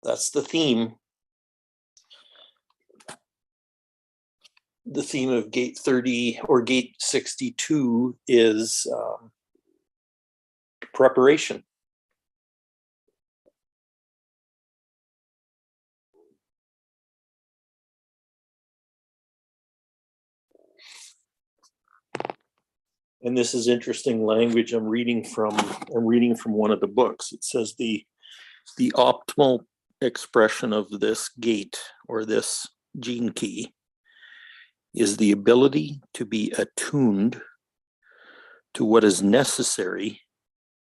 that's the theme. The theme of gate 30 or gate 62 is preparation. And this is interesting language I'm reading from one of the books. It says the optimal expression of this gate or this gene key is the ability to be attuned to what is necessary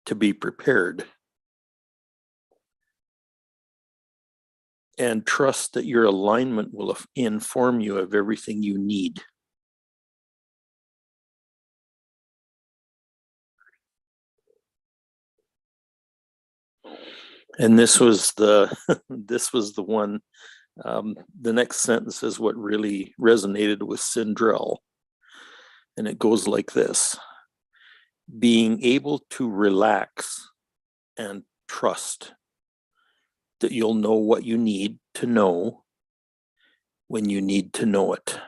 to be prepared, and trust that your alignment will inform you of everything you need. And this was the one. The next sentence is what really resonated with Sindrell, and it goes like this: being able to relax and trust that you'll know what you need to know when you need to know it.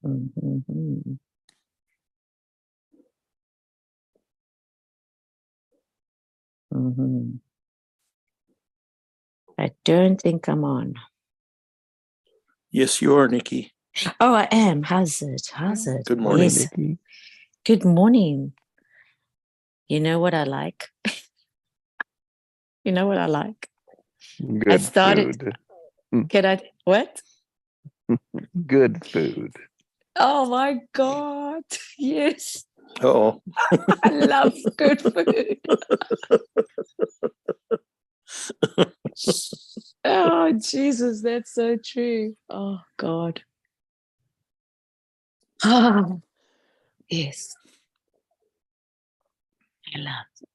Mm-hmm. Mm-hmm. I don't think I'm on. Yes, you are, Nikki. Oh, I am. How's it? Good morning, Yes. Nikki. Good morning. You know what I like? You know what I like? Good I started. food. Can I? What? Good food. Oh my God. Yes. Oh, I love good food. Oh, Jesus, that's so true. Oh, God. Oh, yes. I love.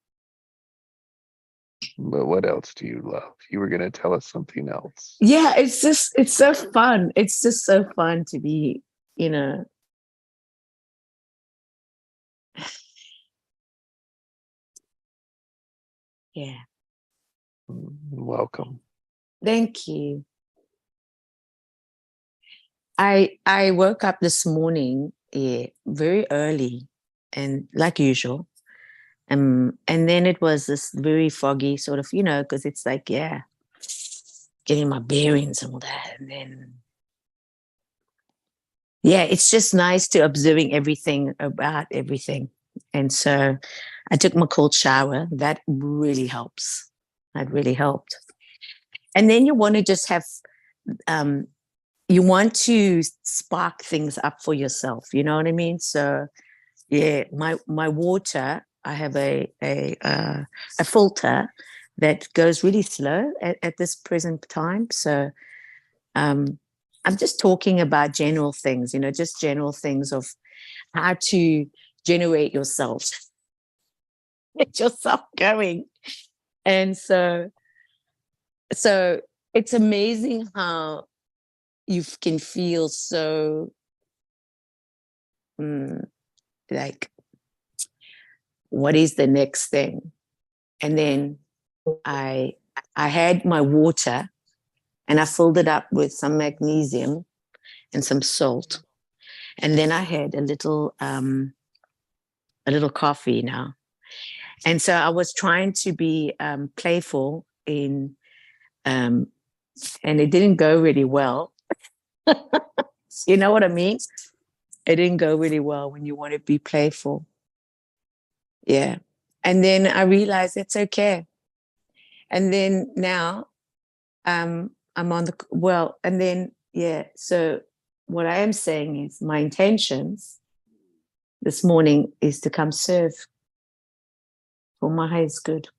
But what else do you love? You were going to tell us something else. Yeah, it's so fun. It's just so fun to be, you know. Yeah. Welcome. Thank you. I woke up this morning very early, and like usual. And then it was this very foggy sort of, you know, because it's like, yeah, getting my bearings and all that. And then, yeah, it's just nice to observing everything about everything. And so I took my cold shower. That really helps. That really helped. And then you want to just have, you want to spark things up for yourself. You know what I mean? So, yeah, my water, I have a filter that goes really slow at this present time. So I'm just talking about general things, you know, just general things of how to generate yourself, get yourself going. And so it's amazing how you can feel so like, what is the next thing? And then I had my water and I filled it up with some magnesium and some salt. And then I had a little coffee now. And so I was trying to be playful in, and it didn't go really well. You know what I mean? It didn't go really well when you want to be playful. Yeah. And then I realized it's okay. And then now I'm on and then, yeah. So what I am saying is my intentions this morning is to come serve for my highest good.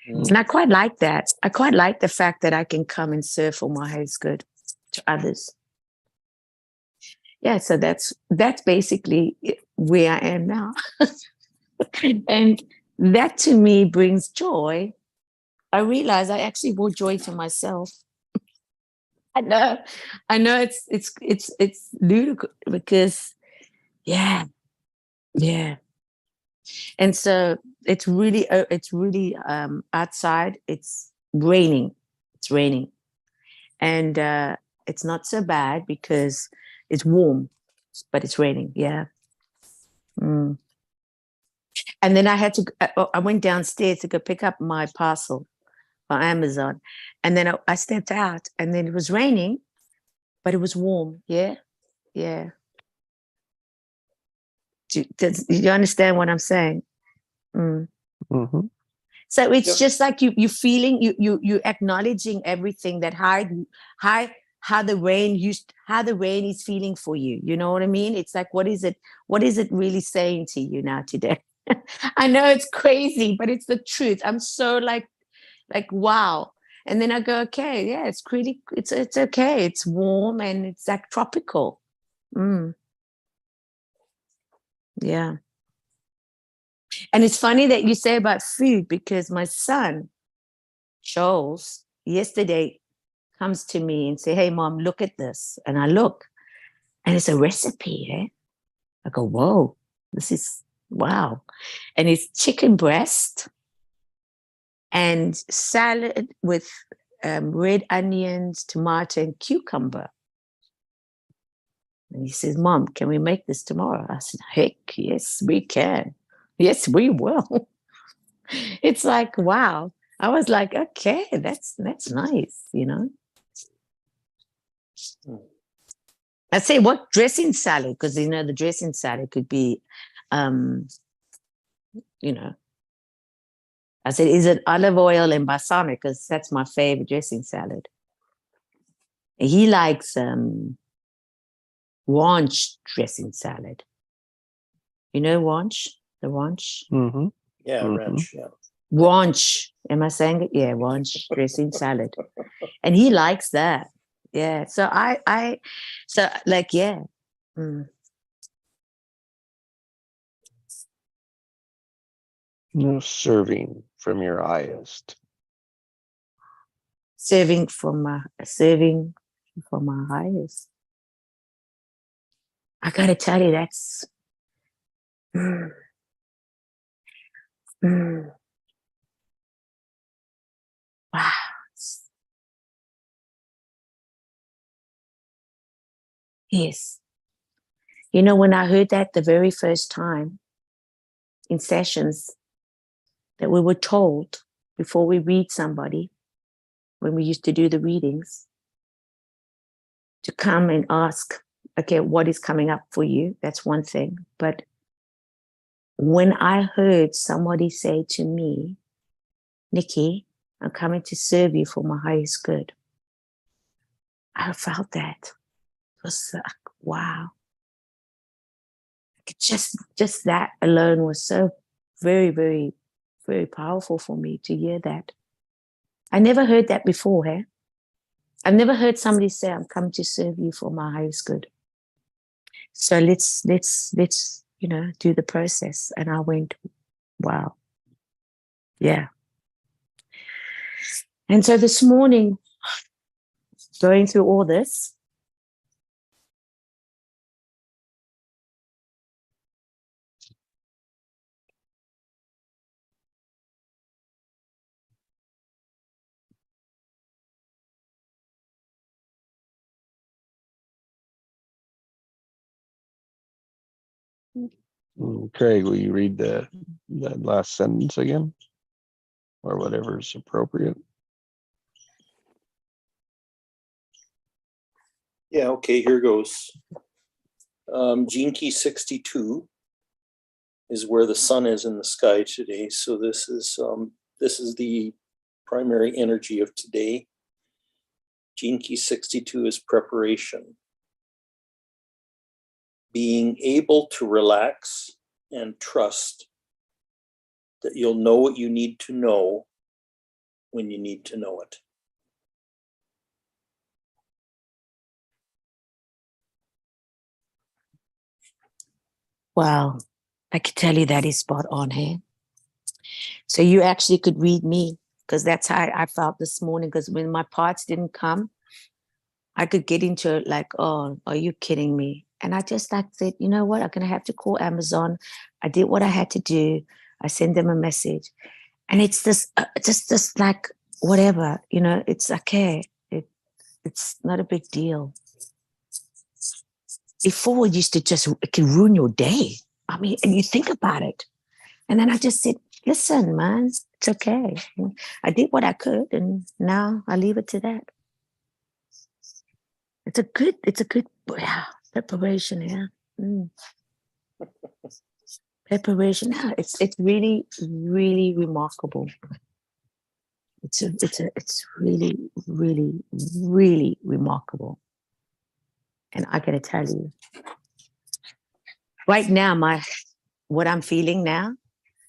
Mm. And I quite like that. I quite like the fact that I can come and serve for my highest good to others. Yeah, so that's basically where I am now. And that to me brings joy. I realize I actually brought joy to myself. I know it's ludicrous because yeah, yeah. And so it's really outside. It's raining. It's raining, and it's not so bad because it's warm, but it's raining. Yeah. Mm. And then I had to. I went downstairs to go pick up my parcel on Amazon, and then I stepped out, and then it was raining, but it was warm. Yeah, yeah. Do you understand what I'm saying? Mm. Mhm. So it's Yep. just like you feeling you acknowledging everything that how the rain is feeling for you. You know what I mean? It's like what is it really saying to you now today? I know it's crazy, but it's the truth. I'm so like wow. And then I go, okay, yeah, it's okay. It's warm and it's like tropical. Mm, yeah. And it's funny that you say about food because my son, Charles, yesterday comes to me and say, hey, mom, look at this. And I look and it's a recipe. Eh? I go, whoa, this is wow. And it's chicken breast and salad with red onions, tomato, and cucumber. And he says, mom, can we make this tomorrow? I said, heck, yes, we can. Yes, we will. It's like, wow. I was like, okay, that's nice, you know. Mm. I say, what dressing salad? Because you know the dressing salad could be, um, you know. I said, is it olive oil and balsamic? Because that's my favorite dressing salad. And he likes ranch dressing salad. You know ranch, the ranch, Mhm. Yeah, Mhm. ranch. Yeah. ranch. Am I saying it? Yeah, ranch dressing salad, and he likes that. Yeah. So so like yeah. Mm. No serving from your highest. Serving for my highest. I gotta tell you, that's mm, mm, wow. Yes. You know, when I heard that the very first time in sessions that we were told before we read somebody, when we used to do the readings, to come and ask, okay, what is coming up for you? That's one thing. But when I heard somebody say to me, Nikki, I'm coming to serve you for my highest good, I felt that. It was like, wow. Just that alone was so very, very, very powerful for me to hear that. I never heard that before, hey? I've never heard somebody say, I'm coming to serve you for my highest good. So let's do the process. And I went, wow. Yeah. And so this morning, going through all this, Craig, will you read that last sentence again? Or whatever is appropriate. Yeah, okay, here goes. Gene key 62 is where the sun is in the sky today. So this is the primary energy of today. Gene key 62 is preparation. Being able to relax and trust that you'll know what you need to know when you need to know it. Wow. I can tell you that is spot on here. So you actually could read me, because that's how I felt this morning. Because when my parts didn't come, I could get into it like, oh, are you kidding me? And I just like said, you know what? I'm going to have to call Amazon. I did what I had to do. I sent them a message. And it's just this like, whatever, it's okay. It's not a big deal. Before it used to it can ruin your day. I mean, and you think about it. And then I just said, listen, man, it's okay. I did what I could, and now I leave it to that. It's a good preparation, yeah. Preparation, yeah. It's really, really remarkable. It's really, really, really remarkable. And I gotta tell you, right now, what I'm feeling now,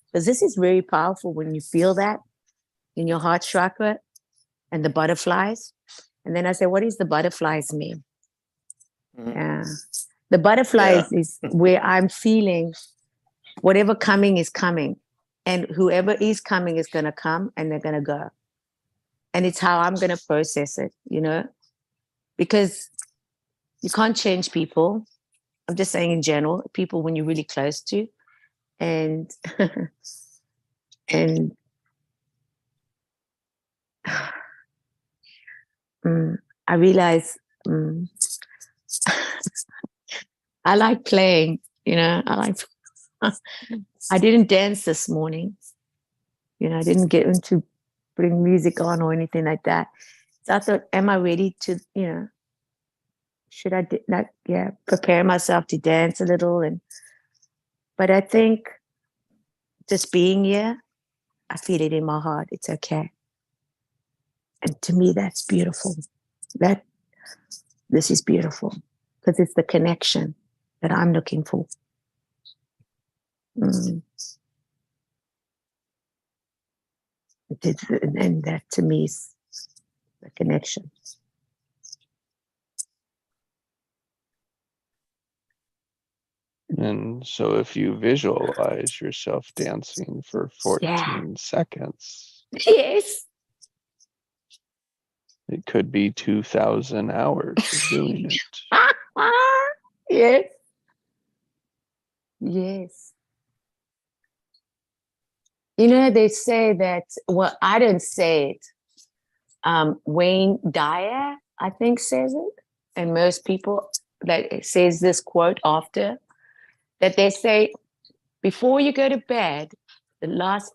because this is very powerful when you feel that in your heart chakra and the butterflies. And then I say, what does the butterflies mean? Yeah. The butterflies is where I'm feeling whatever coming is coming. And whoever is coming is going to come and they're going to go. And it's how I'm going to process it, because you can't change people. I'm just saying in general, people when you're really close to. And and I realize I like playing, I didn't dance this morning. I didn't get into putting music on or anything like that. So I thought, am I ready to, should I prepare myself to dance a little? But I think just being here, I feel it in my heart. It's okay. And to me, that's beautiful. This is beautiful because it's the connection that I'm looking for. And that to me is the connection. And so if you visualize yourself dancing for 14 seconds, yes, it could be 2,000 hours of doing it. yes, yes. They say that, well, I didn't say it. Wayne Dyer, I think, says it. And most people that says this quote after, that they say, before you go to bed, the last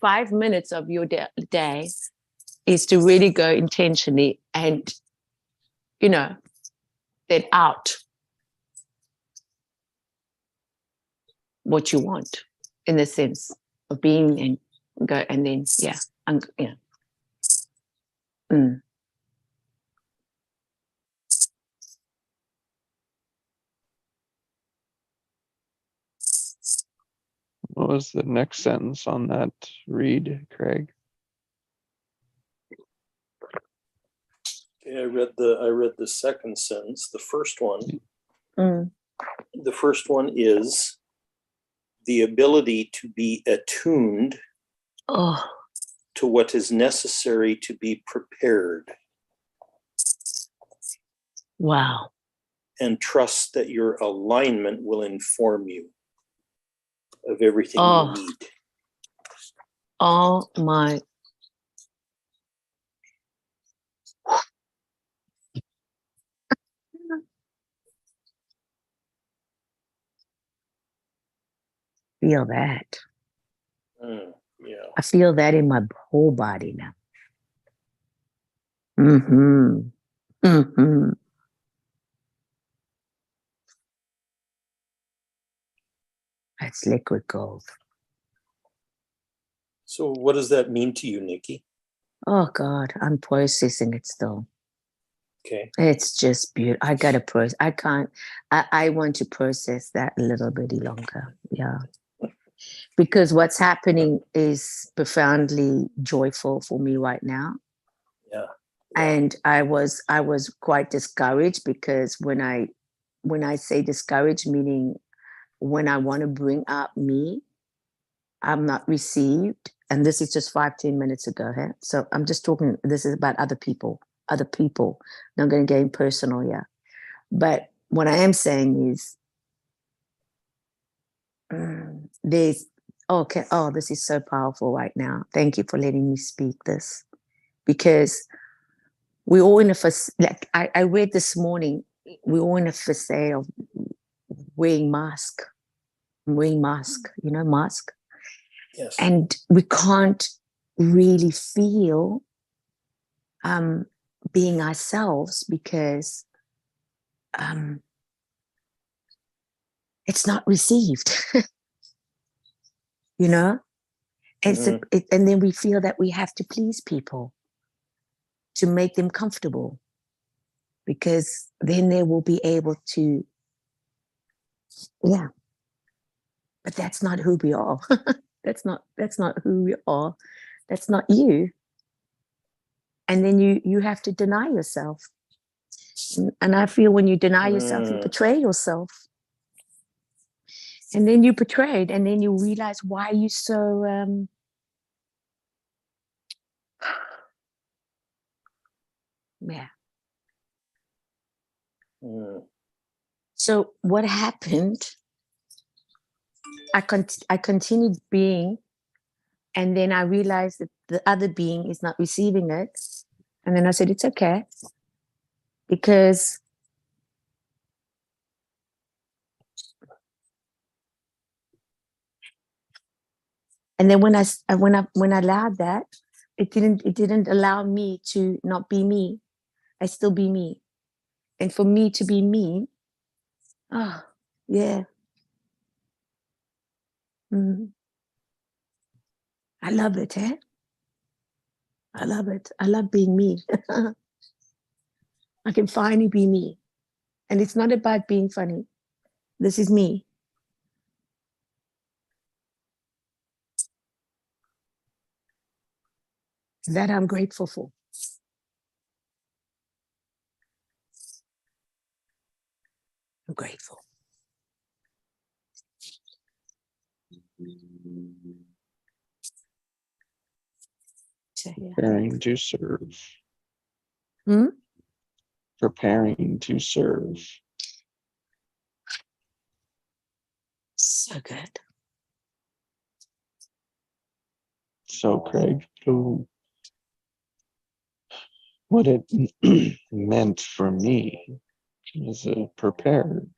5 minutes of your day is to really go intentionally and, get out what you want in the sense of being and go, and then, What was the next sentence on that read, Craig? Okay, I read the second sentence. The first one. The first one is the ability to be attuned to what is necessary to be prepared. Wow. And trust that your alignment will inform you of everything you need. Oh my. Feel that. Yeah. I feel that in my whole body now. That's liquid gold. So what does that mean to you, Nikki? Oh God, I'm processing it still. Okay. It's just beautiful. I gotta process. I can't. I want to process that a little bit longer. Yeah. because what's happening is profoundly joyful for me right now. Yeah. And I was quite discouraged, because when I say discouraged, meaning when I want to bring up me, I'm not received. And this is just 5-10 minutes ago. Huh? So I'm just talking, this is about other people. Not going to get personal here. But what I am saying is, there's, okay, oh, this is so powerful right now. Thank you for letting me speak this. Because we're all in a, like I read this morning, we're all in a facade of wearing mask, mask. Yes. And we can't really feel being ourselves, because it's not received, you know? And, and then we feel that we have to please people to make them comfortable, because then they will be able to, yeah. But that's not who we are. That's not who we are. That's not you. And then you have to deny yourself. And I feel when you deny yourself, you betray yourself. And then you betrayed, and then you realize why you so yeah. So what happened? I continued being, and then I realized that the other being is not receiving it. And then I said, it's okay. Because and then when I allowed that, it didn't allow me to not be me. I still be me. And for me to be me, oh, yeah. I love it, eh? I love it. I love being me. I can finally be me. And it's not about being funny. This is me. That I'm grateful for. I'm grateful. Preparing to serve. Preparing to serve. So good. So, Craig, what it meant for me was a preparing.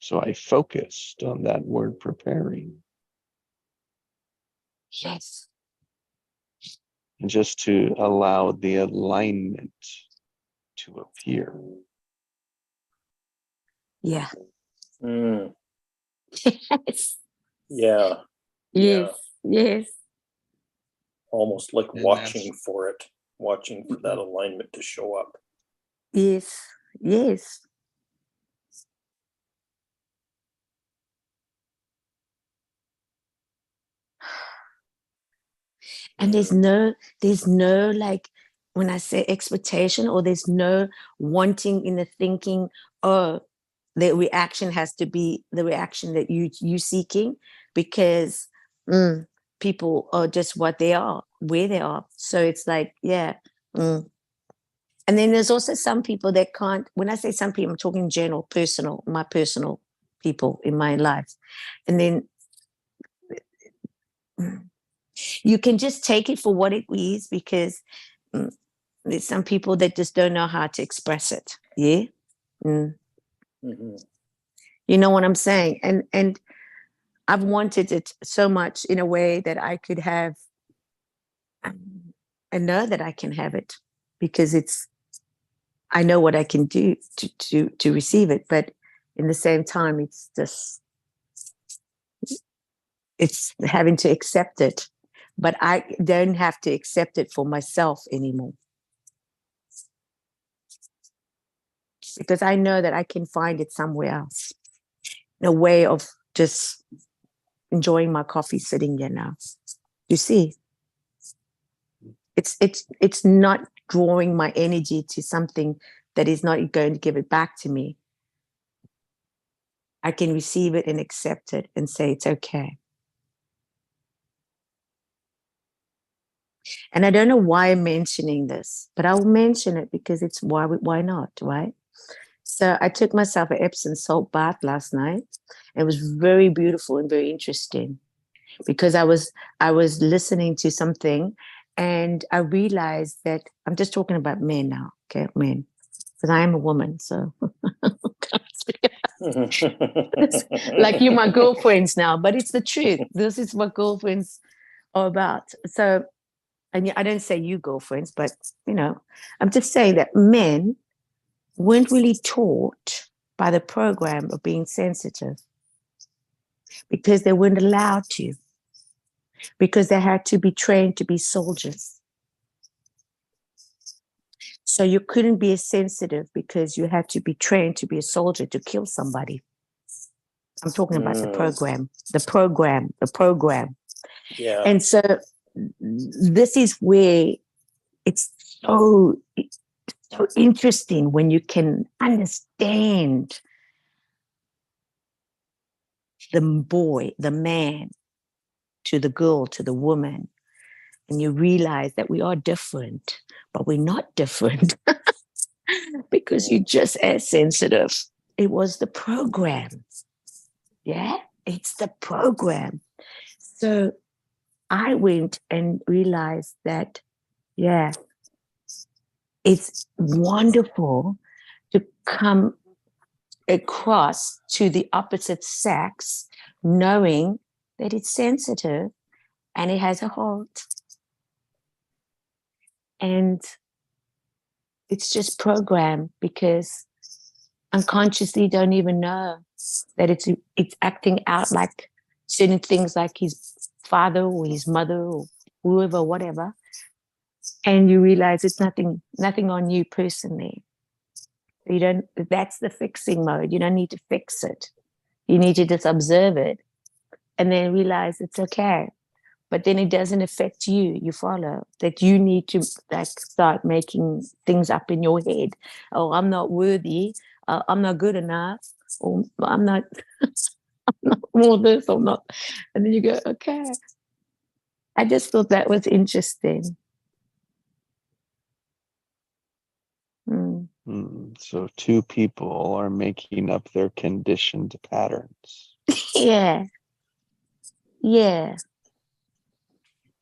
So I focused on that word preparing. Yes. And just to allow the alignment to appear. Yeah. Yes. Yeah. Yes. Yes. Almost like And watching for that alignment to show up. Yes. Yes. And there's no like, when I say expectation, or there's no wanting in the thinking, oh, the reaction has to be the reaction that you seeking, because people are just what they are, where they are. So it's like, yeah. And then there's also some people that can't, when I say some people, I'm talking general, personal, my personal people in my life. And then you can just take it for what it is, because there's some people that just don't know how to express it. Yeah. You know what I'm saying? And I've wanted it so much in a way that I could have, and know that I can have it, because I know what I can do to receive it. But in the same time, it's having to accept it. But I don't have to accept it for myself anymore, because I know that I can find it somewhere else, a way of just enjoying my coffee sitting here now. You see, it's not drawing my energy to something that is not going to give it back to me. I can receive it and accept it and say it's okay. And I don't know why I'm mentioning this, but I'll mention it because it's why not, right? So I took myself an Epsom salt bath last night. It was very beautiful and very interesting because I was listening to something and I realized that I'm just talking about men now, okay, men, because I am a woman, so like you're my girlfriends now, but it's the truth. This is what girlfriends are about. So, and I don't say you girlfriends, but I'm just saying that men weren't really taught by the program of being sensitive because they weren't allowed to, because they had to be trained to be soldiers. So you couldn't be as sensitive because you had to be trained to be a soldier to kill somebody. I'm talking about the program. Yeah. And so this is where it's so interesting when you can understand the boy, the man, to the girl, to the woman, and you realize that we are different, but we're not different because you're just as sensitive. It was the program. Yeah, it's the program. So I went and realized that, yeah, it's wonderful to come across to the opposite sex, knowing that it's sensitive and it has a heart. And it's just programmed because unconsciously don't even know that it's acting out like certain things, like his father or his mother or whoever, whatever. And you realize it's nothing on you personally. You don't, that's the fixing mode. You don't need to fix it. You need to just observe it and then realize it's okay. But then it doesn't affect you. You follow that you need to like start making things up in your head. Oh, I'm not worthy. I'm not good enough. Or I'm not, I'm not more this or not. And then you go, okay. I just thought that was interesting. So two people are making up their conditioned patterns. Yeah. Yeah.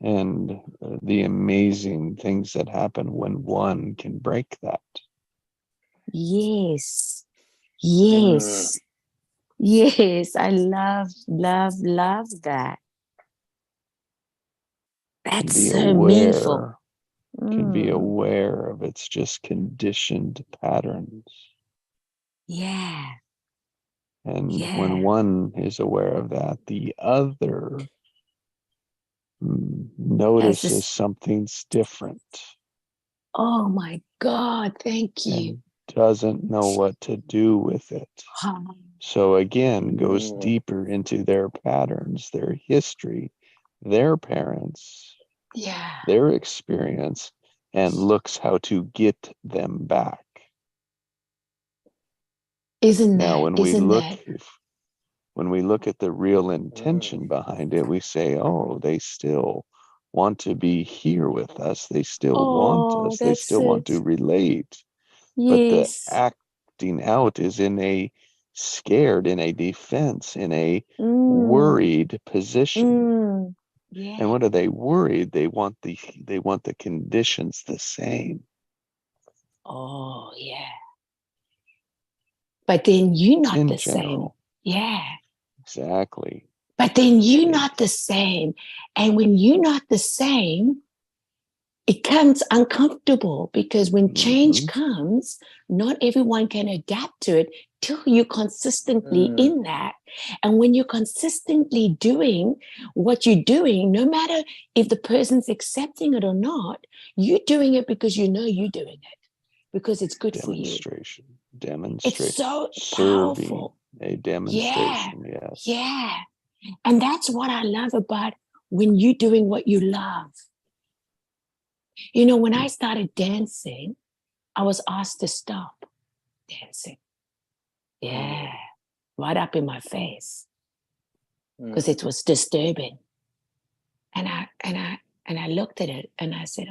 And the amazing things that happen when one can break that. Yes. Yes. Yes. I love that. That's Be so meaningful. Can be aware of its just conditioned patterns. Yeah. And when one is aware of that, the other notices something's different. Oh my God, thank you. And doesn't know what to do with it. So again, goes deeper into their patterns, their history, their parents, their experience, and looks how to get them back. Now, when we look at the real intention behind it, we say, oh, they still want to be here with us. They still want us. They still want to relate. But the acting out is in a scared, in a defense, in a worried position. And what are they worried? They want the conditions the same. Oh, yeah. But then you're not the same. Yeah. Exactly. But then you're not the same. And when you're not the same, it becomes uncomfortable because when change comes, not everyone can adapt to it till you're consistently in that. And when you're consistently doing what you're doing, no matter if the person's accepting it or not, you're doing it because you know you're doing it, because it's good for you. Demonstrate. It's so Serving. powerful. A demonstration, yes. Yeah. And that's what I love about when you're doing what you love. You know, when I started dancing, I was asked to stop dancing. Yeah. Right up in my face. Because it was disturbing. And I looked at it and I said,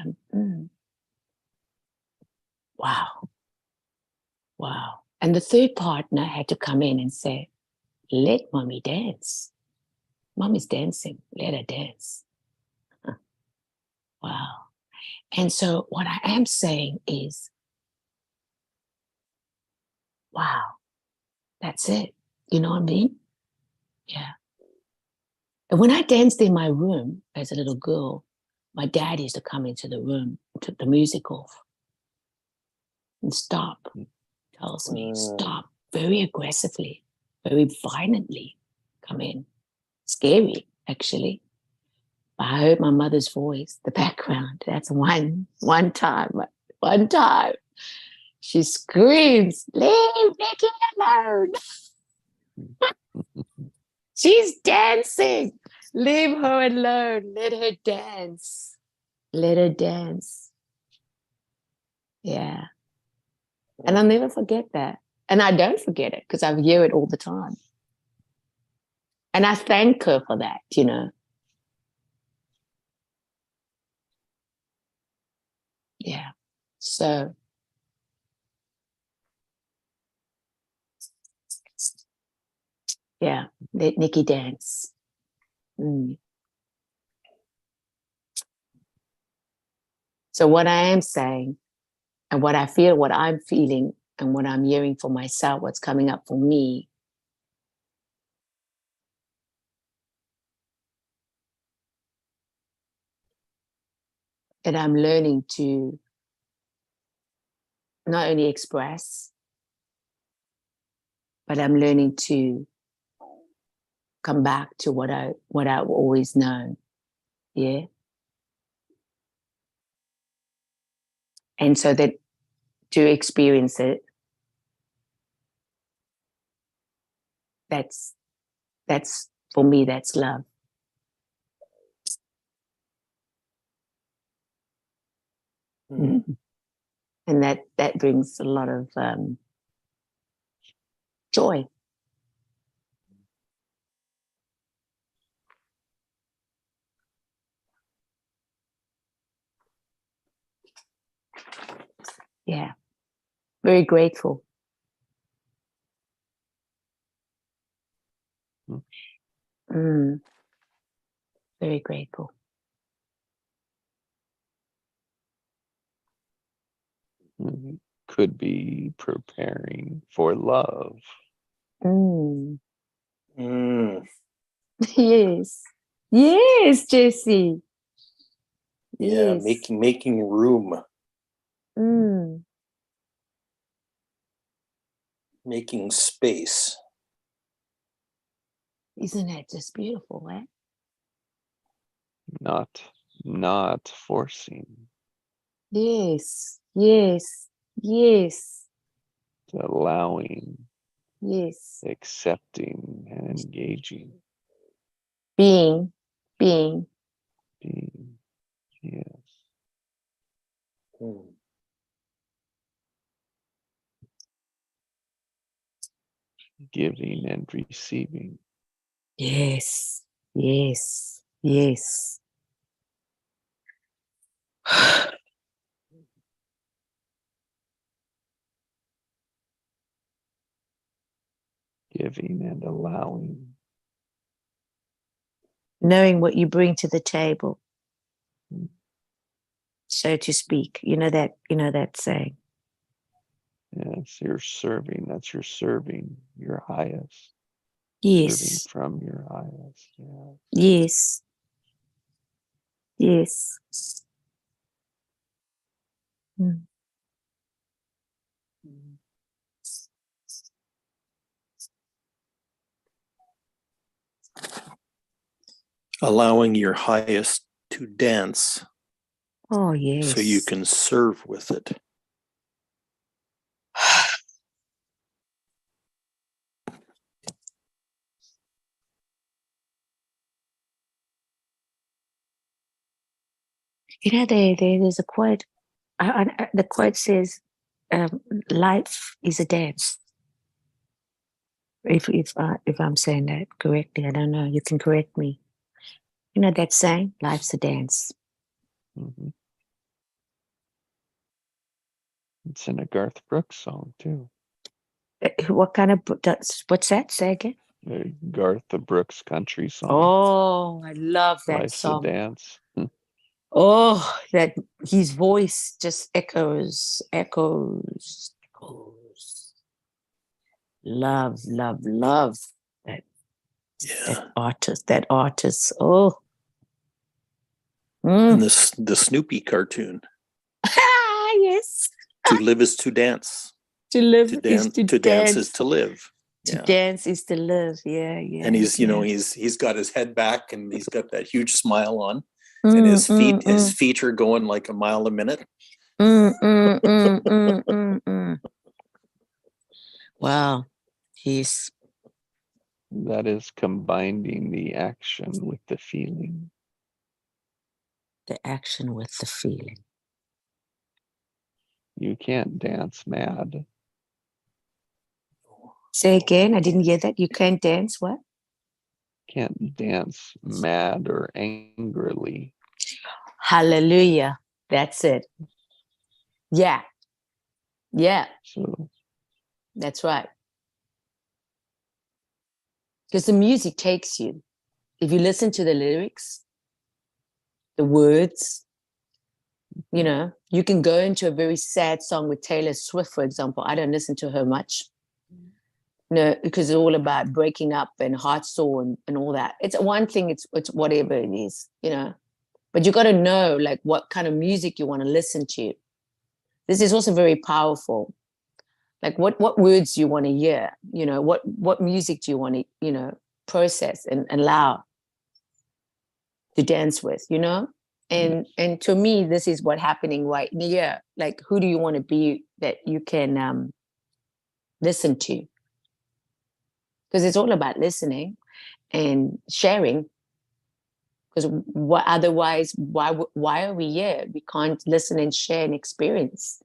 wow. Wow. And the third partner had to come in and say, let mommy dance. Mommy's dancing. Let her dance. Wow. And so what I am saying is, wow, that's it. You know what I mean? Yeah. And when I danced in my room as a little girl, my dad used to come into the room, took the music off, and stop. Tells me, stop, very aggressively, very violently come in. Scary, actually. But I heard my mother's voice, the background. That's one time. She screams, leave Nikki alone. She's dancing. Leave her alone. Let her dance. Let her dance. Yeah. And I'll never forget that. And I don't forget it because I hear it all the time. And I thank her for that, you know. Yeah. So yeah, let Nikki dance. So what I am saying and what I feel, what I'm feeling and what I'm hearing for myself, what's coming up for me, that I'm learning to not only express, but I'm learning to come back to what I've always known. Yeah. And so that to experience it, that's for me, that's love. Mm-hmm. And that brings a lot of joy. Yeah. Very grateful. Very grateful. Could be preparing for love. Yes. Yes, Jesse. Yeah, Yes. making room. Making space. Isn't that just beautiful, eh? Not forcing. Yes. Yes. Yes. Allowing. Yes. Accepting and engaging. Being. Yes. Giving and receiving. Yes. Yes. Yes. Giving and allowing. Knowing what you bring to the table, so to speak. You know that saying. Yes, you're serving. That's your serving your highest. Yes. Serving from your highest. Yeah. Yes. Yes. Allowing your highest to dance. Oh, yes. So you can serve with it. There's a quote. The quote says, "Life is a dance." If I'm saying that correctly, I don't know. You can correct me. You know that saying, "Life's a dance." Mhm. It's in a Garth Brooks song too. What kind of what's that? Say again. The Garth Brooks country song. Oh, I love that Life's song. a Dance. Oh, that his voice just echoes, echoes, echoes. Love, love, love that Yeah. that artist. Oh. And Mm. the Snoopy cartoon. Yes. To live is to dance. To live To is dance. to To dance is dance. to live. To Yeah. dance is to live. Yeah, yeah. And he's, yeah. he's got his head back and he's got that huge smile on, Mm, and his mm, feet are going like a mile a minute. mm, mm, mm, mm, mm, mm. Wow. He's That is combining the action with the feeling. the action with the feeling. You can't dance mad. Say again. I didn't hear that. You can't dance. What? Can't dance mad or angrily. Hallelujah. That's it. Yeah. Yeah. So That's right. Because the music takes you. If you listen to the lyrics, the words, you can go into a very sad song with Taylor Swift, for example. I don't listen to her much. No, because it's all about breaking up and heart sore and all that. It's one thing, it's whatever it is, But you got to know like what kind of music you want to listen to. This is also very powerful. Like what words do you want to hear? What music do you want to, process and allow to dance with, And to me, this is what's happening right here. Like, who do you want to be that you can listen to? Because it's all about listening and sharing. Because otherwise, why are we here? We can't listen and share and experience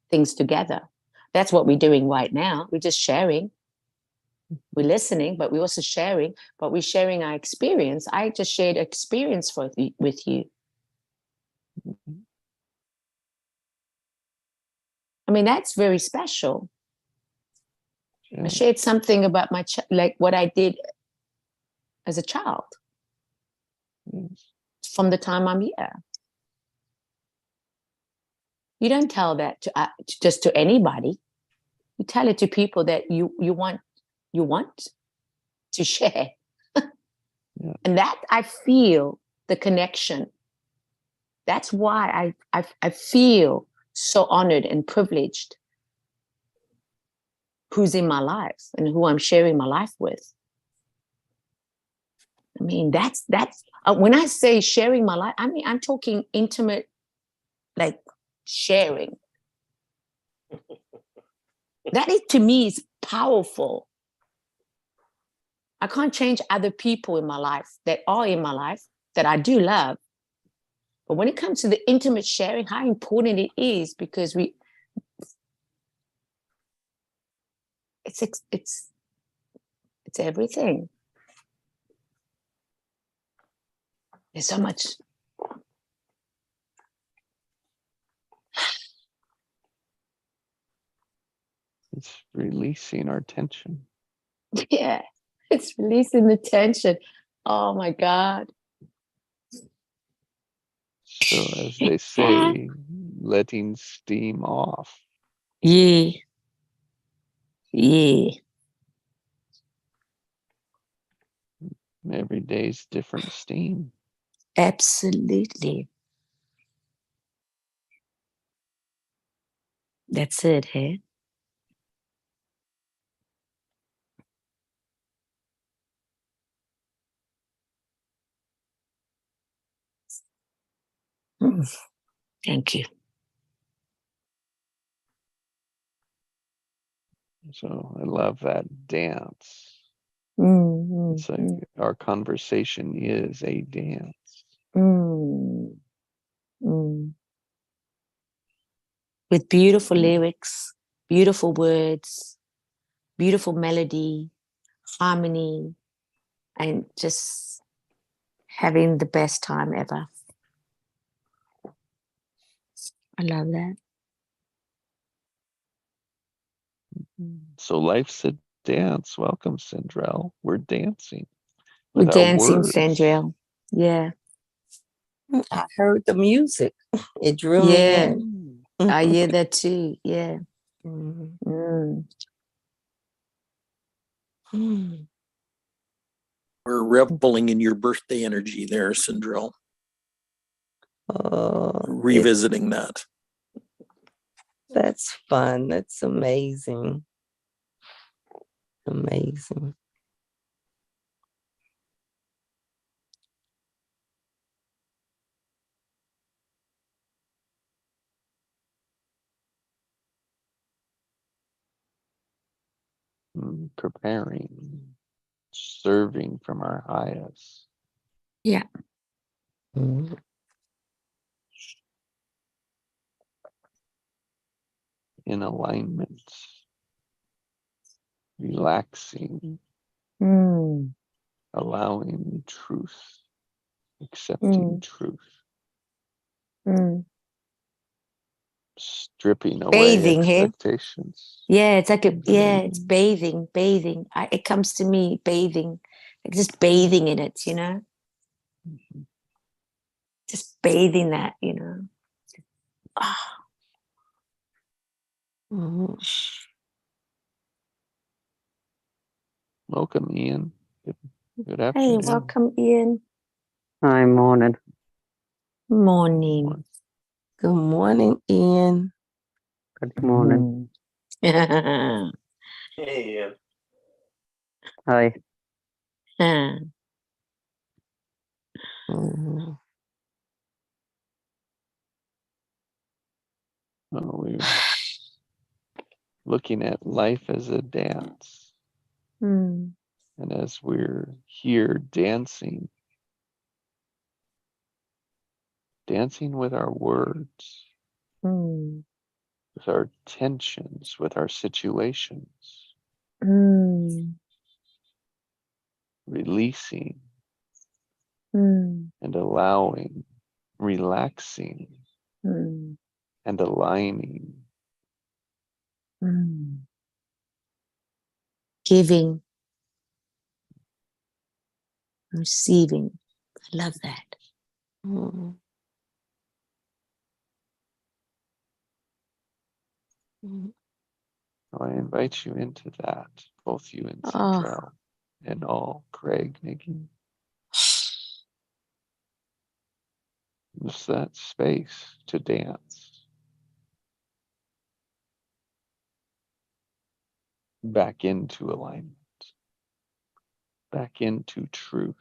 things together. That's what we're doing right now. We're just sharing. We're listening, but we're also sharing. But we're sharing our experience. I just shared experience with you. I mean, that's very special. yeah. I shared something about like what I did as a child Yes. from the time I'm here. You don't tell that just to anybody. You tell it to people that you want to share. Yeah. And that I feel the connection. That's why I feel so honored and privileged who's in my life and who I'm sharing my life with. I mean, that's when I say sharing my life, I mean, I'm talking intimate, like sharing. That is, to me, is powerful. I can't change other people in my life that are in my life that I do love. But when it comes to the intimate sharing, how important it is, because it's everything. There's so much. It's releasing our tension. Yeah, it's releasing the tension. Oh my God. So as they say, letting steam off. Yeah. Yeah. Every day's different steam. Absolutely. That's it, hey? Thank you. So I love that dance. It's like our conversation is a dance. Mm. With beautiful Mm. lyrics, beautiful words, beautiful melody, harmony, and just having the best time ever. I love that. So life's a dance. Welcome, Sindrell. We're dancing We're with our dancing, words. Sandriel. Yeah. I heard the music. It drew me Yeah. in. I hear that too. Yeah. Mhm. Mm. Mm. We're reveling in your birthday energy there, Sindrell. Oh, Revisiting that. that's fun. That's amazing. Amazing. Preparing, serving from our highest. Yeah. Mhm. In alignment, relaxing, Mm. allowing truth, accepting truth, Mm. stripping away Bathing, hey? expectations. Yeah, it's like it's Mhm. bathing. It comes to me, bathing, like just bathing in it, just bathing that. Ah, Mhm. Welcome, Ian. Good hey, afternoon. welcome, Ian. Hi, morning. Morning. Good morning, Ian. Good morning. Mm. Hey, Ian. Hi. Mhm. We're looking at life as a dance. Mm. And as we're here dancing with our words, Mm. with our tensions, with our situations, Mm. releasing Mm. and allowing, relaxing Mm. and aligning, Mm. Giving, receiving. I love that. Mhm. Mhm. So I invite you into that, both you and Oh, Centrell and all, Craig, Nikki. Just that space to dance back into alignment, back into truth.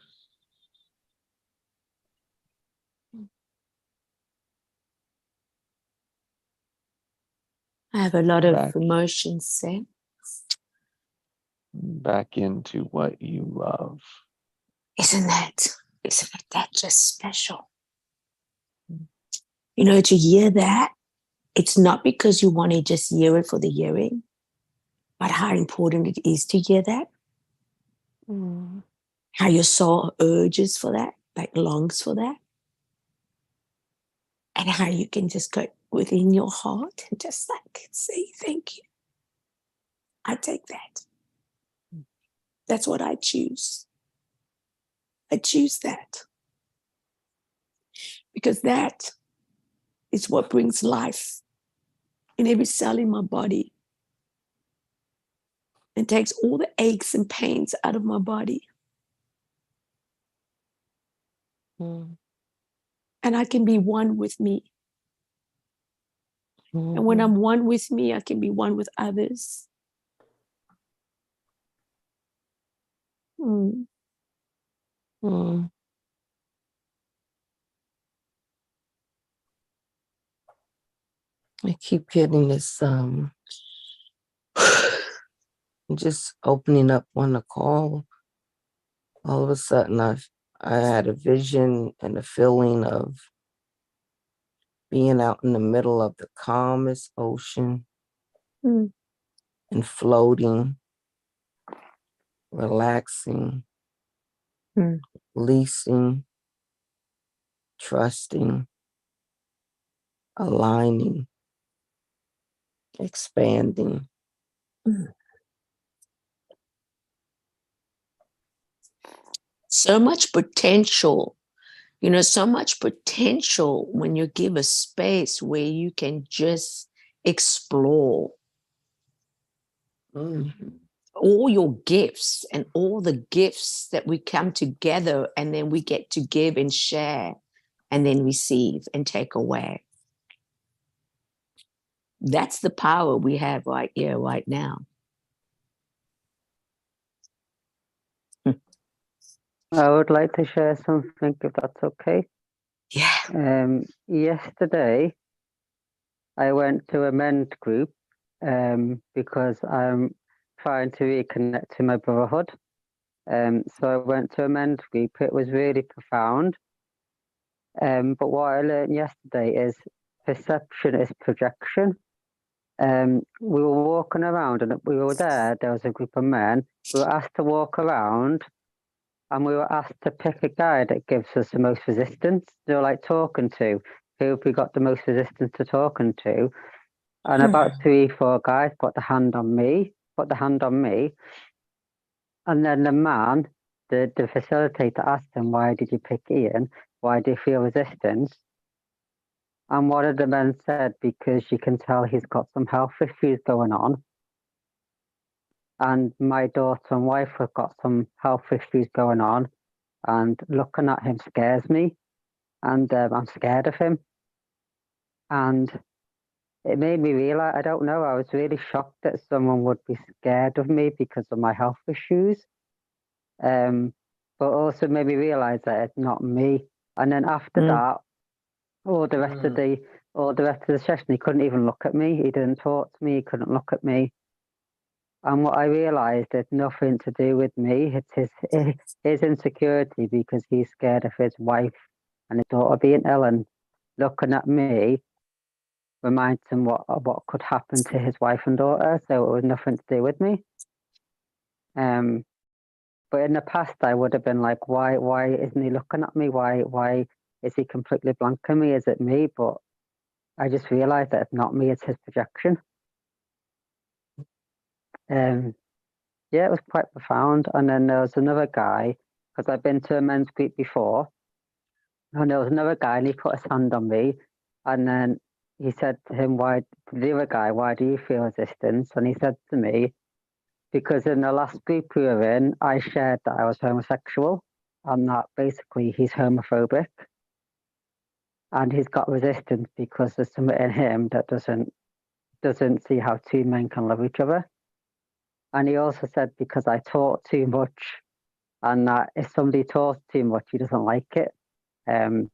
I have a lot of Back, emotions, eh? back into what you love. Isn't that just special? To hear that, it's not because you want to just hear it for the hearing, but how important it is to hear that, Mhm. how your soul urges for that, like longs for that, and how you can just go within your heart and just like say, thank you. I take that. That's what I choose. I choose that because that is what brings life in every cell in my body and takes all the aches and pains out of my body. Mhm. And I can be one with me. And when I'm one with me, I can be one with others. Mm. Mhm. I keep getting this just opening up on the call. All of a sudden I had a vision and a feeling of being out in the middle of the calmest ocean Mm. and floating, relaxing, Mm. releasing, trusting, aligning, expanding. So much potential, so much potential when you give a space where you can just explore all your gifts and all the gifts that we come together and then we get to give and share and then receive and take away. That's the power we have right here, right now. I would like to share something if that's okay. Yeah. Yesterday, I went to a men's group because I'm trying to reconnect to my brotherhood. So I went to a men's group. It was really profound. But what I learned yesterday is perception is projection. We were walking around and we were there. There was a group of men. We were asked to walk around and we were asked to pick a guy that gives us the most resistance. They were like talking to who have we got the most resistance to talking to. And about 3-4 guys put the hand on me. And then the man, the facilitator asked him, why did you pick Ian? Why do you feel resistance? And one of the men said, because you can tell he's got some health issues going on. And my daughter and wife have got some health issues going on. And looking at him scares me. And I'm scared of him. And it made me realize, I don't know, I was really shocked that someone would be scared of me because of my health issues. But also made me realize that it's not me. And then after that, all the rest of the session, he couldn't even look at me. He didn't talk to me. He couldn't look at me. And what I realized, it's nothing to do with me. It's his insecurity because he's scared of his wife and his daughter being ill, and looking at me reminds him what could happen to his wife and daughter. So it was nothing to do with me. But in the past, I would have been like, why isn't he looking at me? Why is he completely blanking me? Is it me? But I just realized that it's not me, it's his projection. Yeah, it was quite profound. And then there was another guy, because I've been to a men's group before, and there was another guy and he put his hand on me. And then he said to him, to the other guy, why do you feel resistance? And he said to me, because in the last group we were in, I shared that I was homosexual and that basically he's homophobic. And he's got resistance because there's something in him that doesn't see how two men can love each other. And he also said, because I talk too much, and that if somebody talks too much, he doesn't like it. So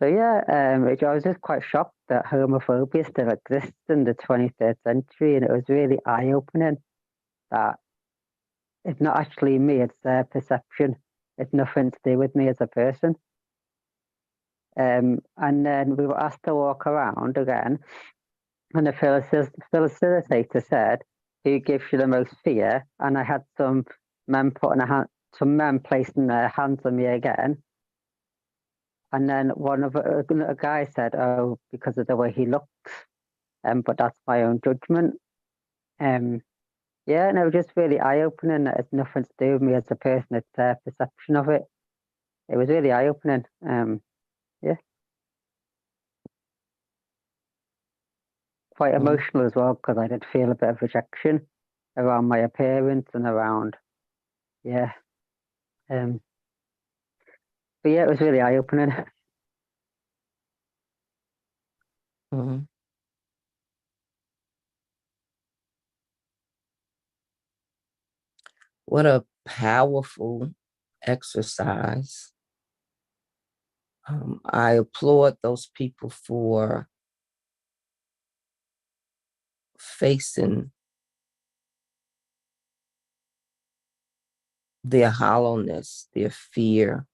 yeah, I was just quite shocked that homophobia still exists in the 23rd century, and it was really eye-opening that it's not actually me, it's their perception. It's nothing to do with me as a person. And then we were asked to walk around again, and the facilitator said, who gives you the most fear? And I had some men placing their hands on me again. And then a guy said, oh, because of the way he looks, but that's my own judgment. Yeah, and it was just really eye-opening that it's nothing to do with me as a person, it's their perception of it. It was really eye-opening. Yeah. Quite emotional as well, because I did feel a bit of rejection around my appearance and around, yeah. But yeah, it was really eye-opening. What a powerful exercise. I applaud those people for facing their hollowness, their fear,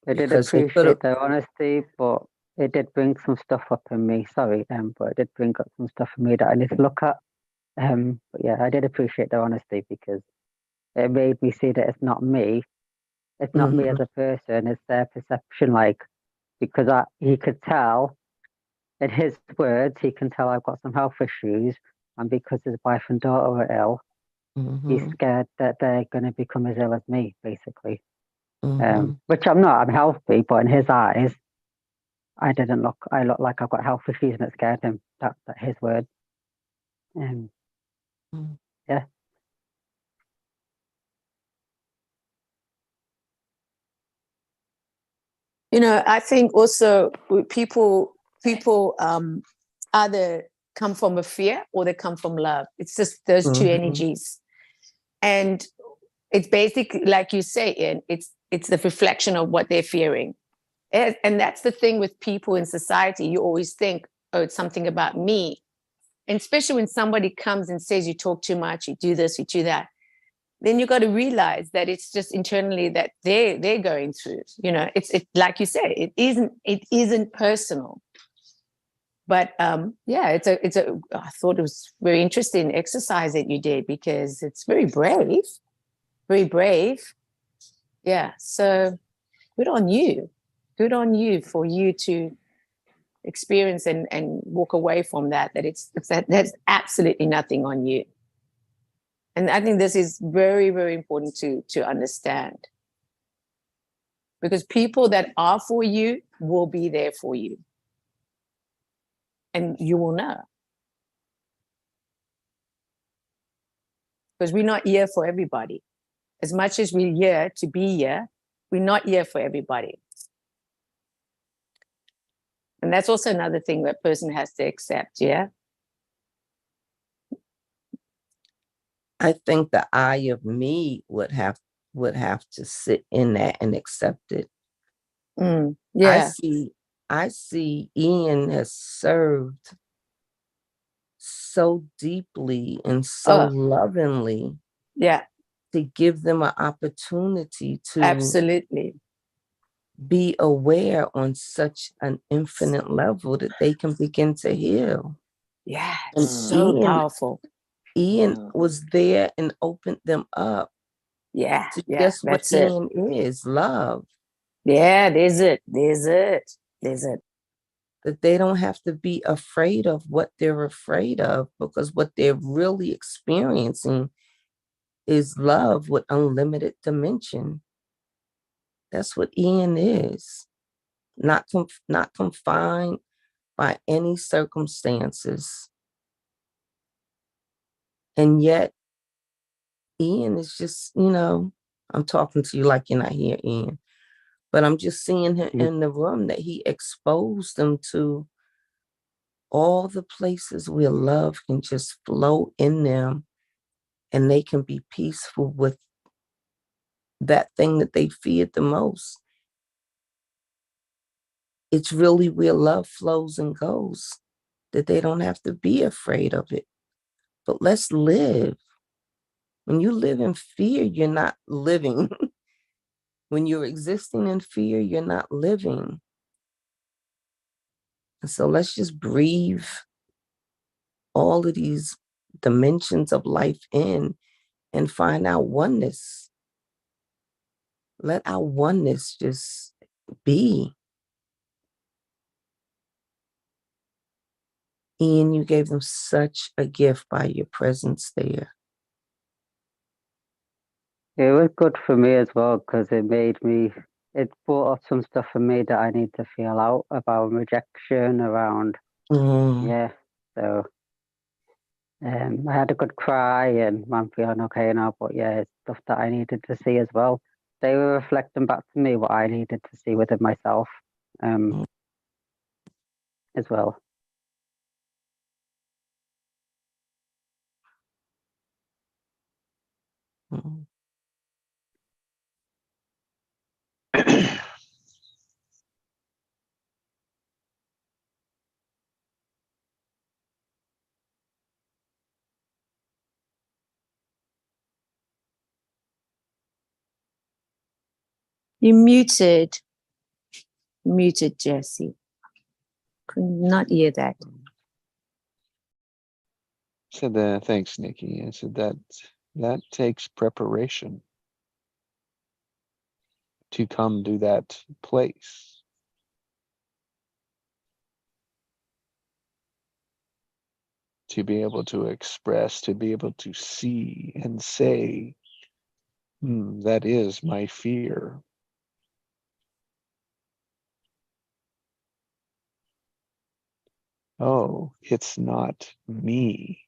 I did because they could have. appreciate their honesty, but it did bring some stuff up in me. Sorry, but it did bring up some stuff in me that I need to look at. But yeah, I did appreciate their honesty because it made me see that it's not me. It's not me as a person. It's their perception. Like, because he could tell in his words, he can tell I've got some health issues, and because his wife and daughter are ill, he's scared that they're going to become as ill as me, basically. Which I'm not. I'm healthy, but in his eyes, I didn't look. I look like I've got health issues, and it scared him. That his word. Yeah. You know, I think also people either come from a fear or they come from love. It's just those two energies. And it's basically, like you say, Ian, it's the reflection of what they're fearing. And that's the thing with people in society. You always think, oh, it's something about me. And especially when somebody comes and says you talk too much, you do this, you do that, then you got to realize that it's just internally that they're going through. You know, it's like you said, it isn't personal. But yeah, it's a. I thought it was very interesting exercise that you did because it's very brave, very brave. Yeah. So good on you. Good on you for you to experience and walk away from that. That's absolutely nothing on you. And I think this is very, very important to understand. Because people that are for you will be there for you. And you will know. Because we're not here for everybody. As much as we're here to be here, we're not here for everybody. And that's also another thing that person has to accept, yeah? I think the I of me would have to sit in that and accept it. Yeah. I see Ian has served so deeply and so lovingly. Yeah. To give them an opportunity to absolutely be aware on such an infinite level that they can begin to heal. Yeah, it's so powerful. Ian was there and opened them up. Yeah, to just what Ian is, love. Yeah, there's it. That they don't have to be afraid of what they're afraid of, because what they're really experiencing is love with unlimited dimension. That's what Ian is. Not confined by any circumstances. And yet, Ian is just, I'm talking to you like you're not here, Ian. But I'm just seeing him in the room that he exposed them to all the places where love can just flow in them and they can be peaceful with that thing that they feared the most. It's really where love flows and goes, that they don't have to be afraid of it. But let's live. When you live in fear, you're not living. When you're existing in fear, you're not living. And so let's just breathe all of these dimensions of life in and find our oneness. Let our oneness just be. Ian, you gave them such a gift by your presence there. It was good for me as well, because it brought up some stuff for me that I need to feel out about rejection, around, yeah. So I had a good cry and I'm feeling okay now, but yeah, it's stuff that I needed to see as well. They were reflecting back to me what I needed to see within myself as well. You muted. muted, Jesse. Could not hear that. Said that. Thanks, Nikki. I said that takes preparation to come to that place. To be able to express, to be able to see and say, that is my fear. Oh, it's not me,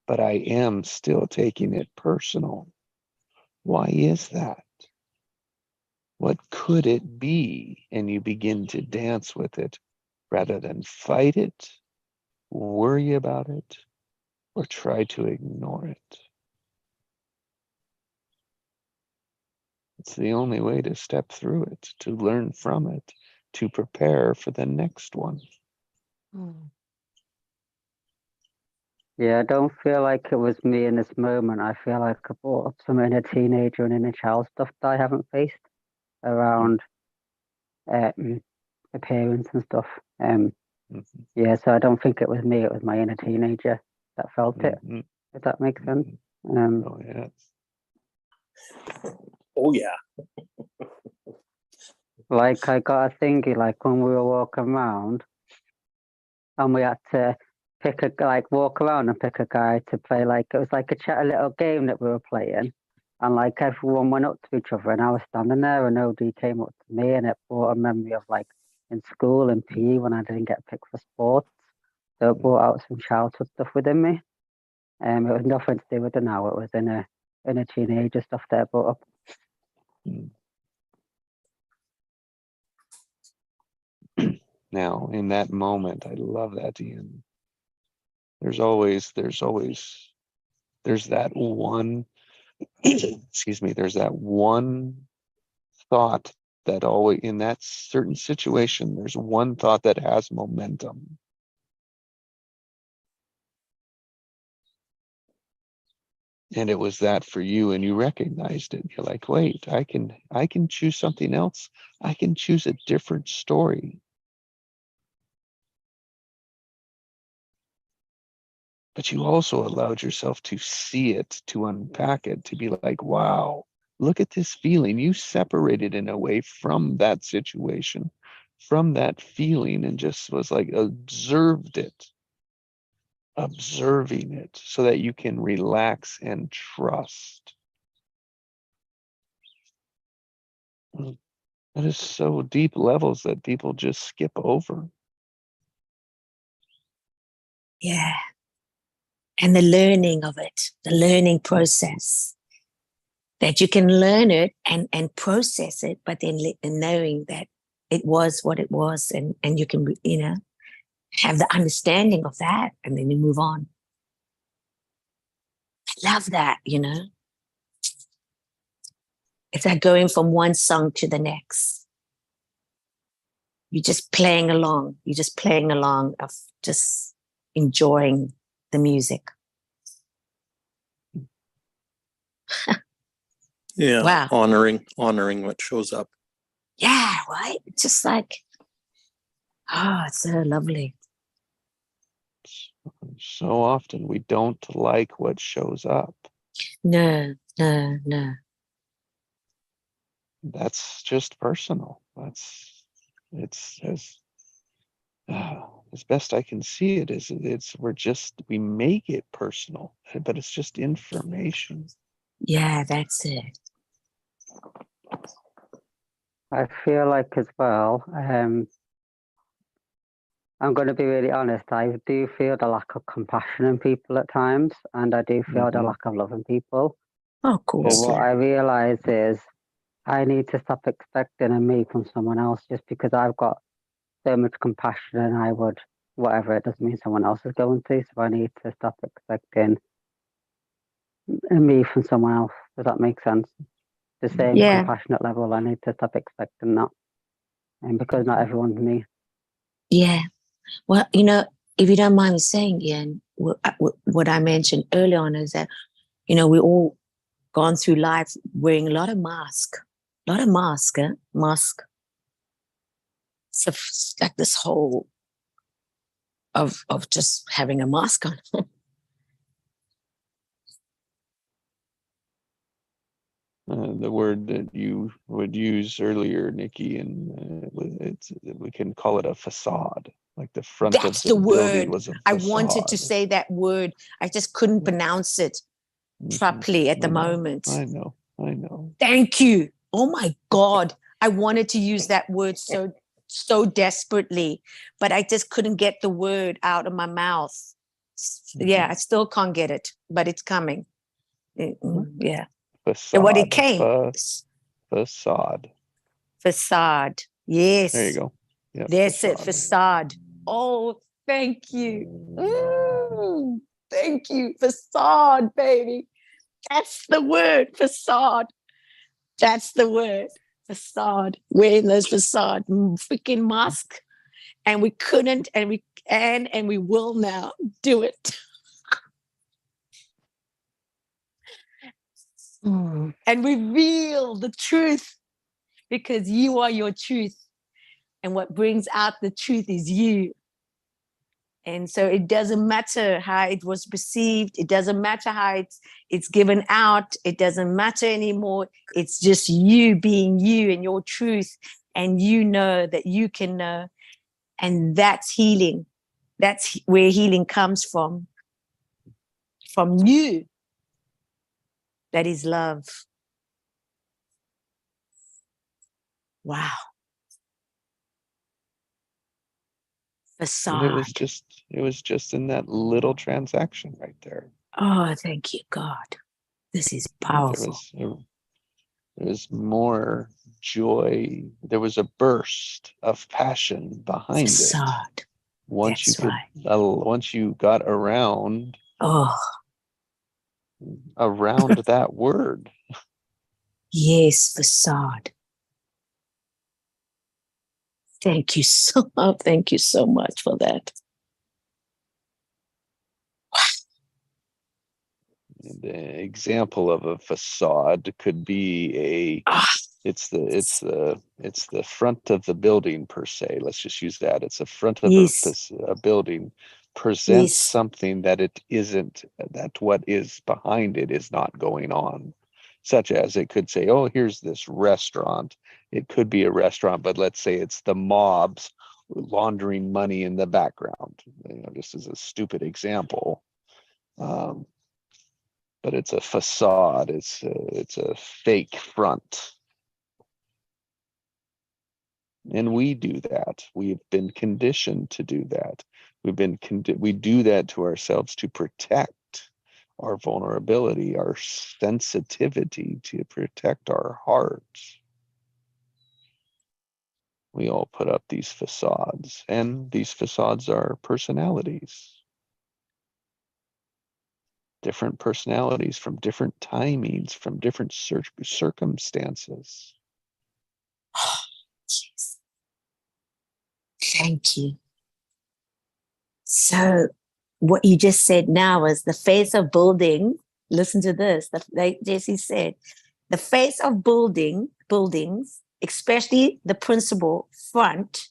but I am still taking it personal. Why is that? What could it be? And you begin to dance with it rather than fight it, worry about it, or try to ignore it. It's the only way to step through it, to learn from it, to prepare for the next one. Yeah, I don't feel like it was me in this moment. I feel like I brought up some inner teenager and inner child stuff that I haven't faced around appearance and stuff. Yeah, so I don't think it was me. It was my inner teenager that felt it. If that makes sense. Oh yes. Oh yeah. Like I got a thingy, like when we were walking around, and we had to walk around and pick a guy to play. Like it was like a little game that we were playing, and like everyone went up to each other, and I was standing there, and OD came up to me, and it brought a memory of like in school and PE when I didn't get picked for sports. So it brought out some childhood stuff within me. It was nothing to do with the now. It was in a teenager stuff that I brought up. Now, in that moment, I love that, Ian. There's that one, excuse me, there's that one thought that always, in that certain situation, there's one thought that has momentum. And it was that for you, and you recognized it. You're like, wait, I can choose something else. I can choose a different story. But you also allowed yourself to see it, to unpack it, to be like, wow, look at this feeling. You separated in a way from that situation, from that feeling, and just was like, observing it so that you can relax and trust. That is so deep levels that people just skip over. Yeah. And the learning of it, the learning process, that you can learn it and process it, but then knowing that it was what it was, and you can, have the understanding of that, and then you move on. I love that, It's like going from one song to the next. You're just playing along. Of just enjoying the music. Yeah. Wow. Honoring what shows up. Yeah, right? Just like, it's so lovely. So often we don't like what shows up. No. That's just personal. It's as best I can see it is we make it personal, but it's just information. Yeah, that's it. I feel like as well, I'm going to be really honest, I do feel the lack of compassion in people at times, and I do feel the lack of love in people. Oh, cool. But what I realize is I need to stop expecting a me from someone else just because I've got so much compassion and I would, whatever, it doesn't mean someone else is going to. So I need to stop expecting a me from someone else. Does that make sense? The same compassionate level, I need to stop expecting that. And because not everyone's me. Yeah. Well, if you don't mind me saying, Ian, what I mentioned earlier on is that, we all gone through life wearing a lot of mask. So like this whole of just having a mask on. The word that you would use earlier, Nikki, and we can call it a facade. Like the front That's of the the building word. was a I facade. wanted to say that word. I just couldn't pronounce it Mhm. properly at the I know, moment. I know. Thank you. Oh my God. I wanted to use that word so desperately, but I just couldn't get the word out of my mouth. Yeah, I still can't get it, but it's coming. Yeah. Facade. And what it came. Facade. Facade. Yes. There you go. Yeah. There's it. Facade. Oh, thank you. Thank you. Facade, baby. That's the word. Facade. That's the word. Facade. Wearing those facade freaking mask. And we couldn't, and we can, and we will now do it. And reveal the truth, because you are your truth. And what brings out the truth is you. And so it doesn't matter how it was perceived. It doesn't matter how it's given out. It doesn't matter anymore. It's just you being you and your truth. And you know that you can know. And that's healing. That's where healing comes from. From you. That is love. Wow. Facade. And it was just in that little transaction right there. Oh, thank you, God. This is powerful. There was more joy. There was a burst of passion behind Facade. it. Once you got around that word. Yes, facade. Thank you so much for that. The example of a facade could be it's the front of the building per se. Let's just use that. It's the front of a building presents something that it isn't, that what is behind it is not going on. Such as it could say, oh, here's this restaurant. It could be a restaurant, but let's say it's the mobs laundering money in the background. Just as a stupid example. But it's a facade. It's a fake front. And we do that. We've been conditioned to do that. We do that to ourselves to protect our vulnerability, our sensitivity, to protect our hearts. We all put up these facades, and these facades are personalities. Different personalities from different timings, from different circumstances. Oh, jeez. Thank you. So what you just said now is the face of building. Listen to this. Like Jesse said, the face of buildings, especially the principal front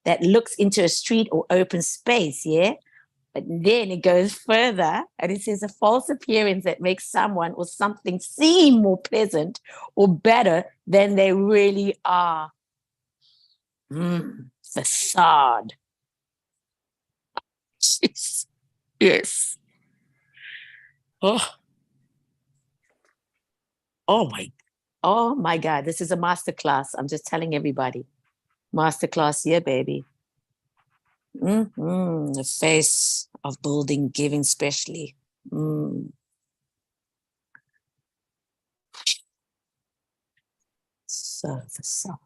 that looks into a street or open space, yeah? But then it goes further and it says a false appearance that makes someone or something seem more pleasant or better than they really are. Facade. Yes. Oh my God. This is a masterclass. I'm just telling everybody. Masterclass, yeah, baby. The face of building, giving specially. So facade.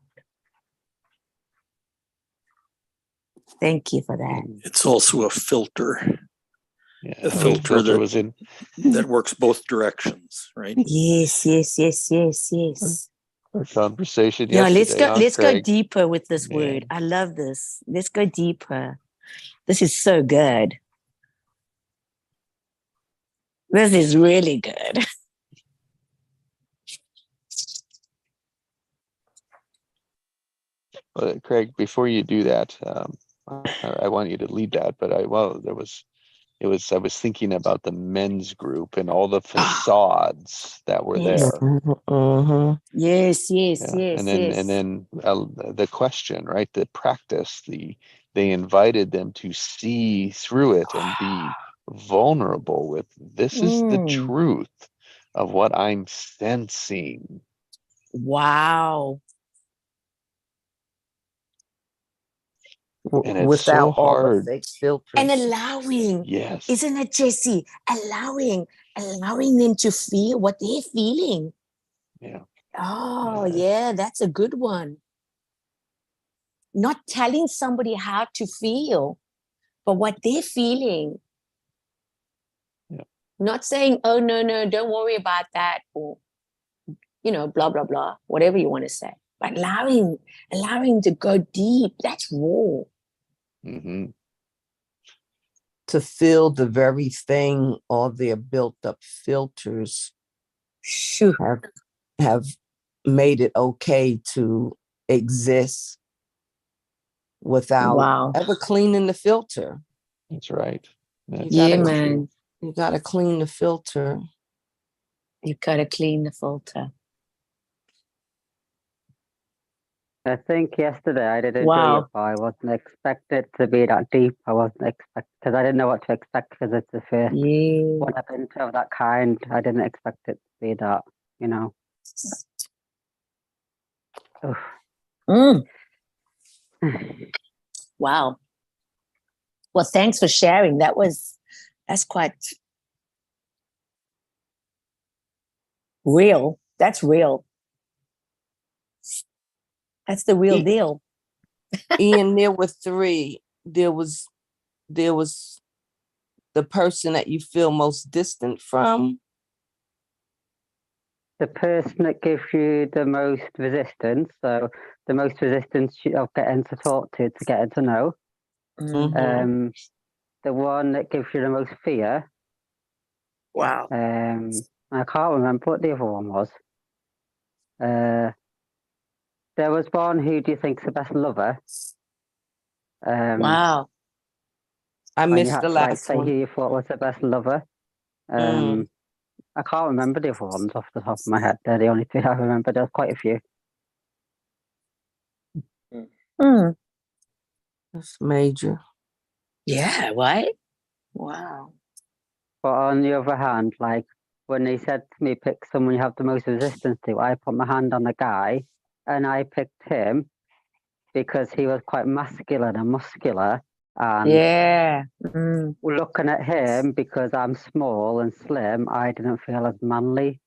Thank you for that. It's also a filter. Yeah, A filter that was in that works both directions, right? Yes. our conversation Yeah, yesterday. let's go deeper with this word. I love this. Let's go deeper. This is so good. This is really good. Craig, before you do that, I want you to lead that, but I was thinking about the men's group and all the facades that were Yes. there. Mhm. Yes, yes, Yeah. yes, And yes. then the question, right? The practice, they invited them to see through it and be vulnerable with, this is the Mm. truth of what I'm sensing. Wow. And it's Without so all the hard. fake filters. And allowing, Yes. isn't it, Jesse? Allowing them to feel what they're feeling. Yeah. Oh, Yeah. yeah, that's a good one. Not telling somebody how to feel, but what they're feeling. Yeah. Not saying, oh, no, don't worry about that, or, blah, blah, blah, whatever you want to say. But allowing to go deep, that's raw. Mm-hmm. To feel the very thing all their built up filters Shoo. have made it okay to exist without Wow. ever cleaning the filter. That's right. That's Yeah, so man. true. You got to clean the filter. You got to clean the filter. I think yesterday I did enjoy Wow. it, but I wasn't expected to be that deep. I wasn't expect because I didn't know what to expect because it's the first Yeah. one I've been to of that kind. I didn't expect it to be that, Oof. Mm. Wow. Well, thanks for sharing. That's quite real. That's real. That's the real deal. Ian, there were three. There was the person that you feel most distant from. The person that gives you the most resistance, so the most resistance of getting to talk to getting to know. Mm. The one that gives you the most fear. Wow. I can't remember what the other one was. There was one who do you think's the best lover? Wow. I When you missed had the to last say one. who you thought was the best lover. I can't remember the other ones off the top of my head. They're the only two I remember. There's quite a few. Mm. That's major. Yeah, right? Wow. But on the other hand, like when they said to me, pick someone you have the most resistance to, I put my hand on the guy and I picked him because he was quite masculine and muscular. And Yeah. looking at him, because I'm small and slim, I didn't feel as manly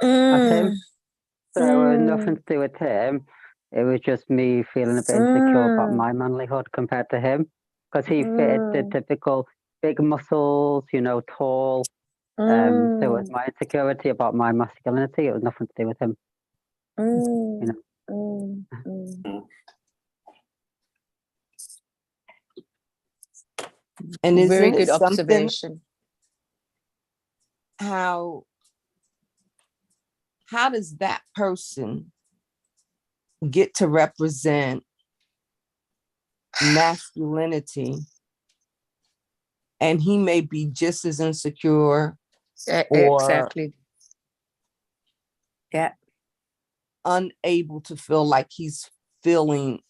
as him. So it was nothing to do with him. It was just me feeling a bit insecure about my manlyhood compared to him. Because he fitted the typical big muscles, tall. So it was my insecurity about my masculinity. It was nothing to do with him. And Very isn't good it something observation. how does that person get to represent masculinity and he may be just as insecure or Exactly. Yeah. unable to feel like he's feeling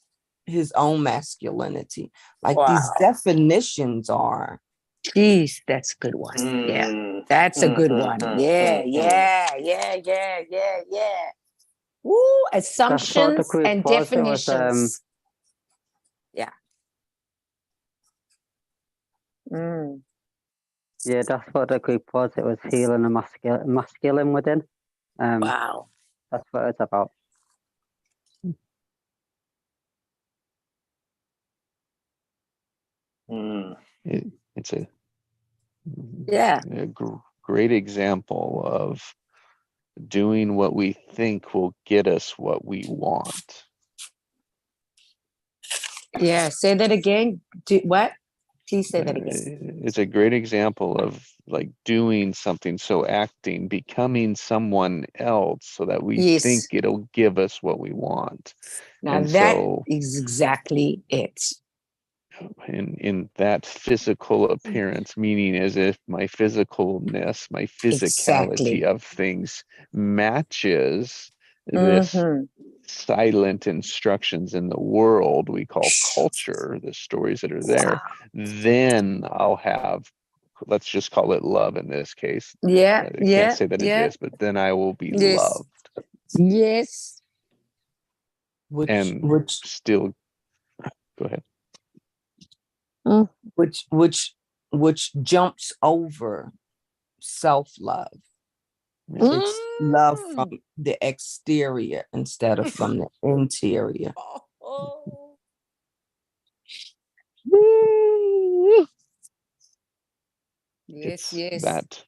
his own masculinity? Like these definitions are. Jeez, that's a good one. Yeah. That's a good one. Yeah. Woo, assumptions group and was. It was, definitions. Yeah. Yeah, that's what the group was. It was healing the masculine within. Wow. That's what it's about. It's a great example of doing what we think will get us what we want. Yeah. Say that again. What? Please say that again. It's a great example of like doing something. So acting, becoming someone else so that we Yes. think it'll give us what we want. Now And that so is exactly it. in that physical appearance, meaning as if my physicalness, my physicality Exactly. of things matches this Mhm. silent instructions in the world we call culture, the stories that are there, then I'll have, let's just call it love in this case. Yeah, I can't say that it yeah. is, but then I will be Yes. loved Yes. and which still, go ahead. which jumps over self-love. It's love from the exterior instead of from the interior. Yes, It's yes. that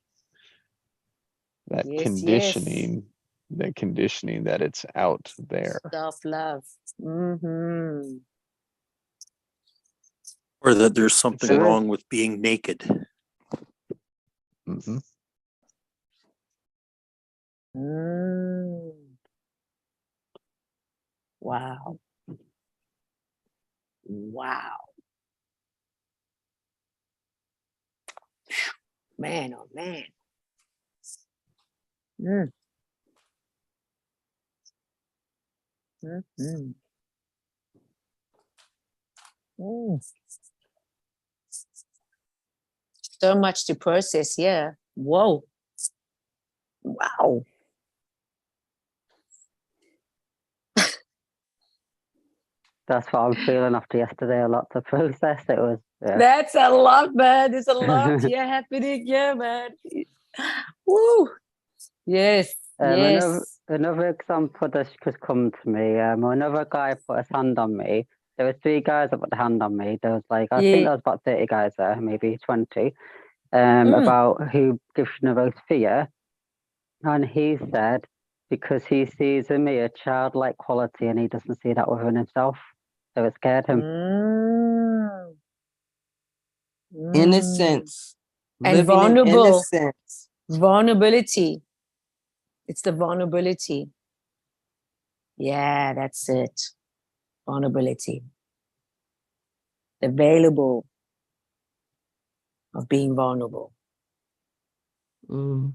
Yes, conditioning, that conditioning that it's out there. Self-love. Mm-hmm. Or that there's something There is- wrong with being naked. Mhm. Mm. Wow. Wow. Man, oh man. Mm. Mm-hmm. Mm. So much to process here. Whoa. Wow. That's what I'm feeling after yesterday. A lot to process. It was. Yeah. That's a lot, man. There's a lot here happening here, man. Woo. Yes. Yes. Another example that's just come to me. Another guy put his hand on me. There was 3 guys that put the hand on me. There was like, I think Yeah. there was about 30 guys there, maybe 20. Mm. About who gives the most fear. And he said, because he sees in me a childlike quality and he doesn't see that within himself. So it scared him. Mm. Innocence. And Living in vulnerable. innocence. Vulnerability. It's the vulnerability. Yeah, that's it. Vulnerability. The available of being vulnerable Mm.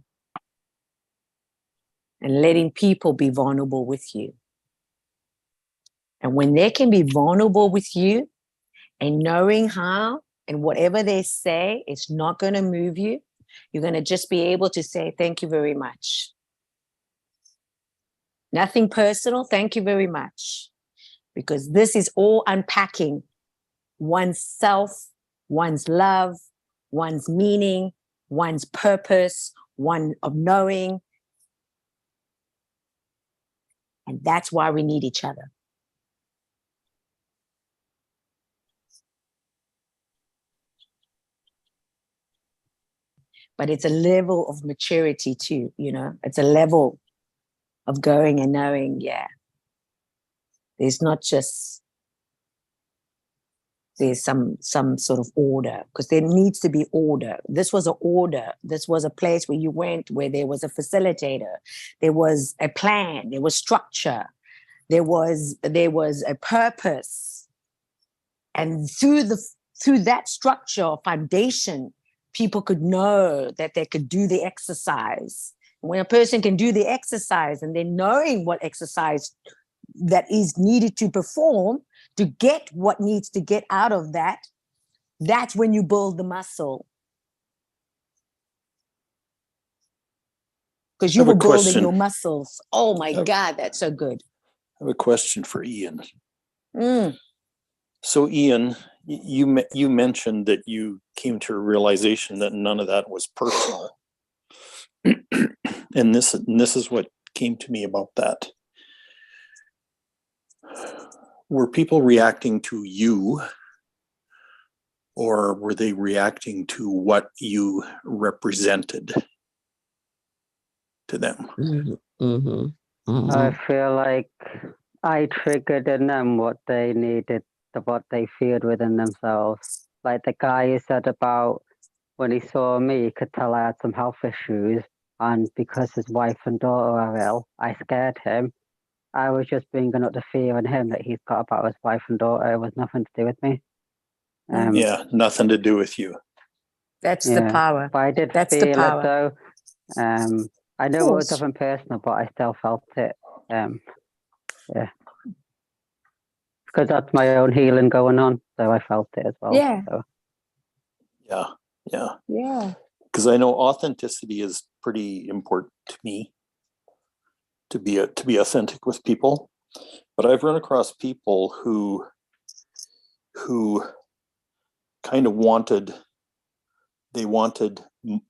and letting people be vulnerable with you. And when they can be vulnerable with you and knowing how and whatever they say, it's not going to move you. You're going to just be able to say, thank you very much. Nothing personal. Thank you very much. Because this is all unpacking one's self, one's love, one's meaning, one's purpose, one of knowing. And that's why we need each other. But it's a level of maturity too, you know, it's a level of going and knowing, yeah, there's not just, there's some sort of order, because there needs to be order. This was an order. This was a place where you went, where there was a facilitator, there was a plan, there was structure, there was a purpose. And through that structure or foundation, people could know that they could do the exercise. When a person can do the exercise and then knowing what exercise that is needed to perform to get what needs to get out of that, that's when you build the muscle. Because you were building your muscles. Oh my God, that's so good. I have a question for Ian. Mm. So Ian, you mentioned that you came to a realization that none of that was personal. And this is what came to me about that. Were people reacting to you, or were they reacting to what you represented to them? Mm-hmm. Mm-hmm. Mm-hmm. I feel like I triggered in them what they needed, what they feared within themselves. like the guy who said about when he saw me, he could tell I had some health issues, and because his wife and daughter are ill, I scared him. I was just bringing up the fear in him that he's got about his wife and daughter. It was nothing to do with me. Yeah, nothing to do with you. That's the power. But I did That's the feel it power. though. I know it was course. nothing personal, but I still felt it. Yeah. Because that's my own healing going on, so I felt it as well. Yeah. So. Yeah. Because I know authenticity is pretty important to me, to be authentic with people. But I've run across people who kind of wanted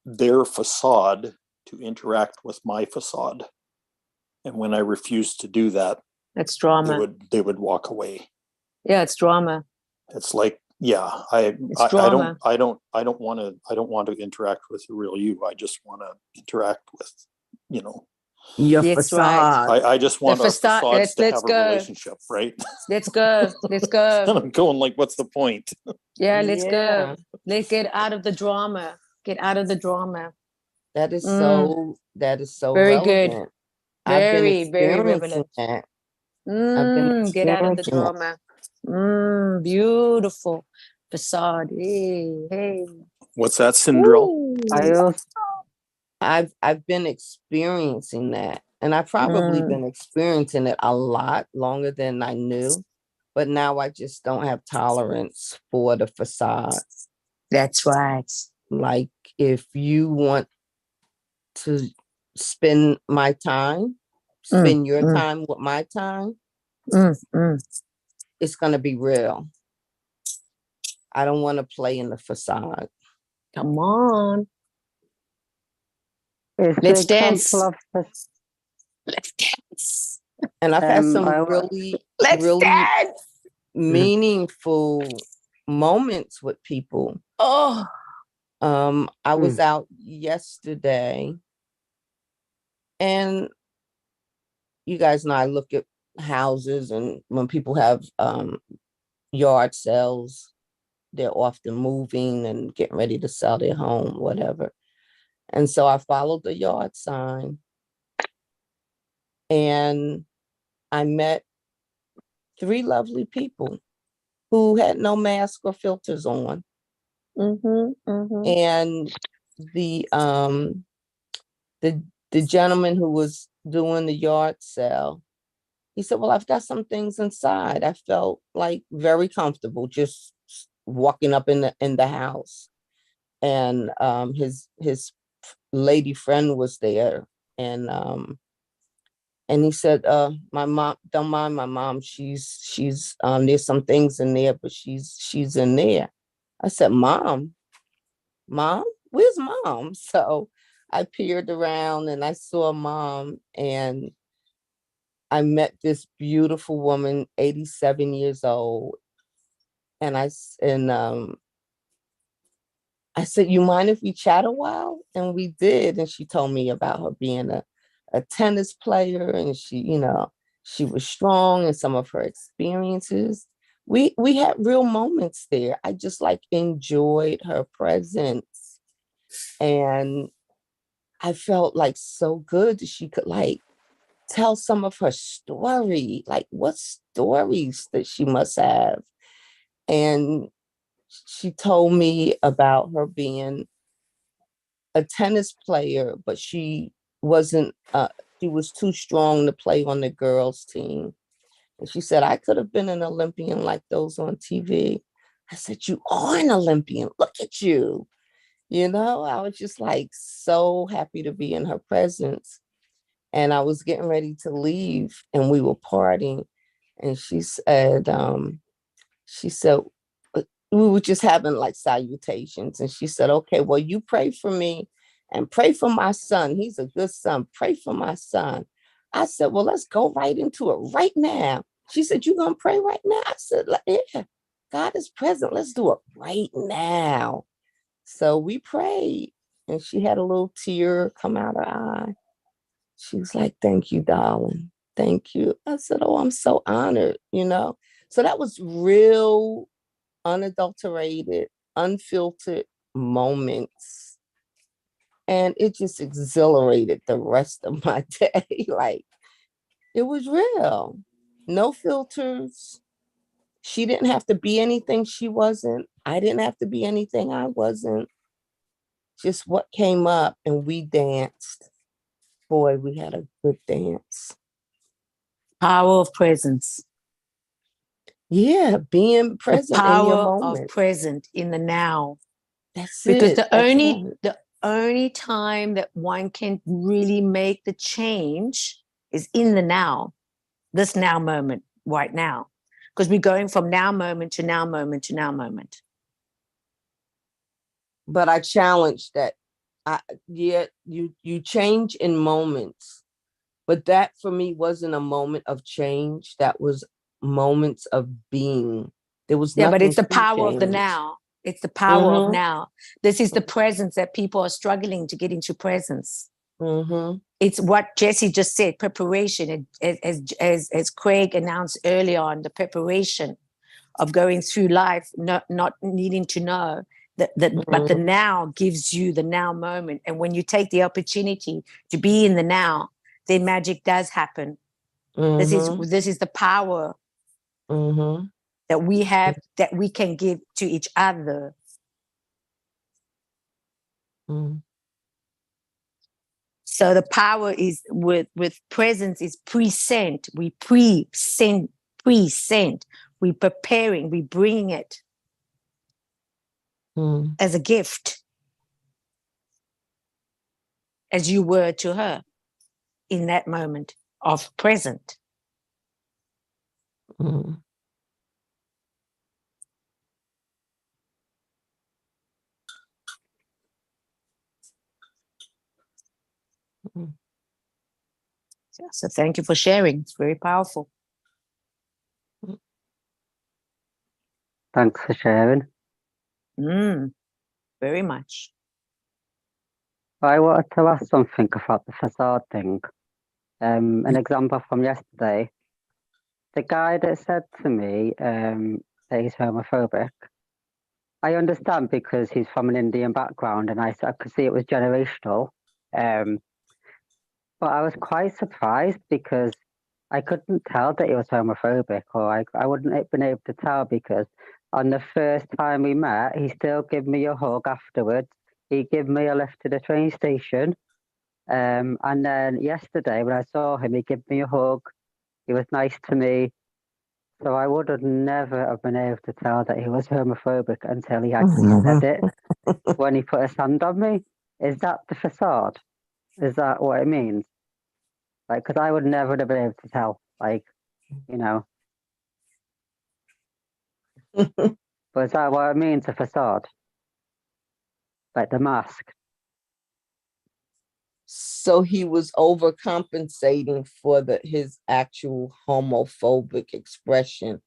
their facade to interact with my facade, and when I refused to do that, That's drama. they would walk away. Yeah, it's drama. It's like, yeah, I don't want to interact with the real you. I just want to interact with, Your That's facade. right. I just want our facade- facades to let's have go. a relationship, right? Let's go. Let's And go. I'm going like, what's the point? Yeah, let's Yeah. go. Let's get out of the drama. Get out of the drama. That is Mm. so Very good. relevant. I've been Very, very experiencing relevant. that. I've been Get out of the experiencing it. drama. Beautiful facade. Hey. What's that, Cinderella? Ooh. I also, I've been experiencing that, and I've probably been experiencing it a lot longer than I knew, but now I just don't have tolerance for the facade. That's right. Like, if you want to spend my time, spend your time with my time, it's going to be real. I don't want to play in the facade. Come on. is the Let's dance. example of this, Let's dance. And I've had some Let's really dance. meaningful moments with people. Oh. I was out yesterday, and you guys know I look at houses, and when people have yard sales, they're often moving and getting ready to sell their home, whatever. And so I followed the yard sign, and I met 3 lovely people who had no mask or filters on. And the gentleman who was doing the yard sale, he said, well, I've got some things inside. I felt like very comfortable just walking up in the house. And his lady friend was there. And he said, my mom, don't mind my mom. She's there's some things in there, but she's in there. I said, Mom, where's Mom? So I peered around and I saw Mom, and I met this beautiful woman, 87 years old. And I said, you mind if we chat a while? And we did. And she told me about her being a tennis player, and she was strong in some of her experiences. We had real moments there. I just enjoyed her presence. And I felt so good that she could tell some of her story, what stories that she must have. And she told me about her being a tennis player, but she wasn't, she was too strong to play on the girls' team. And she said, I could have been an Olympian like those on TV. I said, you are an Olympian. Look at you. I was just so happy to be in her presence. And I was getting ready to leave, and we were partying. And she said, we were just having salutations. And she said, okay, well, you pray for me and pray for my son. He's a good son. Pray for my son. I said, well, let's go right into it right now. She said, you going to pray right now? I said, yeah, God is present. Let's do it right now. So we prayed, and she had a little tear come out her eye. She was like, thank you, darling. Thank you. I said, oh, I'm so honored, So that was real, unadulterated unfiltered moments, and it just exhilarated the rest of my day. Like, it was real. No filters. She didn't have to be anything she wasn't. I didn't have to be anything I wasn't. Just what came up, and we danced. Boy, we had a good dance. Power of presence. Yeah, being The present in your power of moment. present in the now. That's Because it. the That's only right. the only time that one can really make the change is in the now, this now moment, right now. Because we're going from now moment to now moment to now moment. But I challenge that. You change in moments, but that for me wasn't a moment of change. That was moments of being. There was Yeah, but nothing it's the to power of the change. now. It's the power of Mhm. now. This is the presence that people are struggling to get into presence. Mm-hmm. It's what Jesse just said, preparation. As Craig announced earlier on, the preparation of going through life, not needing to know that, but the now gives you the now moment. And when you take the opportunity to be in the now, then magic does happen. Mm-hmm. This is the power Mm-hmm. that we have, that we can give to each other. Mm-hmm. So the power is with presence is present. We present. We preparing. We bringing it Mm-hmm. as a gift, as you were to her in that moment of present. Mm-hmm. So thank you for sharing. It's very powerful. Thanks for sharing. Very much. I wanted to ask something about the facade thing. An example from yesterday. The guy that said to me that he's homophobic, I understand because he's from an Indian background and I could see it was generational. But I was quite surprised because I couldn't tell that he was homophobic, or I wouldn't have been able to tell because on the first time we met, he still gave me a hug afterwards. He gave me a lift to the train station. And then yesterday when I saw him, he gave me a hug. He was nice to me. So I would have never have been able to tell that he was homophobic until he actually said it when he put his hand on me. Is that the facade? Is that what it means? Like, because I would never have been able to tell. Like, you know. But is that what it means, a facade? Like the mask? So he was overcompensating for his actual homophobic expression.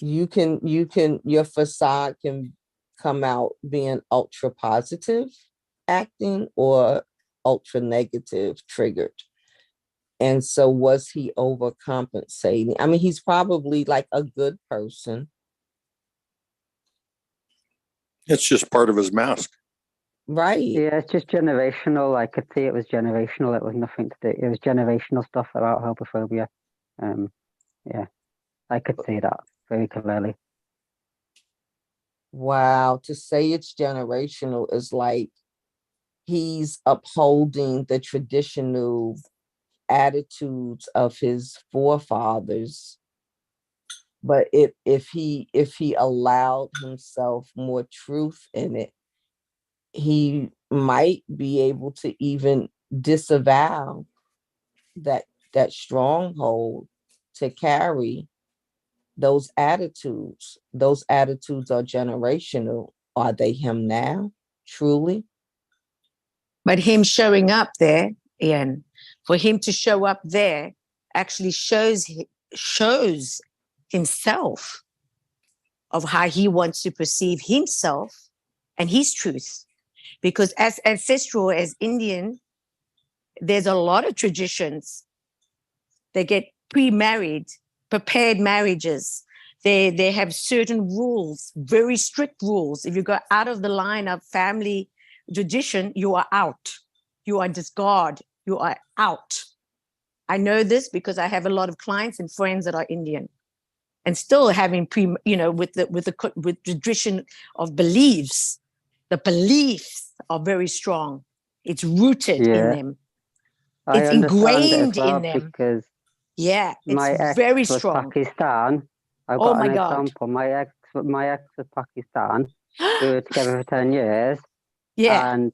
Your facade can come out being ultra positive acting or ultra negative triggered. And so was he overcompensating? I mean, he's probably like a good person. It's just part of his mask. Right. Yeah, it's just generational. I could see it was generational. It was nothing to do. It was generational stuff about homophobia. Yeah, I could see that very clearly. Wow. To say it's generational is like he's upholding the traditional attitudes of his forefathers. But if he allowed himself more truth in it, he might be able to even disavow that stronghold to carry those attitudes. Those attitudes are generational. Are they him now? Truly? But him showing up there, Ian, for him to show up there actually shows himself of how he wants to perceive himself and his truth. Because as ancestral, as Indian, there's a lot of traditions. They get pre-married prepared marriages. They have certain rules, very strict rules. If you go out of the line of family tradition, you are out. You are discarded. You are out. I know this because I have a lot of clients and friends that are Indian, and still having with tradition of beliefs. The beliefs are very strong. It's rooted in Yeah. them. I It's understand it as ingrained well in them. because Yeah, my it's ex very was strong. Pakistan. I've Oh got my an God. example. My ex was Pakistan. We were together for 10 years, Yeah. and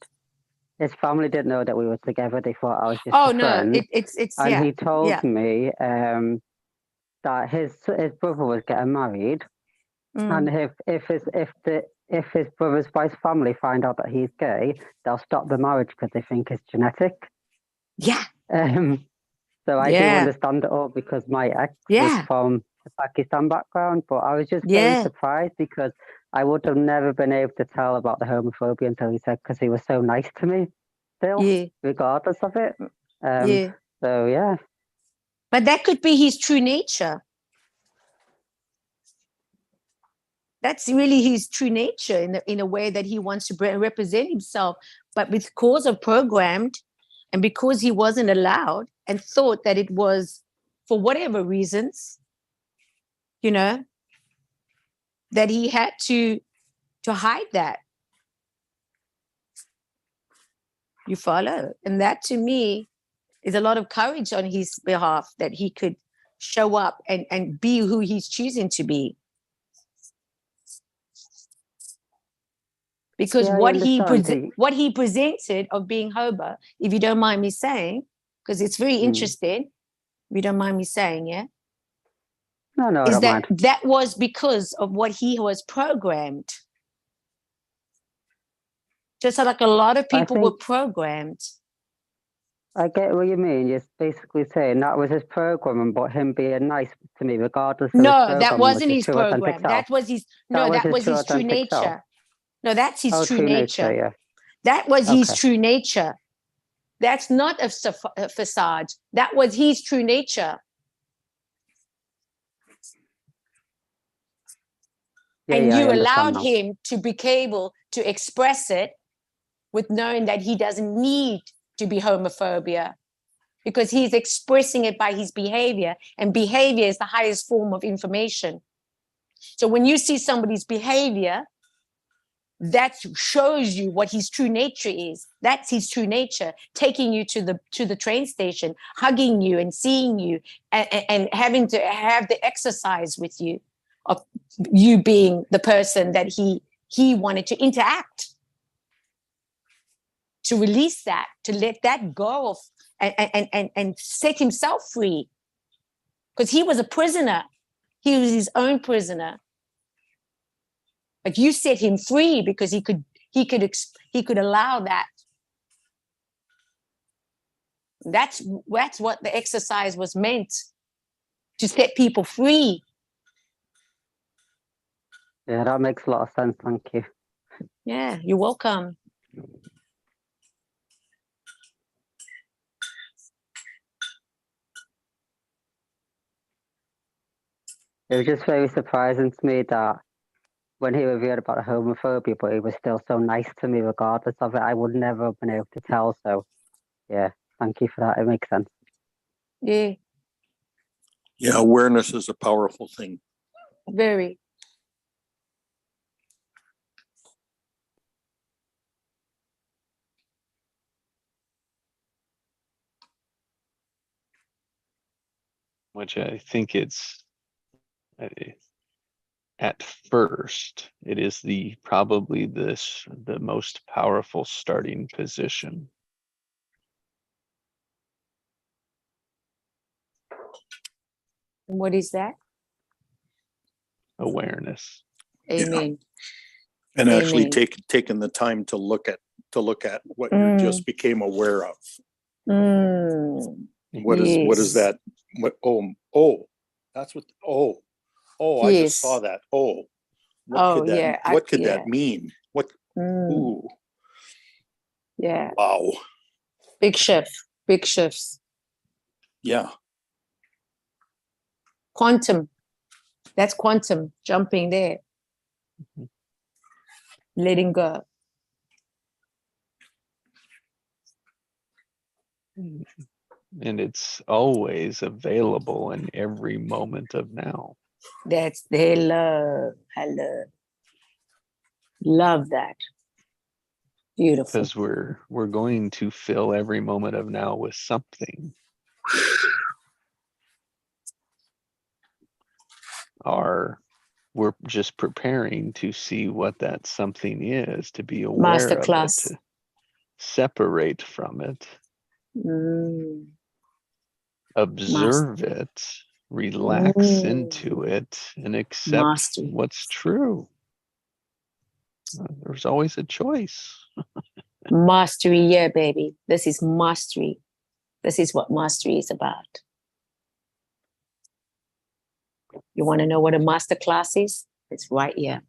his family didn't know that we were together. They thought I was just Oh a no, friend. it's And yeah. he told Yeah. me that his brother was getting married, and Mm. if his brother's wife's family find out that he's gay, they'll stop the marriage because they think it's genetic. Yeah. So I do Yeah. understand it all because my ex was Yeah. from a Pakistan background, but I was just very Yeah. surprised because I would have never been able to tell about the homophobia until he said, because he was so nice to me still, Yeah. regardless of it. Yeah. So yeah. But that could be his true nature. That's really his true nature in a way that he wants to represent himself. But because of programmed, and because he wasn't allowed and thought that it was for whatever reasons, that he had to hide that. You follow? And that to me is a lot of courage on his behalf, that he could show up and be who he's choosing to be. Because Yeah, I what he understand. what he presented of being Hoba, if you don't mind me saying, because it's very interesting, if you don't mind me saying, yeah, No, I is don't mind. that was because of what he was programmed. Just like a lot of people were programmed. I get what you mean. You're basically saying that was his programming, but him being nice to me, regardless of his No, programming, that wasn't his his true authentic program. self. That was his That was his true authentic self. nature. No, that's his true true nature. yeah. That was his Okay. true nature. That's not a facade. That was his true nature. Yeah, And yeah, you I understand allowed now. him to be able to express it with knowing that he doesn't need to be homophobia, because he's expressing it by his behavior, and behavior is the highest form of information. So when you see somebody's behavior, that shows you what his true nature is. That's his true nature, taking you to the train station, hugging you and seeing you, and having to have the exercise with you of you being the person that he wanted to interact, to release that, to let that go of, and set himself free, because he was a prisoner. He was his own prisoner. But you set him free because he could allow that. That's what the exercise was meant, to set people free. Yeah, that makes a lot of sense. Thank you. Yeah, you're welcome. It was just very surprising to me that when he revealed about the homophobia, but he was still so nice to me regardless of it. I would never have been able to tell. So, yeah, thank you for that. It makes sense. Yeah. Yeah, awareness is a powerful thing. Very. Which I think it's at first, it is probably the most powerful starting position. What is that? Awareness. Amen. Yeah. And actually Amen. taking the time to look at what you just became aware of. What is that? That's what I just saw that. What could that mean? What ooh. Yeah. Wow. Big shifts. Yeah. Quantum. That's quantum jumping there. Letting go. And it's always available in every moment of now. That's their love. I love that. Beautiful. Because we're going to fill every moment of now with something. We're just preparing to see what that something is, to be aware of it, Masterclass. to separate from it, observe it, relax into it, and accept Mastery. what's true. There's always a choice. Mastery, yeah, baby. This is mastery. This is what mastery is about. You want to know what a master class is? It's right here.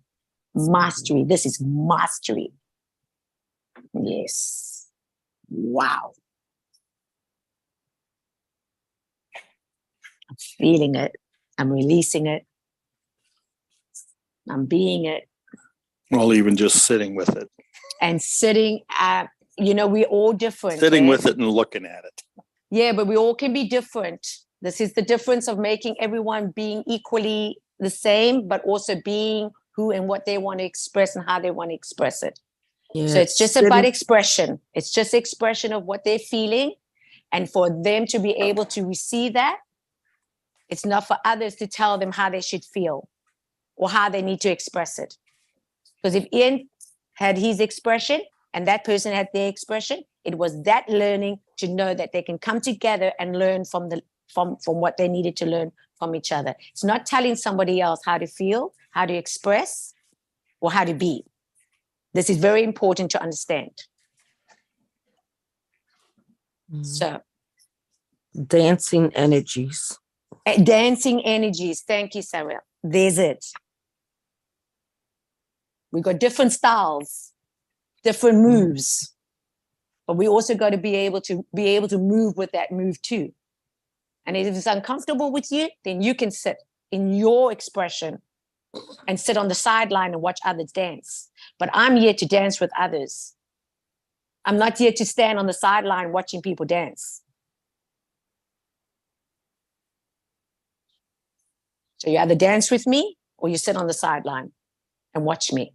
Mastery. This is mastery. Yes. Wow. I'm feeling it. I'm releasing it. I'm being it. Well, even just sitting with it, And sitting at, we're all different. sitting eh? with it and looking at it. Yeah, but we all can be different. This is the difference of making everyone being equally the same, but also being who and what they want to express and how they want to express it. Yeah. So it's just about expression. It's just expression of what they're feeling. And for them to be able to receive that, it's not for others to tell them how they should feel or how they need to express it. Because if Ian had his expression and that person had their expression, it was that learning to know that they can come together and learn from what they needed to learn from each other. It's not telling somebody else how to feel, how to express, or how to be. This is very important to understand. So, Dancing energies. dancing energies. Thank you, Sarah. There's it. We got different styles, different moves, but we also got to be able to move with that move too. And if it's uncomfortable with you, then you can sit in your expression and sit on the sideline and watch others dance. But I'm here to dance with others. I'm not here to stand on the sideline watching people dance. So you either dance with me or you sit on the sideline and watch me.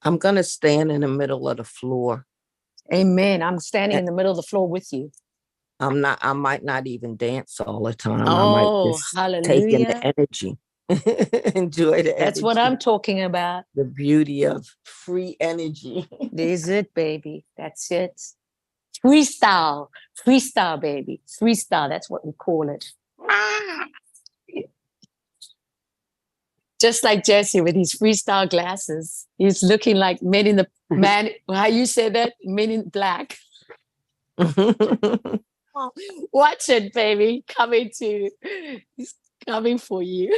I'm going to stand in the middle of the floor. Amen. I'm standing in the middle of the floor with you. I might not even dance all the time. Oh, I might just take in hallelujah. the energy. Enjoy the energy. That's what I'm talking about. The beauty of free energy. There's it, baby. That's it. Freestyle. Freestyle, baby. Freestyle. That's what we call it. Just like Jesse with his freestyle glasses. He's looking like Men in the Man. How you say that? Men in Black. Watch it, baby. He's coming for you.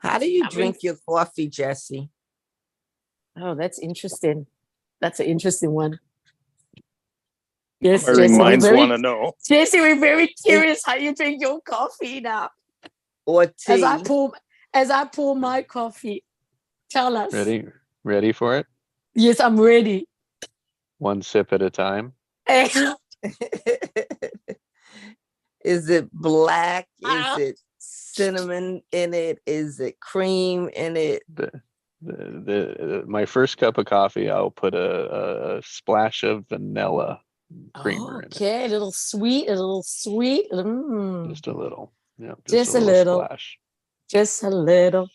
How do you drink your coffee, Jesse? Oh, that's interesting. That's an interesting one. Yes, Inquiring Jesse, minds want to know. Jesse, we're very curious how you drink your coffee now. Or tea? As I pour my coffee, tell us. Ready for it? Yes, I'm ready. One sip at a time. Is it black? Is it cinnamon in it? Is it cream in it? My first cup of coffee, I'll put a splash of vanilla creamer in it. Okay, a little sweet. Just a little. Yeah, just a little splash. Just a little.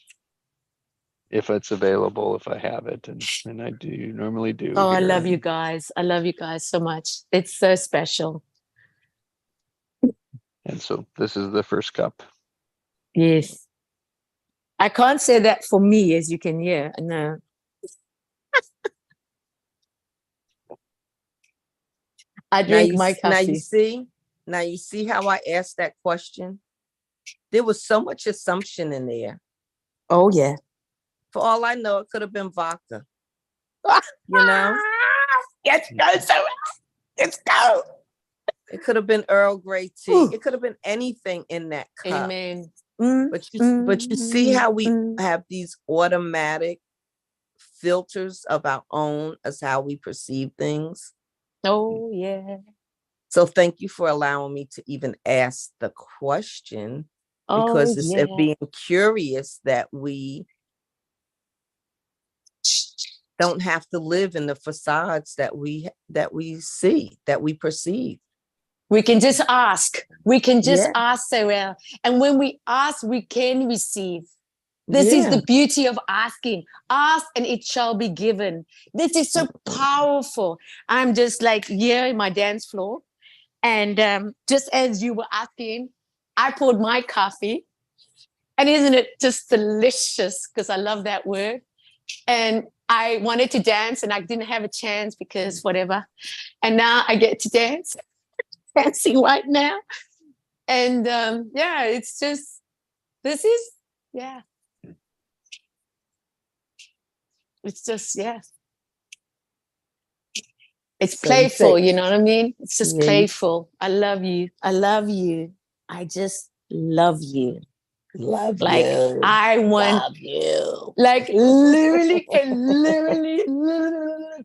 If it's available, if I have it, and I normally do. Oh, I love you guys. I love you guys so much. It's so special. And so this is the first cup. Yes. I can't say that for me, as you can hear. No. I drink my coffee. Now you see how I asked that question? There was so much assumption in there. Oh, yeah. For all I know, it could have been vodka. You know? Let's go, Sarah. Let's go. It could have been Earl Grey tea. Ooh. It could have been anything in that cup. Amen. But you see how we have these automatic filters of our own as how we perceive things. Oh, yeah. So thank you for allowing me to even ask the question, because it's it being curious that we don't have to live in the facades that we see, that we perceive. We can just ask. We can just ask so well. And when we ask, we can receive. This is the beauty of asking. Ask and it shall be given. This is so powerful. I'm just like here in my dance floor. And just as you were asking, I poured my coffee. And isn't it just delicious? Because I love that word. And I wanted to dance and I didn't have a chance because whatever. And now I get to dance. Dancing right now. And it's just, this is, it's just, it's So playful, you know what I mean? It's just Yeah, you- playful. I love you. I love you. I just love you. Love Like you. I want, Love you. like literally and literally,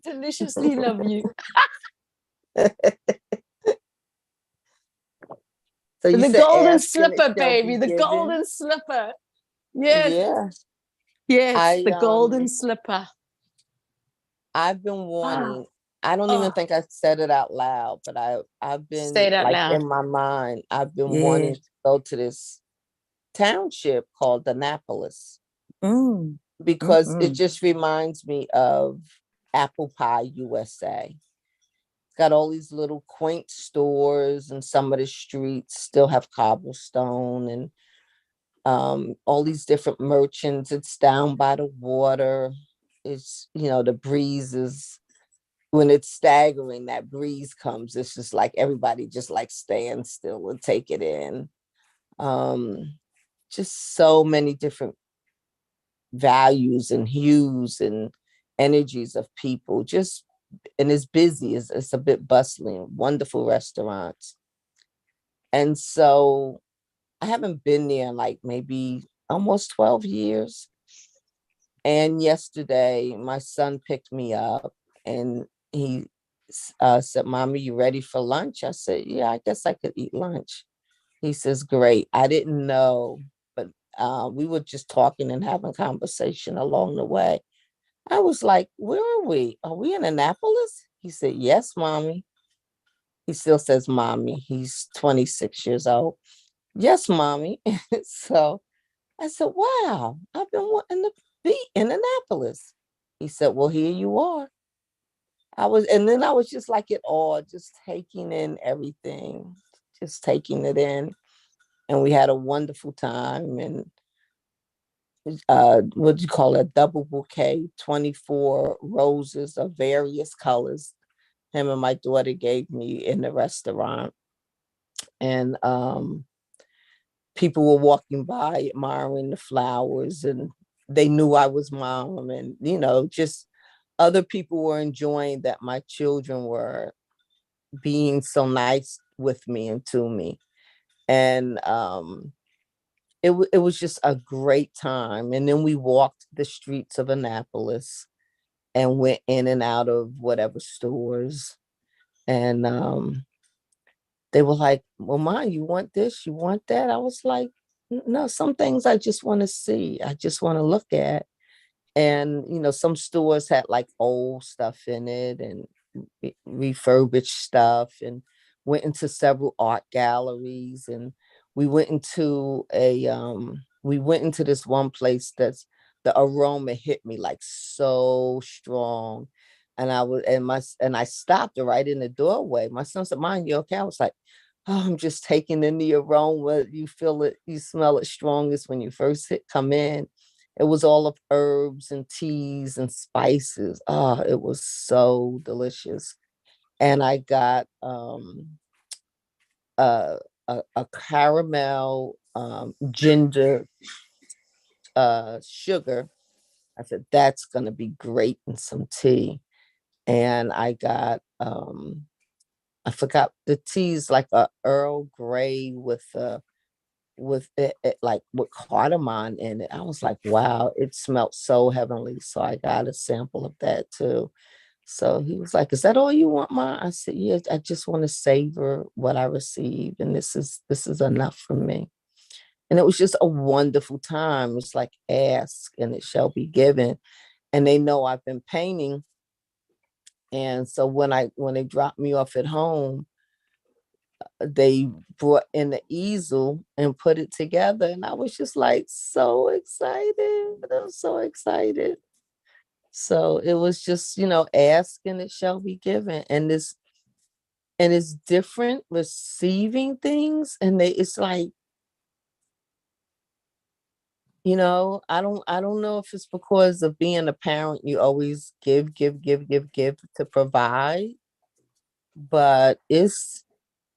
deliciously love you. So you The said golden ask and it slipper, shall baby. be The given. golden slipper. Yes. Yeah. Yes. The golden slipper. I've been wanting, I don't even think I said it out loud, but I've been Say it out like loud. in my mind, I've been wanting to go to this township called Annapolis, because it just reminds me of Apple Pie USA. It's got all these little quaint stores, and some of the streets still have cobblestone, and all these different merchants. It's down by the water. It's, the breeze is, when it's staggering, that breeze comes, it's just like everybody just like stand still and take it in. Just so many different values and hues and energies of people, just, and it's busy, it's a bit bustling, wonderful restaurants. And so I haven't been there in like maybe almost 12 years. And yesterday my son picked me up and he said, "Mommy, you ready for lunch?" I said, "Yeah, I guess I could eat lunch." He says, "Great." I didn't know, but we were just talking and having conversation along the way. I was like, "Where are we? Are we in Annapolis?" He said, "Yes, Mommy." He still says Mommy. He's 26 years old. "Yes, Mommy." So I said, "Wow, I've been wanting to be in Annapolis." He said, "Well, here you are." And then I was just like it all, just taking in everything, just taking it in. And we had a wonderful time. And what do you call it? Double bouquet, 24 roses of various colors. Him and my daughter gave me in the restaurant. And people were walking by admiring the flowers, and they knew I was Mom. And, just other people were enjoying that my children were being so nice with me and to me. And it was just a great time. And then we walked the streets of Annapolis and went in and out of whatever stores. And they were like, "Well, Mom, you want this? You want that?" I was like, "No, some things I just want to see. I just want to look at." And, some stores had like old stuff in it and refurbished stuff, and went into several art galleries. And we went into this one place that's, the aroma hit me like so strong. And I stopped right in the doorway. My son said, "Mom, you okay?" I was like, "Oh, I'm just taking in the aroma. You feel it, you smell it strongest when you first come in." It was all of herbs and teas and spices. Oh, it was so delicious. And I got a caramel ginger sugar. I said, "That's gonna be great in some tea." And I got I forgot the tea's like a Earl Grey with it like with cardamom in it. I was like, wow, it smelled so heavenly. So I got a sample of that too. So he was like, "Is that all you want, Ma?" I said, "Yes, I just want to savor what I received, and this is enough for me." And it was just a wonderful time. It's like ask and it shall be given. And they know I've been painting. And so when they dropped me off at home, they brought in the easel and put it together. And I was just like so excited. I was so excited. So it was just, ask and it shall be given. And it's different receiving things. And it's like, I don't know if it's because of being a parent, you always give, give, give, give, give to provide, but it's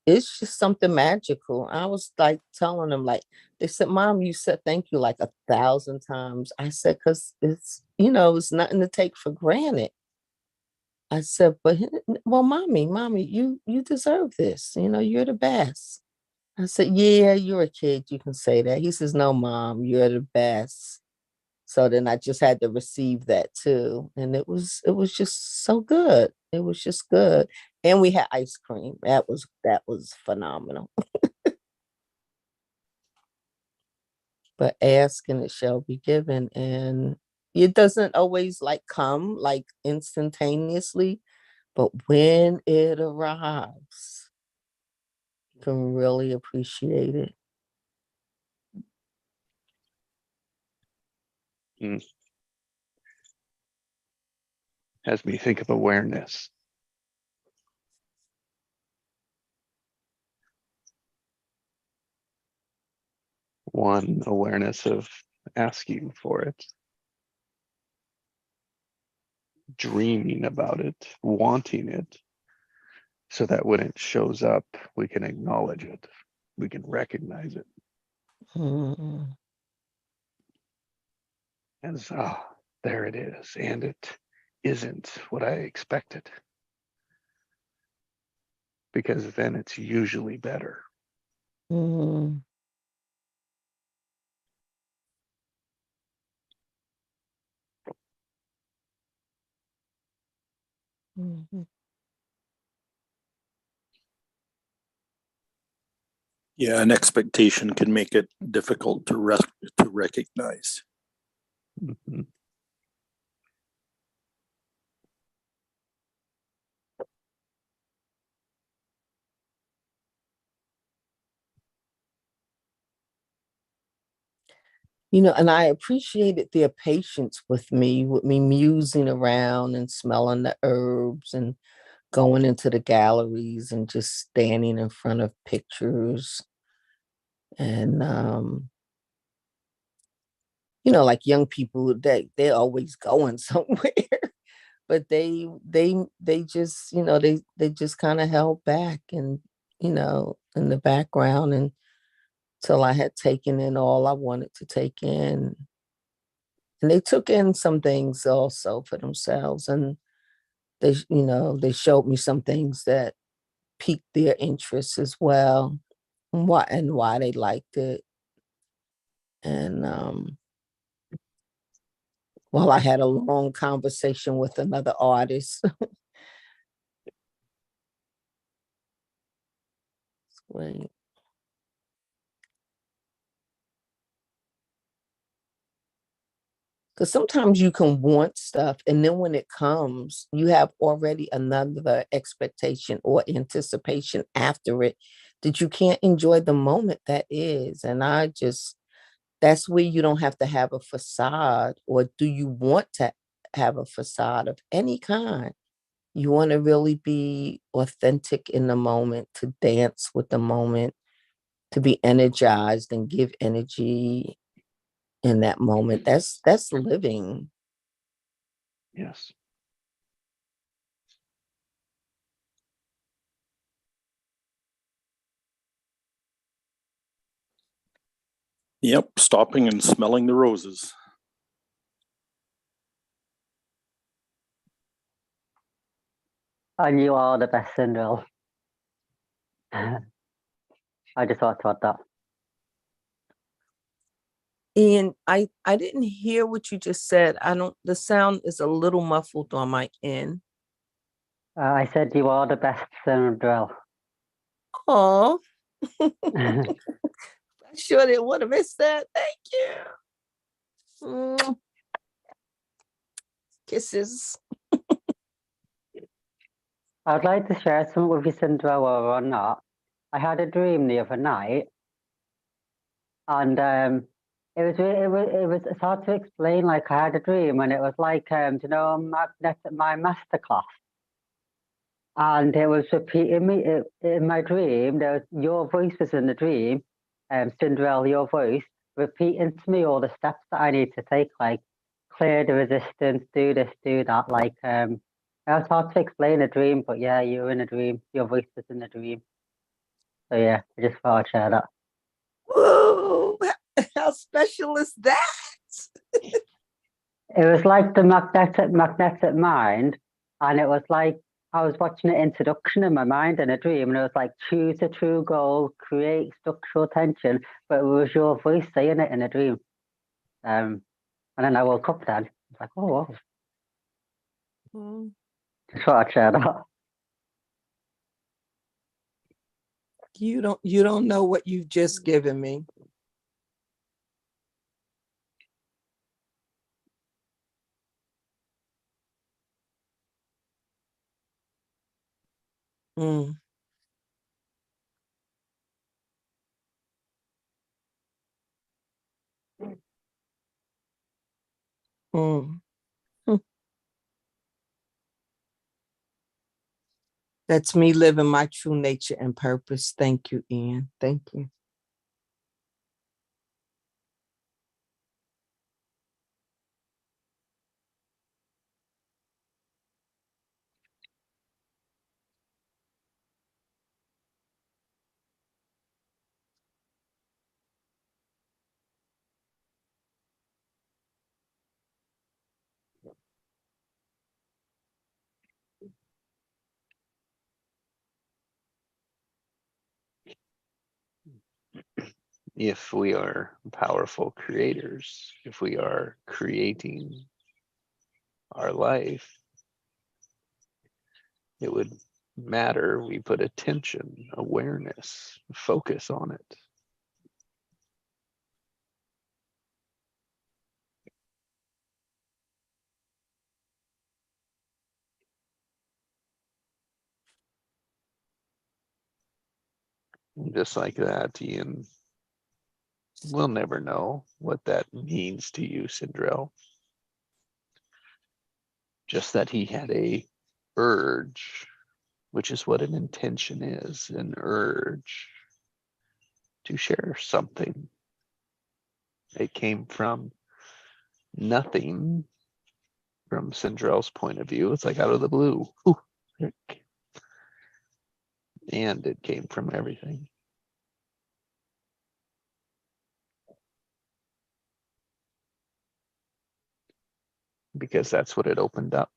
just something magical. I was like telling them, like, they said, "Mom, you said thank you like 1,000 times." I said, "Because it's nothing to take for granted." I said, "But well, mommy, you deserve this. You're the best." I said, "Yeah, you're a kid. You can say that." He says, "No, Mom, you're the best." So then I just had to receive that too. And it was just so good. It was just good. And we had ice cream. That was phenomenal. But ask and it shall be given. And it doesn't always like come like instantaneously, but when it arrives, you can really appreciate it. Has me think of awareness. One, awareness of asking for it, dreaming about it, wanting it, so that when it shows up, we can acknowledge it, we can recognize it. Mm. And so, there it is. And it isn't what I expected. Because then it's usually better. Mm. Mhm. Yeah, an expectation can make it difficult to recognize. Mhm. And I appreciated their patience with me musing around and smelling the herbs and going into the galleries and just standing in front of pictures. And, like young people, they're always going somewhere. But they just, they just kind of held back and, in the background and till I had taken in all I wanted to take in. And they took in some things also for themselves. And they showed me some things that piqued their interest as well, and why they liked it. And while I had a long conversation with another artist. It's great. Because sometimes you can want stuff, and then when it comes, you have already another expectation or anticipation after it that you can't enjoy the moment that is. And that's where you don't have to have a facade, or do you want to have a facade of any kind? You want to really be authentic in the moment, to dance with the moment, to be energized and give energy in that moment. That's living. Yes. Yep, stopping and smelling the roses. And you are the best, Cinderella. I just thought about that. Ian, I didn't hear what you just said. The sound is a little muffled on my end. I said you are the best Cinderella. Oh, I sure didn't want to miss that. Thank you. Mwah. Kisses. I'd like to share some with you, Cinderella, or not. I had a dream the other night, and it's hard to explain. Like, I had a dream, and it was like you know, my masterclass, and it was repeating me in my dream. Your voice was in the dream, Cinderella, your voice repeating to me all the steps that I need to take, like clear the resistance, do this, do that. Like, it's hard to explain a dream, but yeah, you're in a dream. Your voice was in the dream. So yeah, I just thought I'd share that. Whoa, how special is that? It was like the magnetic mind, and it was like I was watching an introduction in my mind in a dream, and it was like choose a true goal, create structural tension, but it was your voice saying it in a dream. And then I woke up then. I was like, oh wow. Just thought I'd share that. You don't know what you've just given me. Mm. Mm. Hmm. That's me living my true nature and purpose. Thank you, Ian. Thank you. If we are powerful creators, if we are creating our life, it would matter we put attention, awareness, focus on it. Just like that, Ian, we'll never know what that means to you, Cinderella. Just that he had a urge, which is what an intention is, an urge to share something. It came from nothing from Cinderella's point of view. It's like out of the blue. Ooh. And it came from everything. Because that's what it opened up.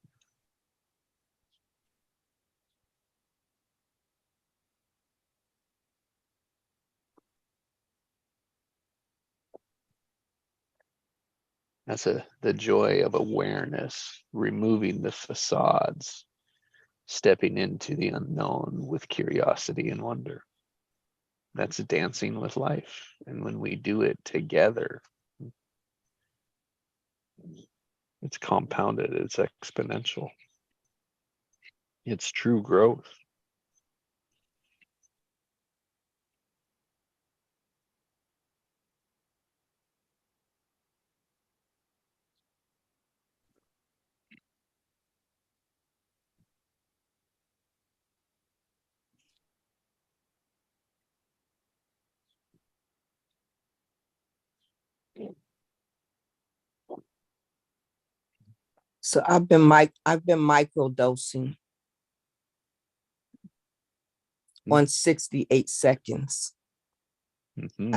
That's the joy of awareness, removing the facades, stepping into the unknown with curiosity and wonder. That's dancing with life. And when we do it together, it's compounded, it's exponential. It's true growth. So I've been microdosing on 68 seconds. Mm-hmm.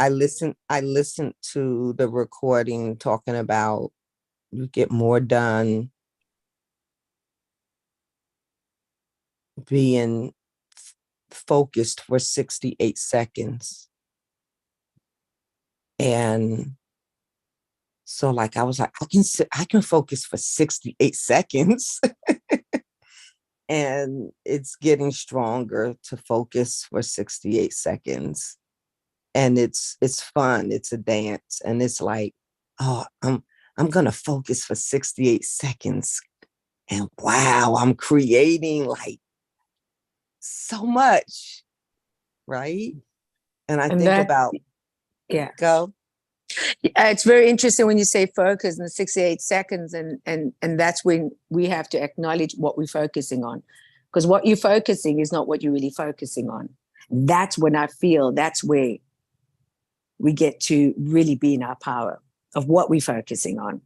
I listened to the recording talking about you get more done being focused for 68 seconds. And so like, I was like, I can focus for 68 seconds. And it's getting stronger to focus for 68 seconds. And it's fun. It's a dance. And it's like, oh, I'm gonna focus for 68 seconds. And wow, I'm creating like so much. Right. And I And think that- about go. It's very interesting when you say focus in the 68 seconds, and that's when we have to acknowledge what we're focusing on, because what you're focusing is not what you're really focusing on. That's when I feel that's where we get to really be in our power of what we're focusing on.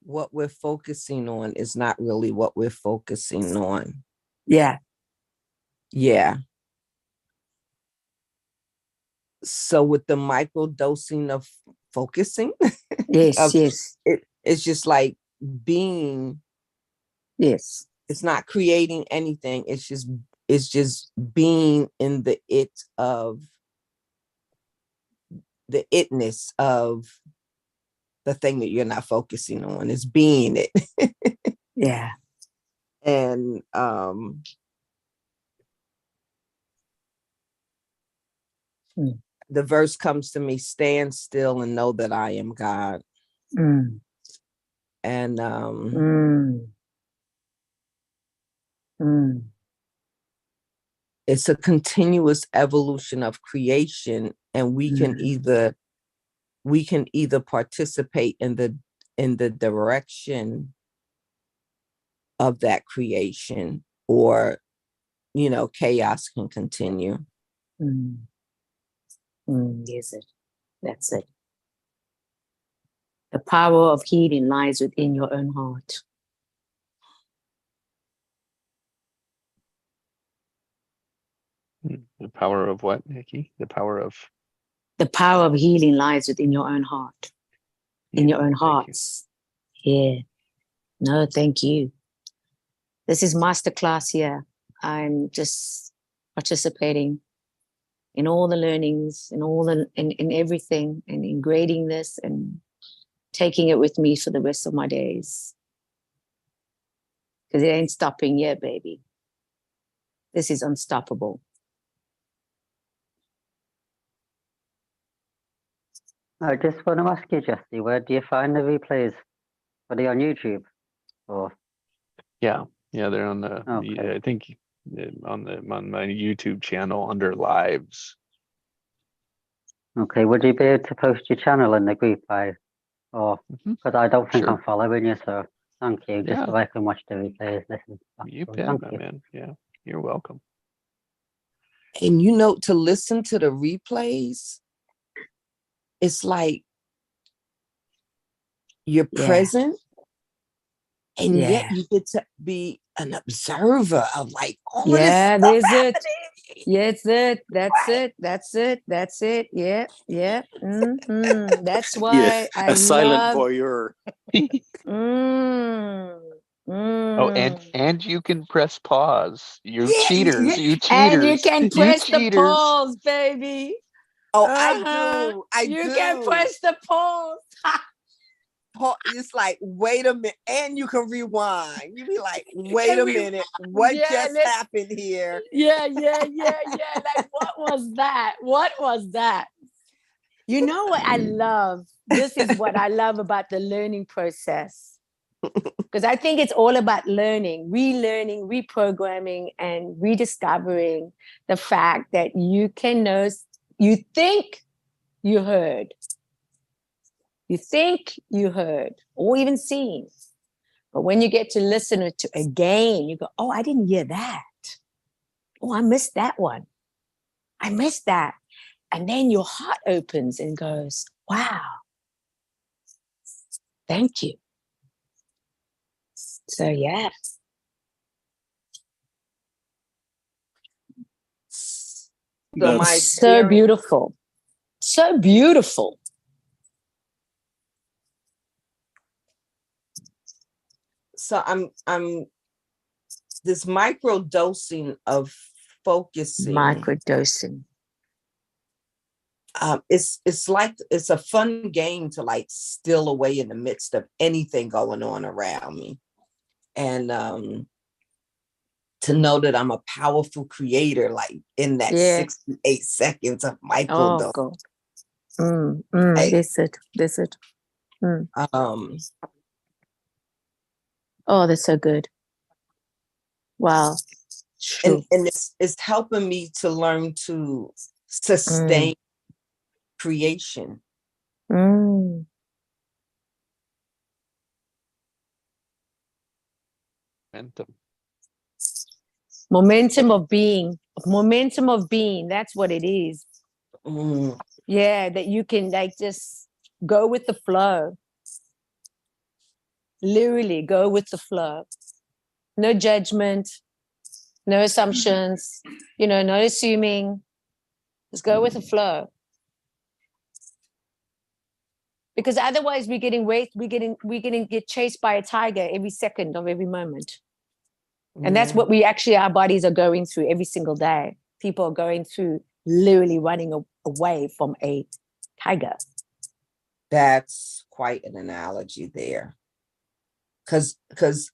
What we're focusing on is not really what we're focusing on. Yeah. Yeah. So with the micro dosing of focusing, Yes, yes. It's just like being, Yes. it's not creating anything. It's just being in the itness of the thing that you're not focusing on. Is being it. Yeah. And the verse comes to me, stand still and know that I am God. Mm. And it's a continuous evolution of creation, and we can either participate in the direction of that creation, or chaos can continue. Yes, that's it. The power of healing lies within your own heart. The power of what, Nikki? The power of healing lies within your own heart, in your own hearts. Yeah. No, thank you. This is masterclass here. I'm just participating in all the learnings, in everything, and in grading this and taking it with me for the rest of my days. Because it ain't stopping yet, baby. This is unstoppable. I just want to ask you, Jesse, where do you find the replays? Are they on YouTube? Or yeah, they're on the. Okay. I think on my YouTube channel under lives. Okay, would you be able to post your channel in the group? Because I don't think Sure. I'm following you, so thank you. Just so I can watch the replays, listen. You bet, Thank my you. man. Yeah, you're welcome. And to listen to the replays, it's like you're present, and yet you get to be an observer of like all this stuff there's happening. That's it. Yeah. That's why I a silent love. voyeur. Oh, and you can press pause. You Yeah, cheaters! yeah. You cheaters! And you can You press the cheaters. pause, baby. Oh, I do. You can press the pause. It's like, wait a minute, and you can rewind. You be like, wait a minute, what just happened here? Yeah. Like, what was that? What was that? You know what I love? This is what I love about the learning process. Because I think it's all about learning, relearning, reprogramming, and rediscovering the fact that you can know, you think you heard. You think you heard or even seen. But when you get to listen to again, you go, oh, I didn't hear that. Oh, I missed that one. I missed that. And then your heart opens and goes, wow, thank you. So, yeah. That's So beautiful. So beautiful. So I'm this micro dosing of focusing. Microdosing. It's like it's a fun game to like still away in the midst of anything going on around me, and to know that I'm a powerful creator, like in that Yeah. 68 seconds of Oh, microdose. God. Like, That's it. That's it. um, Oh, that's so good. Wow. True. and it's helping me to learn to sustain creation. Mm. Momentum of being. Momentum of being. That's what it is. Mm. Yeah, that you can like just go with the flow. Literally go with the flow. No judgment, no assumptions, no assuming. Just go with the flow. Because otherwise we're getting get chased by a tiger every second of every moment. And that's what our bodies are going through every single day. People are going through literally running away from a tiger. That's quite an analogy there. Because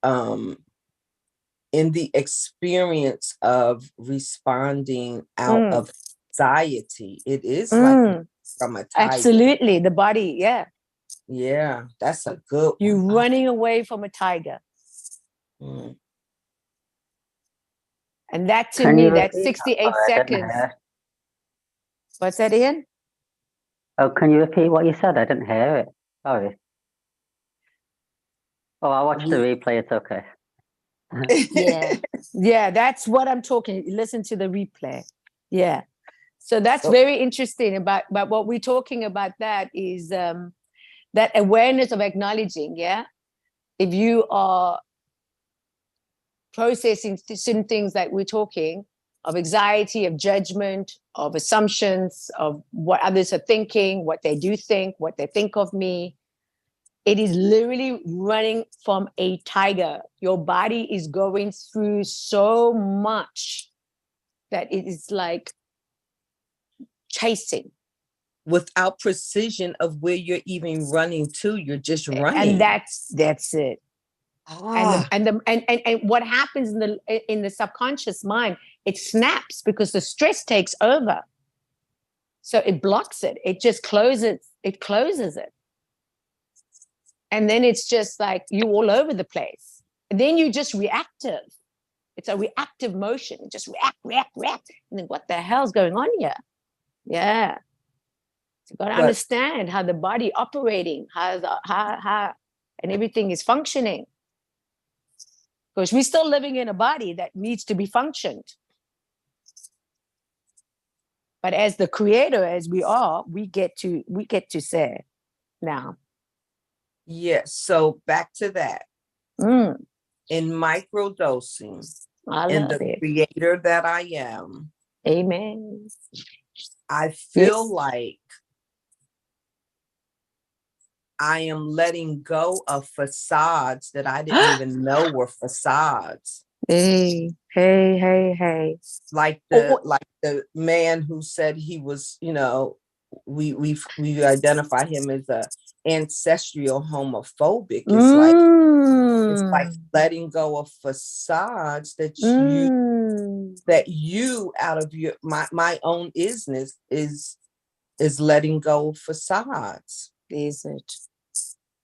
in the experience of responding out of anxiety, it is like from a tiger. Absolutely. The body, yeah. Yeah, that's a good one. You're running away from a tiger. And that to me, that 68 seconds. What's that, Ian? Oh, can you repeat what you said? I didn't hear it. Sorry. Oh, I'll watch the replay. It's okay. Yeah, that's what I'm talking. Listen to the replay. Yeah. So that's very interesting about what we're talking about. That is that awareness of acknowledging. Yeah. If you are processing certain things that we're talking of anxiety, of judgment, of assumptions, of what others are thinking, what they do think, what they think of me, it is literally running from a tiger. Your body is going through so much that it is like chasing. Without precision of where you're even running to, you're just running. And that's it. And what happens in the subconscious mind, it snaps because the stress takes over. So it blocks it. It just closes it. And then it's just like you all over the place. And then you're just reactive. It's a reactive motion. You just react. And then what the hell's going on here? Yeah. So you got to understand how the body operating, how and everything is functioning. Because we're still living in a body that needs to be functioned. But as the creator, as we are, we get to say now. Yes. So back to that. In microdosing, and the creator that I am. Amen. I feel like I am letting go of facades that I didn't even know were facades. Hey. Like the man who said he was, we identify him as a ancestral homophobic. It's like letting go of facades that you out of your my own isness is letting go of facades. Is it?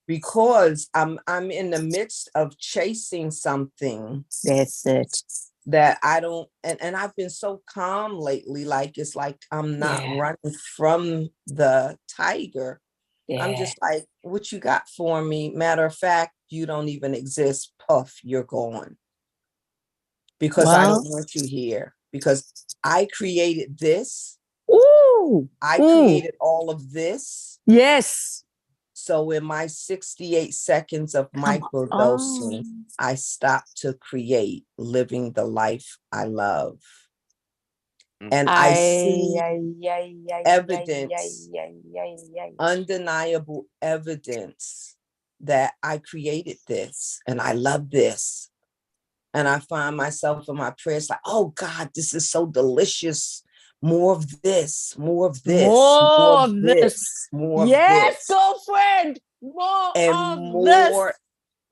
Because I'm in the midst of chasing something. That's it. That I don't, and I've been so calm lately. Like it's like I'm not running from the tiger. Yeah. I'm just like, what you got for me? Matter of fact, you don't even exist. Puff, you're gone. Because I don't want you here. Because I created this. I created all of this. Yes. So in my 68 seconds of microdosing, I stopped to create living the life I love. And I see evidence, undeniable evidence that I created this and I love this. And I find myself in my prayers like, oh God, this is so delicious. More of this, more of this, More of this. more of Yes, this. girlfriend. More And of more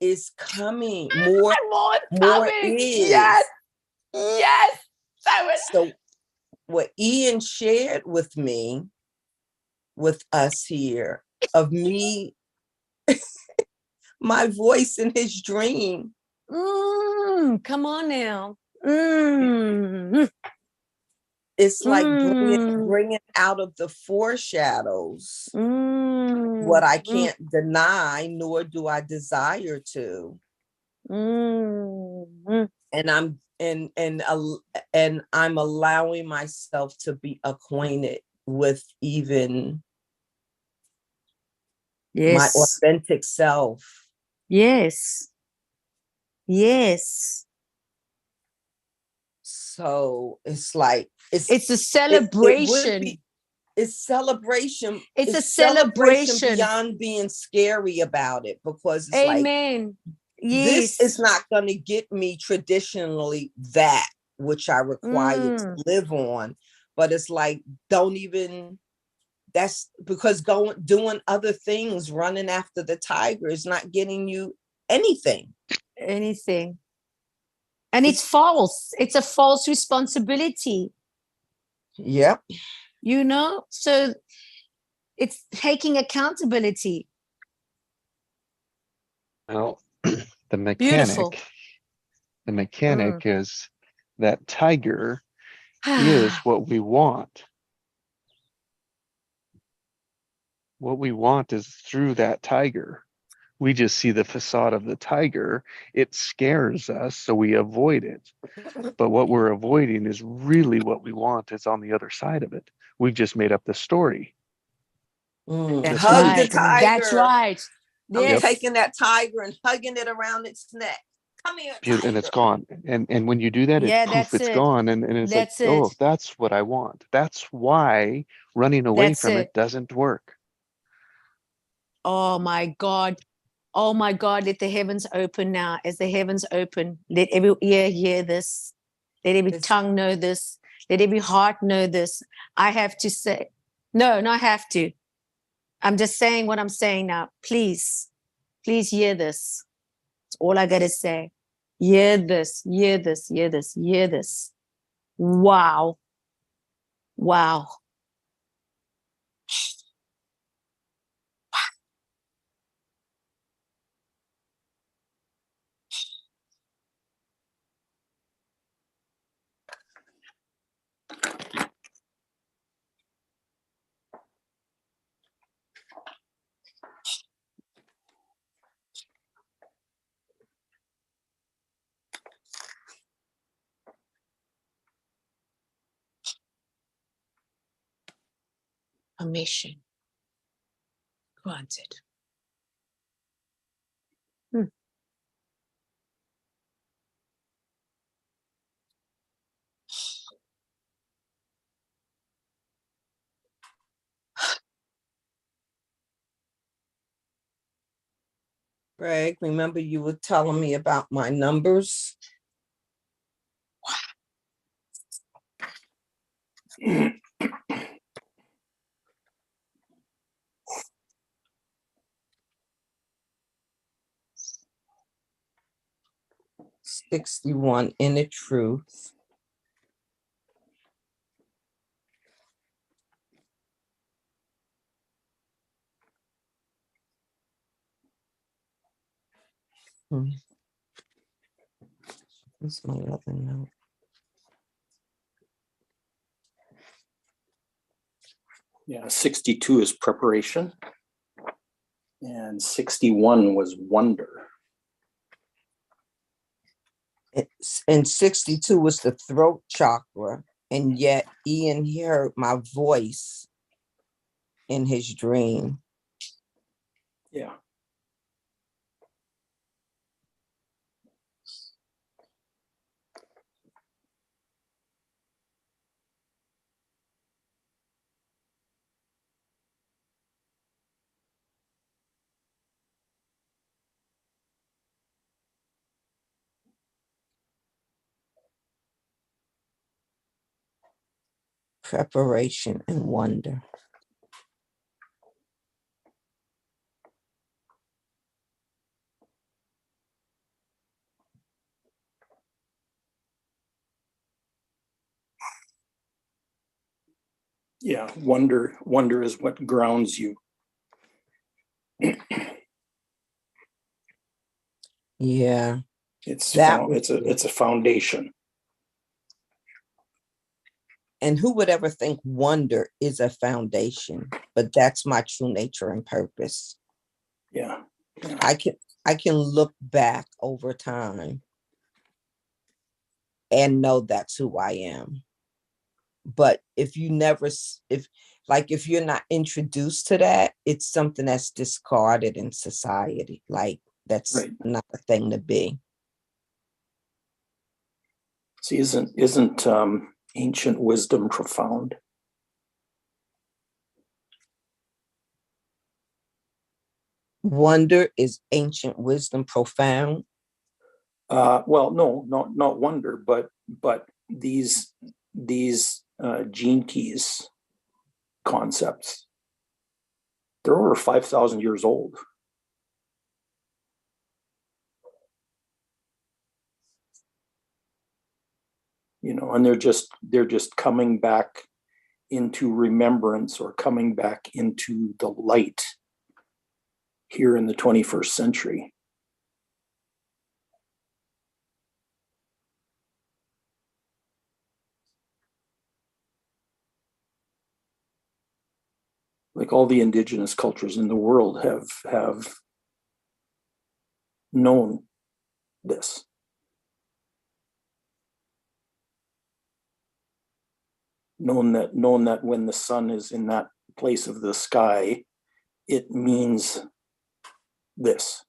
this. is coming. More, And more is more coming. is. Yes. Yes. So what Ian shared with me, with us here, of me, my voice in his dream. Come on now. It's like bringing out of the foreshadows what I can't deny, nor do I desire to. And I'm allowing myself to be acquainted with even my authentic self. Yes. Yes. So it's like it's a celebration. It's celebration. It's a celebration beyond being scary about it, because it's Amen. This is not going to get me traditionally that which I require to live on. But it's like, that's because doing other things, running after the tiger, is not getting you anything. And it's false. It's a false responsibility. Yep. So it's taking accountability. Well, the mechanic is that tiger is what we want. What we want is through that tiger. We just see the facade of the tiger. It scares us, so we avoid it. But what we're avoiding is really what we want. Is on the other side of it. We've just made up the story. That's Hug right. the tiger. That's right. I'm taking that tiger and hugging it around its neck. Come here, tiger. And it's gone. And when you do that, it's gone. And it's like, oh, that's what I want. That's why running away from it doesn't work. Oh my God. Oh my God, let the heavens open now. As the heavens open, let every ear hear this. Let every tongue know this. Let every heart know this. I have to say, no, not have to. I'm just saying what I'm saying now. Please hear this. That's all I got to say. Hear this, hear this, hear this, hear this. Wow. Wow. Permission granted. Greg, remember you were telling me about my numbers? 61 inner truth. That's my other note. Yeah, 62 is preparation. And 61 was wonder. And 62 was the throat chakra. And yet Ian heard my voice in his dream. Yeah. preparation and wonder. Yeah, wonder is what grounds you. Yeah, It's that was it's a foundation. and who would ever think wonder is a foundation? But that's my true nature and purpose. Yeah. I can look back over time and know that's who I am. But if you never, if you're not introduced to that, it's something that's discarded in society. Like that's Right. not a thing to be. See, isn't ancient wisdom profound? Wonder is ancient wisdom profound. Well, no, not wonder, but these gene keys concepts, they're over 5,000 years old. You know, and they're just coming back into remembrance or coming back into the light here in the 21st century. Like all the indigenous cultures in the world have known this. Known that when the sun is in that place of the sky, it means this.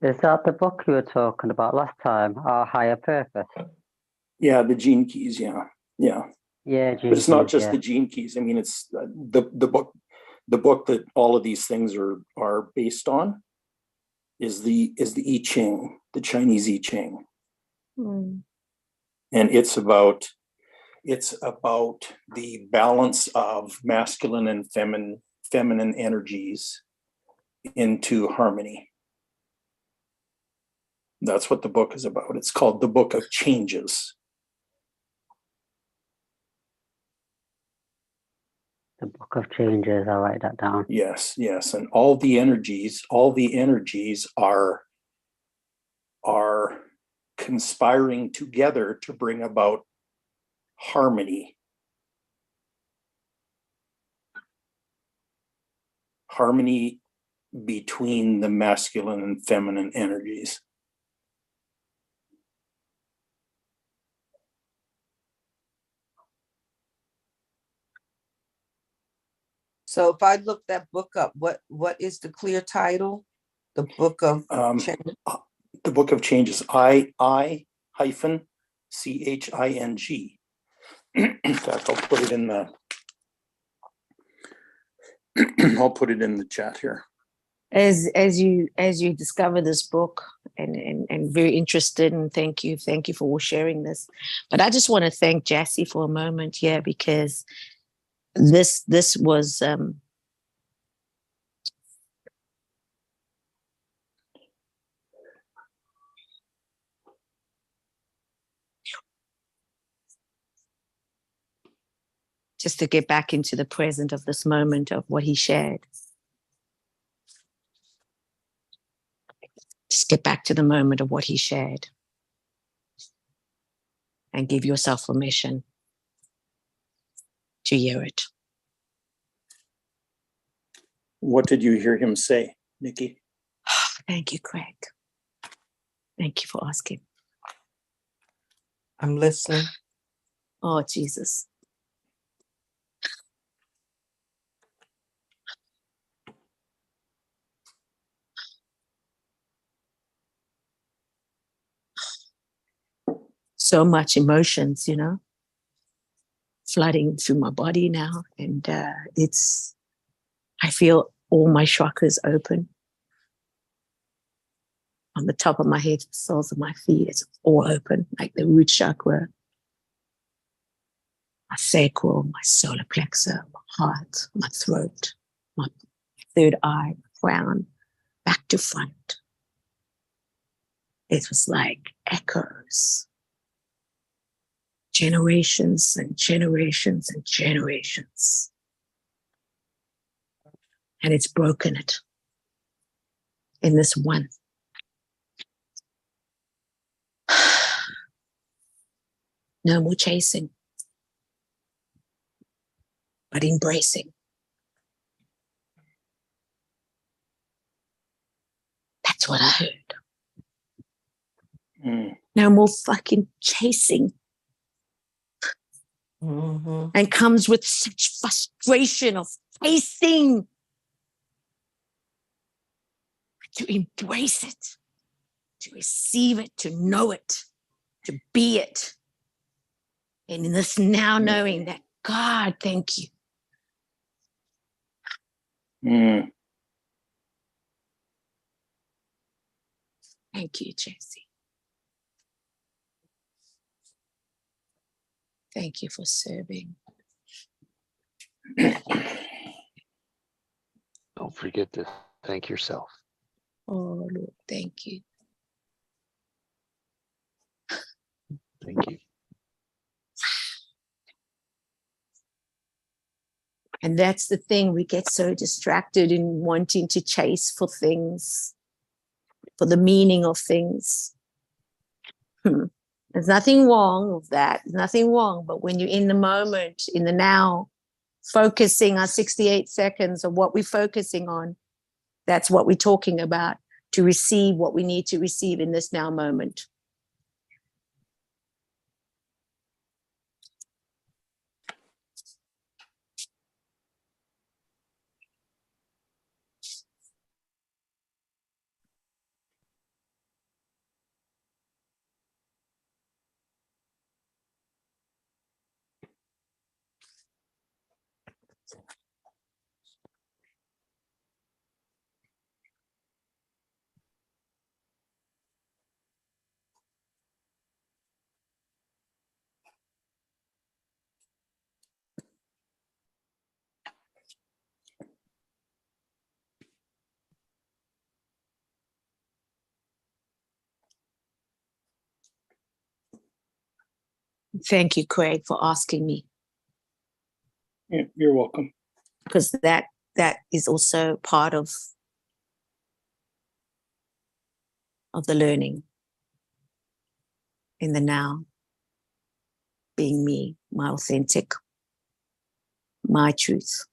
Is that the book you were talking about last time, Our Higher Purpose? Yeah, the gene keys. Yeah. Yeah, But it's not keys, just yeah. the gene keys. I mean, it's the book that all of these things are based on is the I Ching, the Chinese I Ching, Mm. and it's about the balance of masculine and feminine energies into harmony. That's what the book is about. It's called The Book of Changes. The Book of Changes, I'll write that down. Yes. And all the energies are conspiring together to bring about harmony. Harmony between the masculine and feminine energies. So if I look that book up, what is the clear title? The Book of Change? The Book of Changes. I-CHING. In fact, I'll put it in the chat here. As you discover this book and very interested, and thank you for sharing this. But I just want to thank Jassy for a moment here, because this was just to get back into the present of this moment of what he shared. Just get back to the moment of what he shared and give yourself permission to hear it. What did you hear him say, Nikki? Thank you, Craig. Thank you for asking. I'm listening. Oh, Jesus. so much emotions, flooding through my body now. And I feel all my chakras open. On the top of my head, the soles of my feet, it's all open, like the root chakra, my sacral, my solar plexus, my heart, my throat, my third eye, crown, back to front. It was like echoes, generations and generations and generations. And it's broken it in this one. No more chasing, but embracing. That's what I heard. No more fucking chasing. And comes with such frustration of facing. To embrace it, to receive it, to know it, to be it. And in this now knowing that, God, thank you. Thank you, Jesse. Thank you for serving. Don't forget to thank yourself. Oh, Lord, thank you. Thank you. And that's the thing. We get so distracted in wanting to chase for things, for the meaning of things. There's nothing wrong with that. There's nothing wrong. But when you're in the moment, in the now, focusing our 68 seconds of what we're focusing on, that's what we're talking about, to receive what we need to receive in this now moment. Thank you, Craig, for asking me. Yeah, you're welcome. Because that is also part of the learning in the now, being me, my authentic, my truth,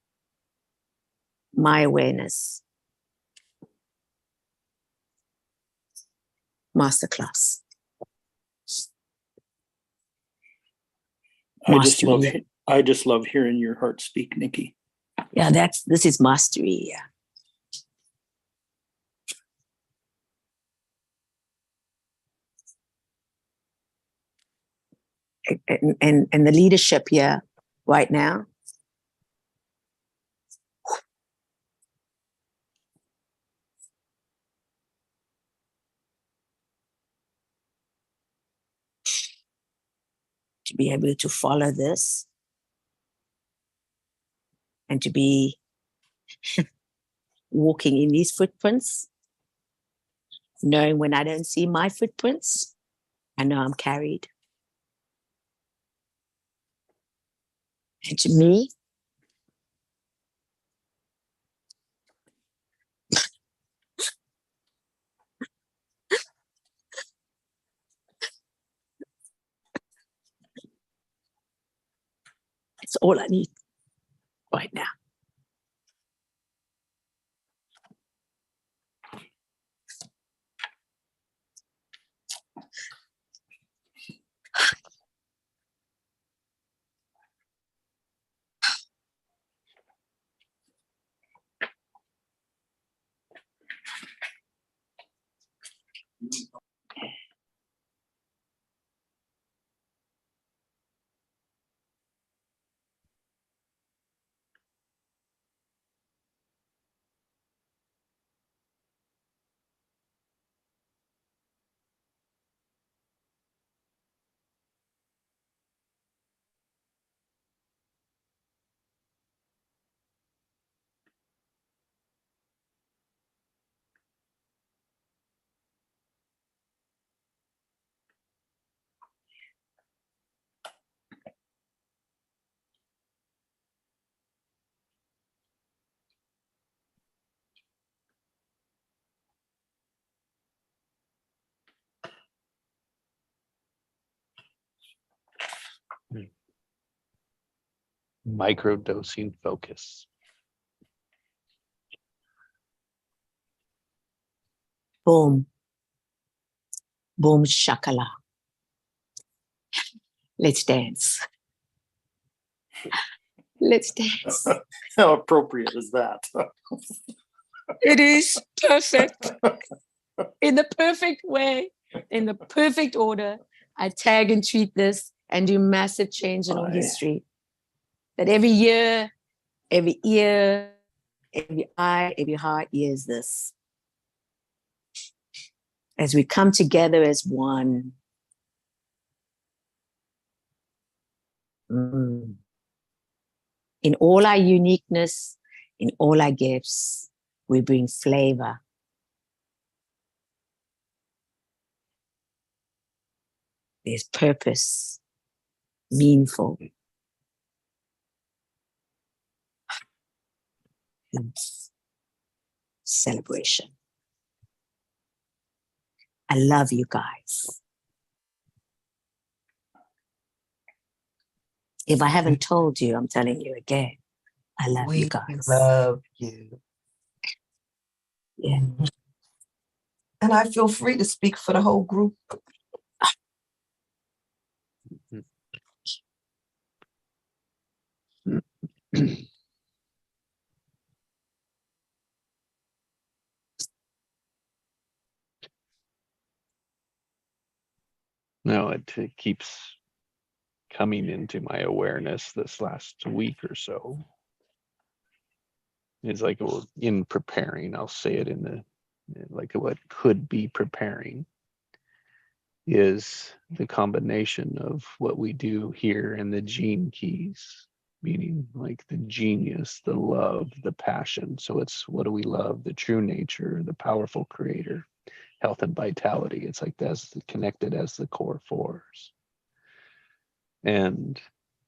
my awareness. Masterclass. I just love hearing your heart speak, Nikki. Yeah, this is mastery. Yeah. And the leadership here right now. To be able to follow this and to be walking in these footprints, knowing when I don't see my footprints, I know I'm carried. And to me, it's all I need right now. Microdosing focus. Boom. Boom shakala. Let's dance. Let's dance. How appropriate is that? It is perfect. In the perfect way, in the perfect order. I tag and tweet this and do massive change in our Aye. history. That every year, every ear, every eye, every heart hears this. As we come together as one. In all our uniqueness, in all our gifts, we bring flavor. There's purpose, meaningful. And celebration. I love you guys. If I haven't told you, I'm telling you again. I love you guys. Love you. Yeah. And I feel free to speak for the whole group. No, it keeps coming into my awareness this last week or so. It's like, well, in preparing, I'll say it in the, like what could be preparing is the combination of what we do here and the gene keys, meaning like the genius, the love, the passion. So it's, what do we love? The true nature, the powerful creator, health and vitality. It's like that's connected as the core force. And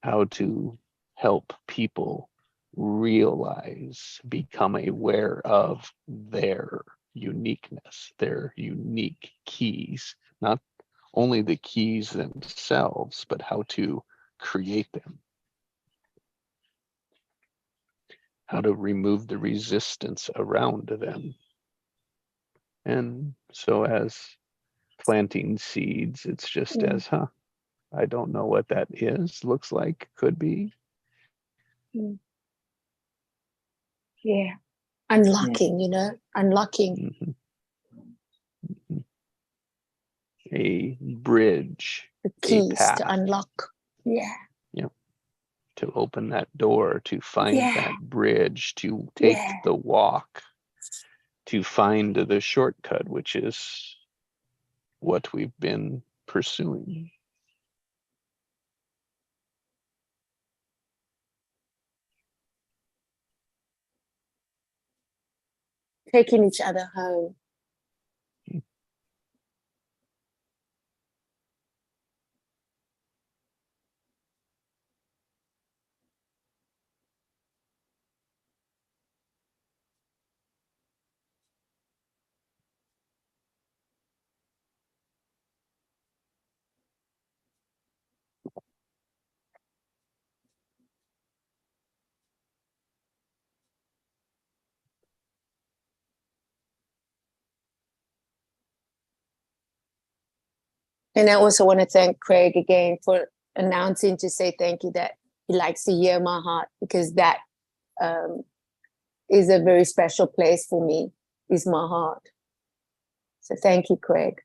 how to help people realize, become aware of their uniqueness, their unique keys, not only the keys themselves, but how to create them, how to remove the resistance around them. And so as planting seeds, it's just as, I don't know what that is, looks like, could be. Yeah. Unlocking, unlocking. A bridge, The a keys path. to unlock. Yeah. To open that door, to find that bridge, to take the walk, to find the shortcut, which is what we've been pursuing. Taking each other home. And I also want to thank Craig again for announcing to say thank you that he likes to hear my heart, because that is a very special place for me, is my heart. So thank you, Craig.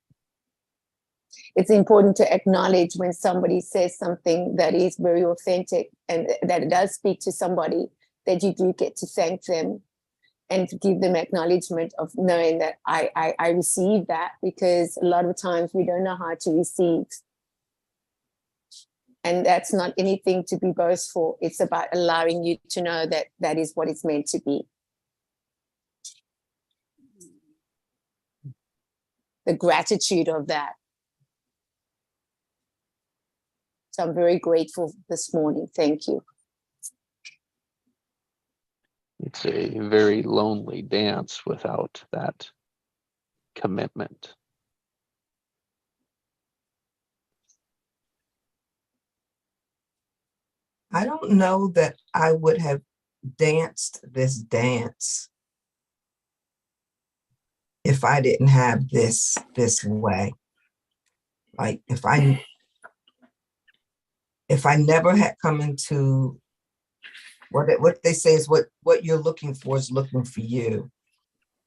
It's important to acknowledge when somebody says something that is very authentic and that it does speak to somebody, that you do get to thank them and to give them acknowledgement of knowing that I received that, because a lot of times we don't know how to receive. And that's not anything to be boastful. It's about allowing you to know that that is what it's meant to be. The gratitude of that. So I'm very grateful this morning. Thank you. It's a very lonely dance without that commitment. I don't know that I would have danced this dance if I didn't have this way. Like if I never had come into what they say is what you're looking for is looking for you.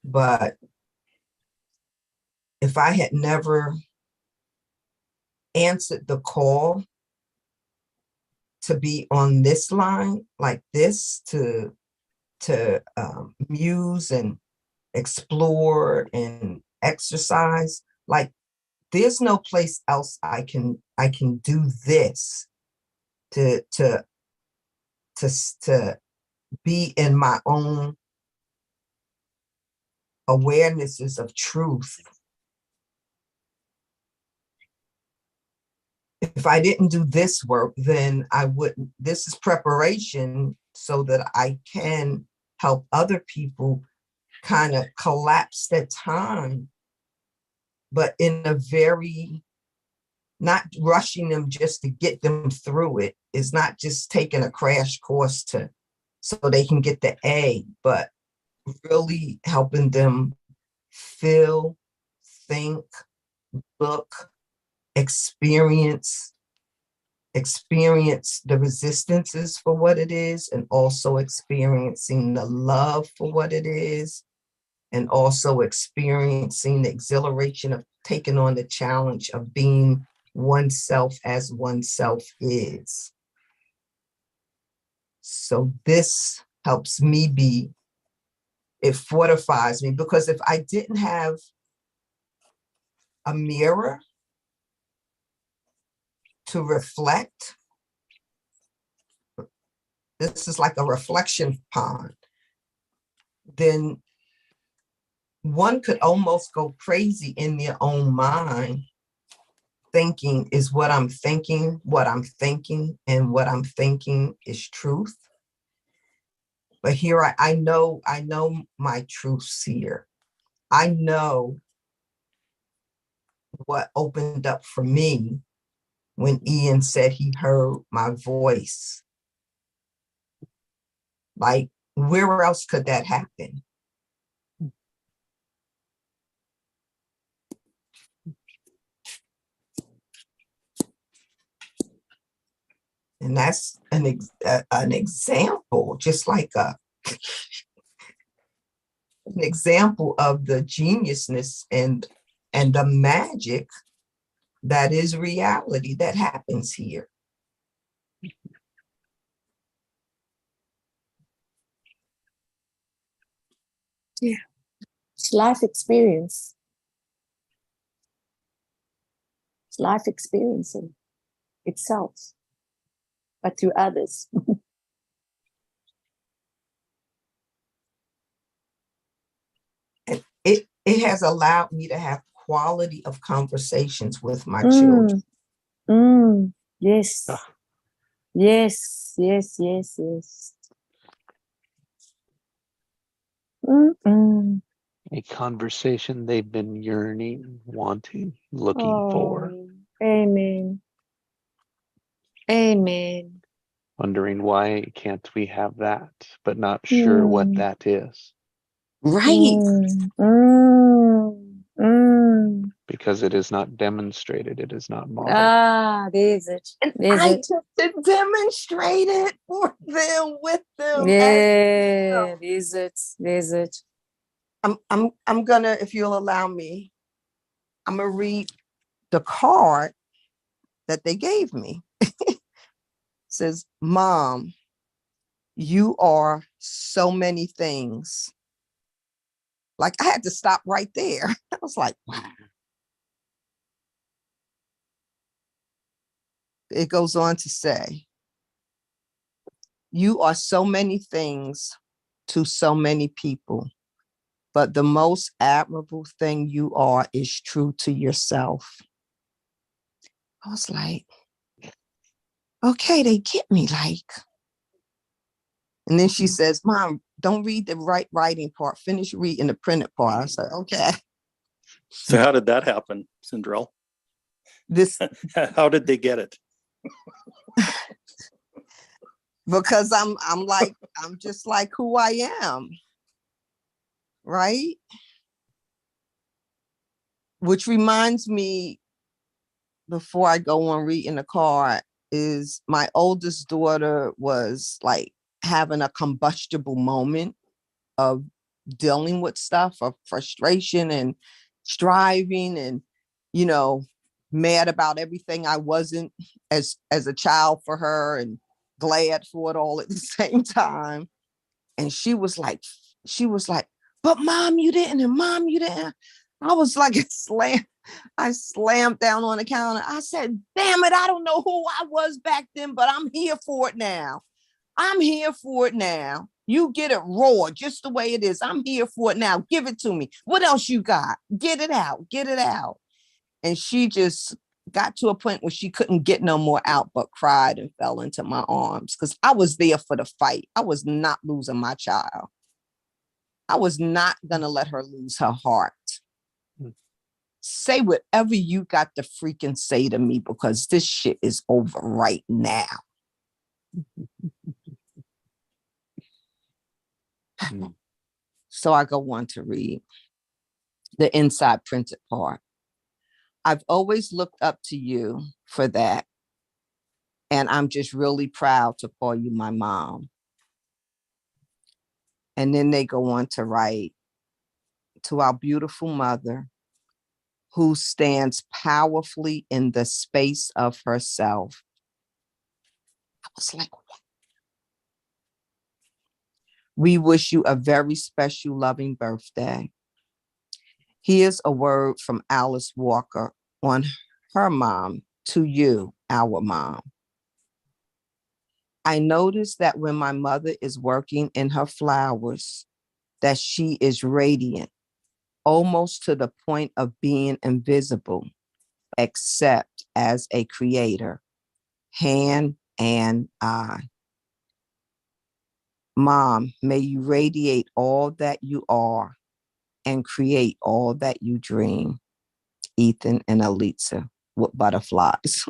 But if I had never answered the call to be on this line like this, to muse and explore and exercise, like there's no place else I can do this to be in my own awarenesses of truth. If I didn't do this work, then I wouldn't. This is preparation so that I can help other people kind of collapse their time, but in a very, not rushing them just to get them through it. Is not just taking a crash course so they can get the A, but really helping them feel, think, look, experience the resistances for what it is, and also experiencing the love for what it is, and also experiencing the exhilaration of taking on the challenge of being oneself as oneself is. So this helps me it fortifies me, because if I didn't have a mirror to reflect, this is like a reflection pond, then one could almost go crazy in their own mind, thinking is what I'm thinking, and what I'm thinking is truth. But here I know my truths here. I know what opened up for me when Ian said he heard my voice. Like, where else could that happen? And that's an example, just like an example of the geniusness and the magic that is reality that happens here. Yeah, it's life experience. It's life experiencing itself, but through others. And it has allowed me to have quality of conversations with my children. Yes. Yes. A conversation they've been yearning, wanting, looking for. Amen. Wondering why can't we have that, but not sure what that is. Right. Because it is not demonstrated, it is not modeled. There's it. And I just demonstrate it for them, with them. Yeah, there's it. I'm gonna, if you'll allow me, I'm gonna read the card that they gave me. It says, Mom, you are so many things. Like, I had to stop right there. I was like, wow. It goes on to say, you are so many things to so many people, but the most admirable thing you are is true to yourself. I was like, okay, they get me, like. And then she says, Mom, don't read the writing part. Finish reading the printed part. I said, okay. So how did that happen, Cinderella? This How did they get it? because I'm like, I'm just like who I am. Right? Which reminds me, before I go on reading the card, is my oldest daughter was like having a combustible moment of dealing with stuff, of frustration and striving and, you know, mad about everything I wasn't as a child for her and glad for it all at the same time. And she was like, but mom, you didn't, and mom, you didn't. I was like, I slammed down on the counter. I said, damn it, I don't know who I was back then, but I'm here for it now. I'm here for it now. You get it raw, just the way it is. I'm here for it now. Give it to me. What else you got? Get it out. Get it out. And she just got to a point where she couldn't get no more out, but cried and fell into my arms because I was there for the fight. I was not losing my child. I was not going to let her lose her heart. Say whatever you got to freaking say to me because this shit is over right now. So I go on to read the inside printed part. I've always looked up to you for that. And I'm just really proud to call you my mom. And then they go on to write, to our beautiful mother, who stands powerfully in the space of herself. I was like, what? We wish you a very special, loving birthday. Here's a word from Alice Walker on her mom to you, our mom. I notice that when my mother is working in her flowers, that she is radiant, almost to the point of being invisible, except as a creator, hand and eye. Mom, may you radiate all that you are and create all that you dream. Ethan and Alitza with butterflies.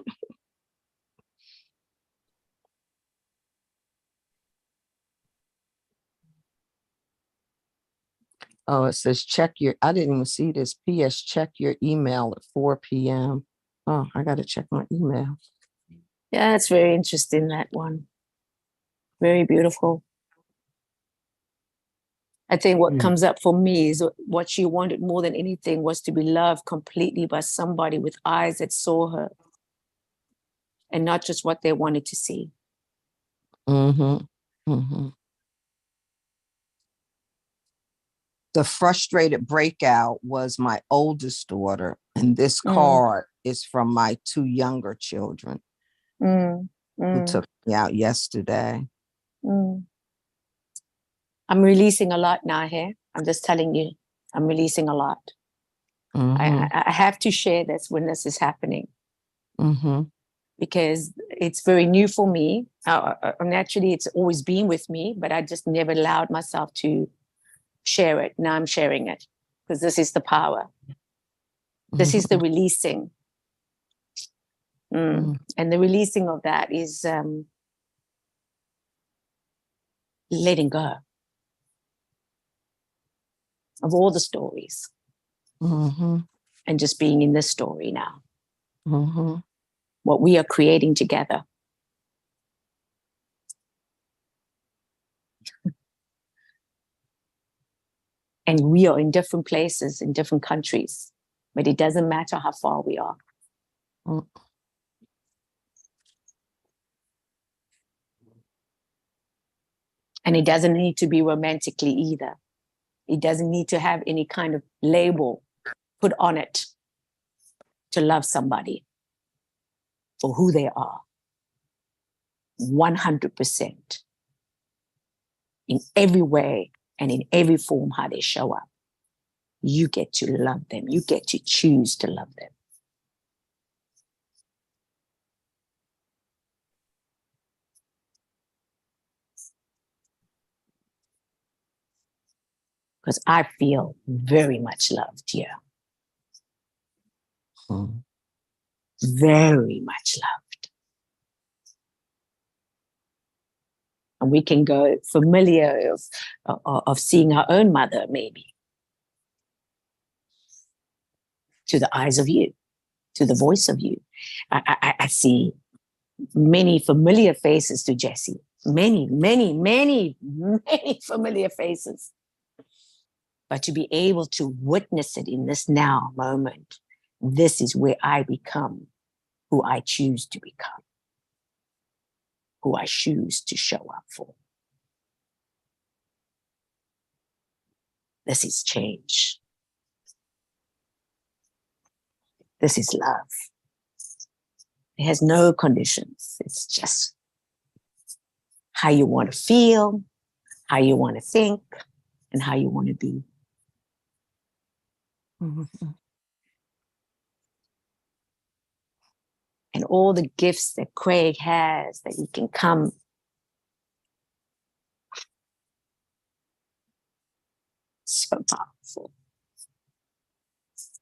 Oh, it says I didn't even see this. P.S. Check your email at 4 p.m. Oh, I got to check my email. Yeah, it's very interesting, that one. Very beautiful. I think what comes up for me is what she wanted more than anything was to be loved completely by somebody with eyes that saw her and not just what they wanted to see. Mm-hmm. Mm-hmm. The frustrated breakout was my oldest daughter, and this card is from my two younger children who took me out yesterday. I'm releasing a lot now here. I'm just telling you, I'm releasing a lot. Mm-hmm. I have to share this when this is happening. Mm-hmm. Because it's very new for me. Naturally, it's always been with me, but I just never allowed myself to share it. Now I'm sharing it because this is the power. This is the releasing. And the releasing of that is letting go of all the stories and just being in this story now. What we are creating together. And we are in different places, in different countries, but it doesn't matter how far we are. And it doesn't need to be romantically either. It doesn't need to have any kind of label put on it to love somebody for who they are. 100%. In every way and in every form how they show up. You get to love them. You get to choose to love them. Because I feel very much loved here. Very much loved. And we can go familiar of seeing our own mother, maybe, to the eyes of you, to the voice of you. I see many familiar faces to Jessie. Many, many, many, many familiar faces. But to be able to witness it in this now moment, this is where I become who I choose to become, who I choose to show up for. This is change. This is love. It has no conditions. It's just how you want to feel, how you want to think, and how you want to be. Mm-hmm. And all the gifts that Craig has, that he can come so powerful.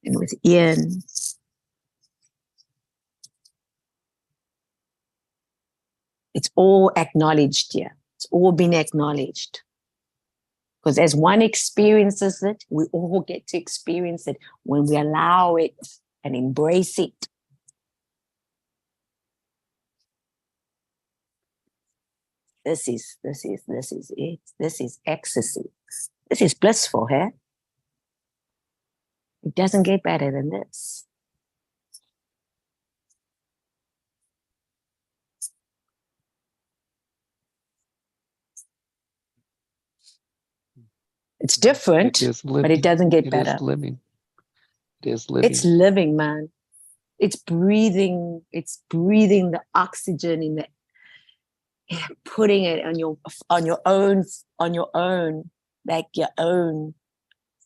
And with Ian, it's all acknowledged here. It's all been acknowledged. Because as one experiences it, we all get to experience it when we allow it and embrace it. This is it. This is ecstasy. This is blissful, huh? It doesn't get better than this. It's different, but it doesn't get better. It is living. It is living. It's living, man. It's breathing. It's breathing the oxygen in the, putting it on your own, like your own,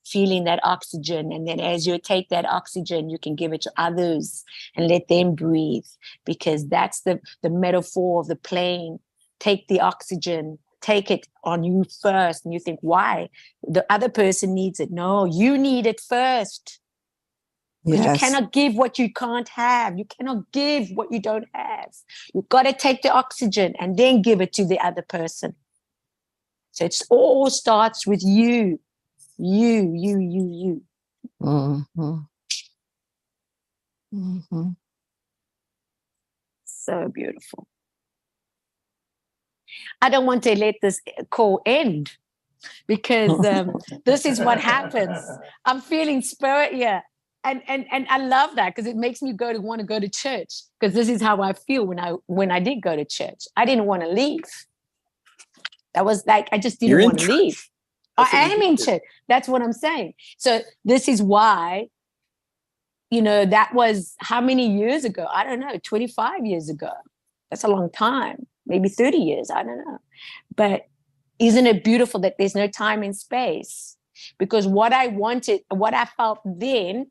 feeling that oxygen. And then as you take that oxygen, you can give it to others and let them breathe, because that's the metaphor of the plane. Take the oxygen, take it on you first. And you think, why? The other person needs it. No, you need it first. Because you cannot give what you can't have. You cannot give what you don't have. You've got to take the oxygen and then give it to the other person. So it all starts with you. You. Mm-hmm. Mm-hmm. So beautiful. I don't want to let this call end, because this is what happens. I'm feeling spirit here. And I love that, because it makes me want to go to church, because this is how I feel when I did go to church. I didn't want to leave. That was like, I just didn't want to leave. I am in church. That's what I'm saying. So this is why, that was how many years ago? I don't know, 25 years ago. That's a long time, maybe 30 years, I don't know. But isn't it beautiful that there's no time and space? Because what I wanted, what I felt then,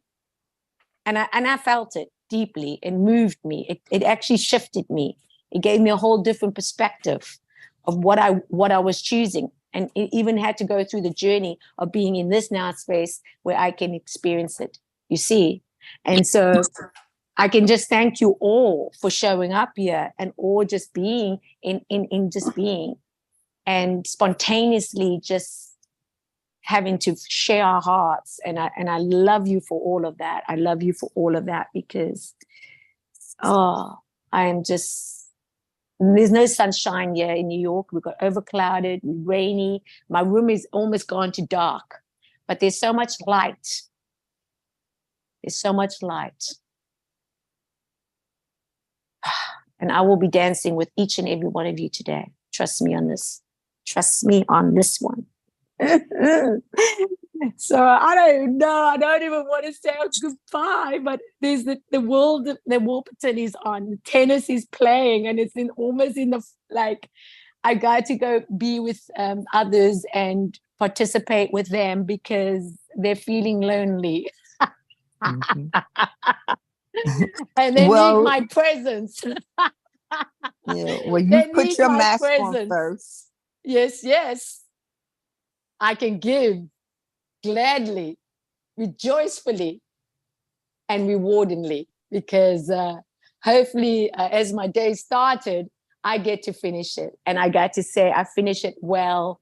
and I felt it deeply, it moved me. It actually shifted me. It gave me a whole different perspective of what I was choosing. And it even had to go through the journey of being in this now space where I can experience it, you see? And so I can just thank you all for showing up here, and all just being in just being, and spontaneously just having to share our hearts. And I love you for all of that. I love you for all of that, because, there's no sunshine here in New York. We've got overclouded, rainy. My room is almost gone to dark, but there's so much light. There's so much light. And I will be dancing with each and every one of you today. Trust me on this. Trust me on this one. So I don't know. I don't even want to say goodbye, but there's the Warburton is on. The tennis is playing, and it's almost in the, like, I got to go be with others and participate with them because they're feeling lonely. Mm-hmm. And they need my presence. Yeah, well, you put your mask on first. Yes. I can give gladly, rejoicefully, and rewardingly, because hopefully, as my day started, I get to finish it. And I got to say I finished it well.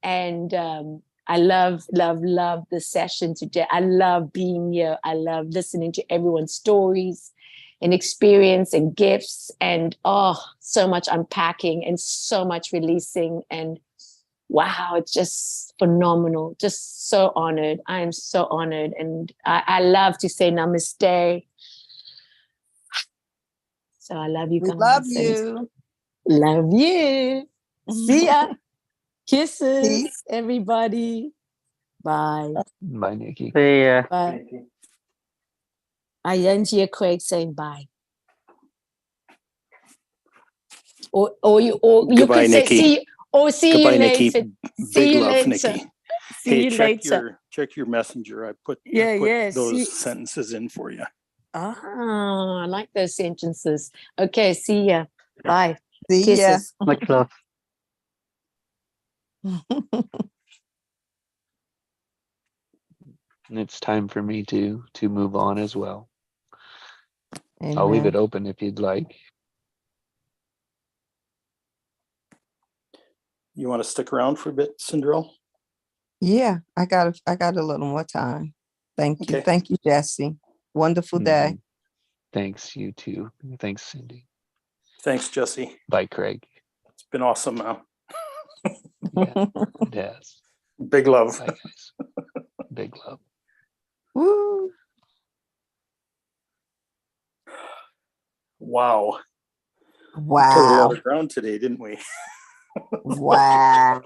And I love the session today. I love being here. I love listening to everyone's stories and experience and gifts, and so much unpacking and so much releasing. And wow, it's just phenomenal. Just so honored. I am so honored. And I love to say namaste. So I love you We guys. love and you. Love you. See ya. Kisses, Peace. everybody. Bye. Bye, Nikki. See ya. Bye. I didn't hear Craig saying bye. Or you Goodbye, could say Nikki. see see Goodbye, you Nikki. later. Big See you love, later. Nikki. See Hey, you later. check your messenger. I put Yeah. those See. sentences in for you. I like those sentences. Okay, see ya. Bye. See ya. Kisses. Much love. And it's time for me to move on as well. I'll leave it open if you'd like. You want to stick around for a bit, Cinderella? Yeah, I got a little more time. Thank you. Okay. Thank you, Jesse. Wonderful day. Mhm. Thanks, you too. Thanks, Cindy. Thanks, Jesse. Bye, Craig. It's been awesome, man. Yeah, it has. Big love. Bye, guys. Big love. Woo. Wow. Covered a Wow. lot of ground today, didn't we? Wow.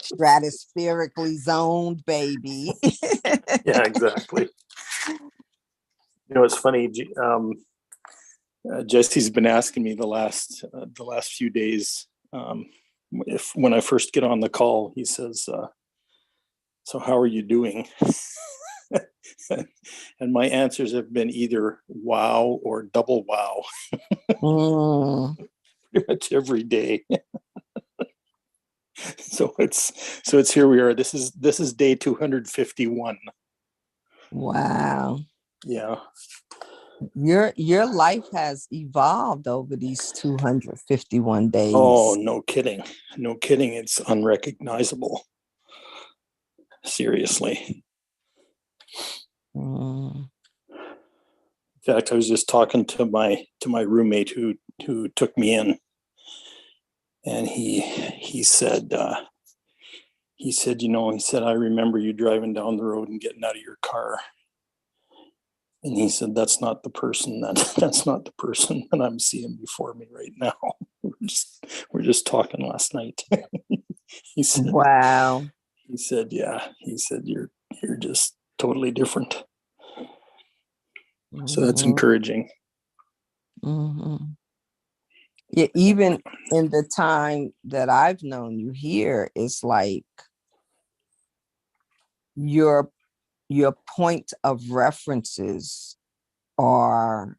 Stratospherically zoned, baby. Yeah, exactly. You know, it's funny. Jesse's been asking me the last few days, if when I first get on the call, he says, "So how are you doing?" And my answers have been either wow or double wow, pretty much every day. So it's here we are. This is day 251. Wow. Yeah. Your life has evolved over these 251 days. Oh, no kidding. No kidding. It's unrecognizable. Seriously. Mm. In fact, I was just talking to my roommate who took me in, and he said, you know, he said, I remember you driving down the road and getting out of your car. And he said, that's not the person that I'm seeing before me right now. We're just talking last night. He said, Wow. he said, yeah, he said, you're just totally different. So that's encouraging. Mm-hmm. Yeah, even in the time that I've known you here, it's like your point of references are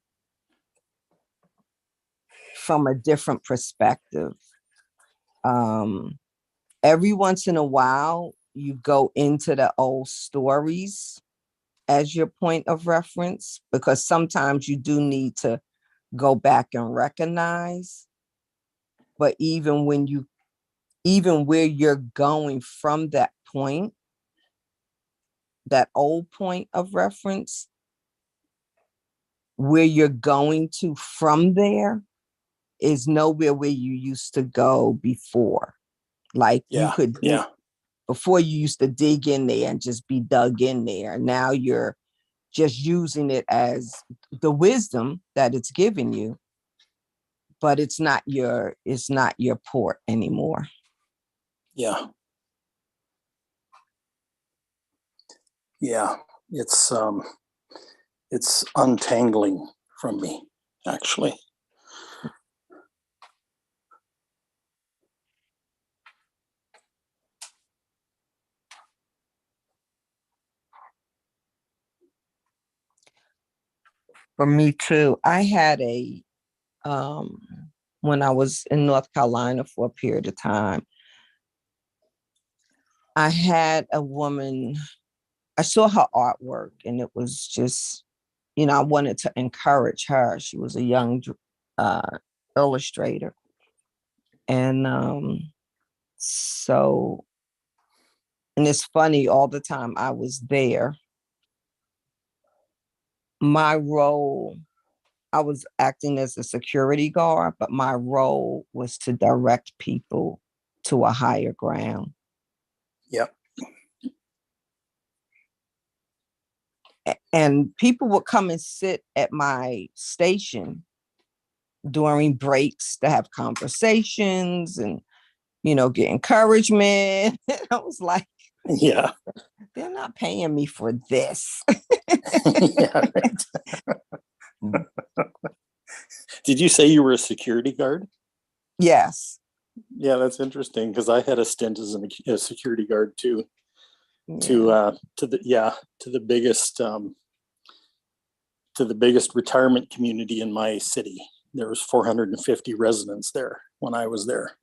from a different perspective. Every once in a while, you go into the old stories as your point of reference, because sometimes you do need to go back and recognize. But even where you're going from that point, that old point of reference, where you're going to from there is nowhere where you used to go before. Like you could, before you used to dig in there and just be dug in there. Now you're just using it as the wisdom that it's giving you, but it's not your port anymore. Yeah. Yeah. It's untangling from me, actually. For me too. I had when I was in North Carolina for a period of time, I had a woman, I saw her artwork and it was just, I wanted to encourage her. She was a young illustrator. And so, and it's funny, all the time I was there, my role, I was acting as a security guard, but my role was to direct people to a higher ground. Yep. And people would come and sit at my station during breaks to have conversations and, get encouragement. I was like, Yeah. they're not paying me for this. Yeah. Right. Did you say you were a security guard? Yes. Yeah, that's interesting because I had a stint as a security guard too. Yeah. To the biggest retirement community in my city. There was 450 residents there when I was there.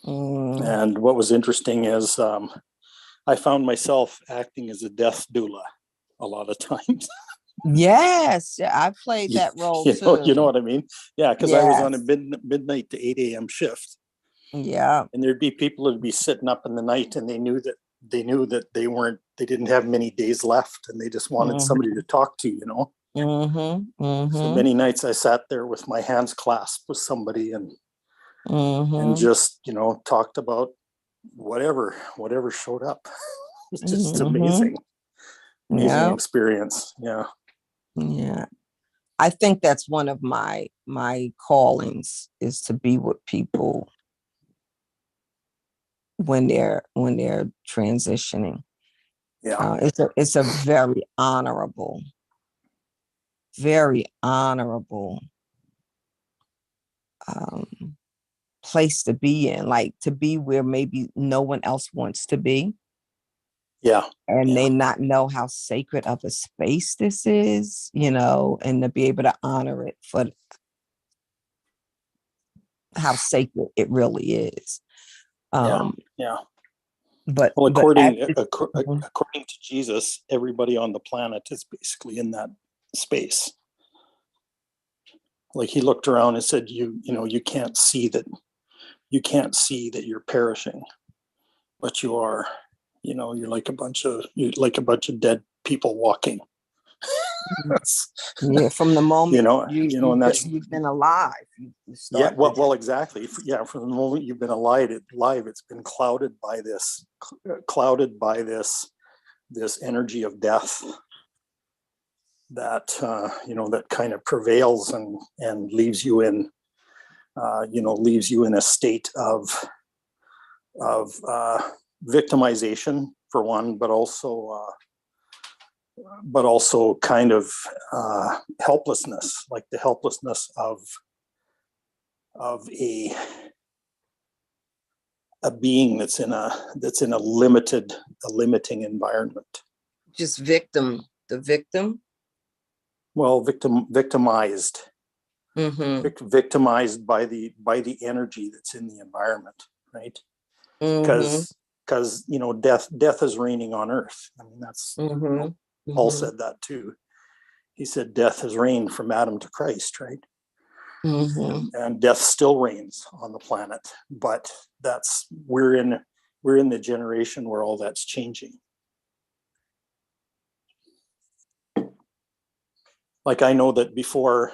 And what was interesting is I found myself acting as a death doula a lot of times. Yes, I played that role too. You know what I mean? Yeah, because I was on a Yes. midnight to 8 a.m. shift. Yeah. And there'd be people who'd be sitting up in the night and they knew that they didn't have many days left and they just wanted somebody to talk to, So many nights I sat there with my hands clasped with somebody and just, talked about whatever showed up. It's just amazing Yeah. experience. Yeah. Yeah. I think that's one of my callings, is to be with people when they're transitioning. Yeah. It's a very honorable place to be in, like to be where maybe no one else wants to be. Yeah. And they not know how sacred of a space this is, and to be able to honor it for how sacred it really is. Yeah. But Well, according Mhm. to Jesus, everybody on the planet is basically in that space. Like he looked around and said, you can't see that you're perishing, but you are. You're like a bunch of dead people walking. Yeah, from the moment And that's you've been alive, you yeah. start. Well, exactly. Yeah, from the moment you've been alive, it's been clouded by this energy of death that that kind of prevails and leaves you in a state of victimization for one, but also kind of helplessness, like the helplessness of a being that's in a limiting environment. Just the victim. Well, victimized. Victimized by the energy that's in the environment, right? Because death is reigning on earth. I mean, that's Paul said that too. He said death has reigned from Adam to Christ, right? And death still reigns on the planet, but we're in the generation where all that's changing. Like I know that before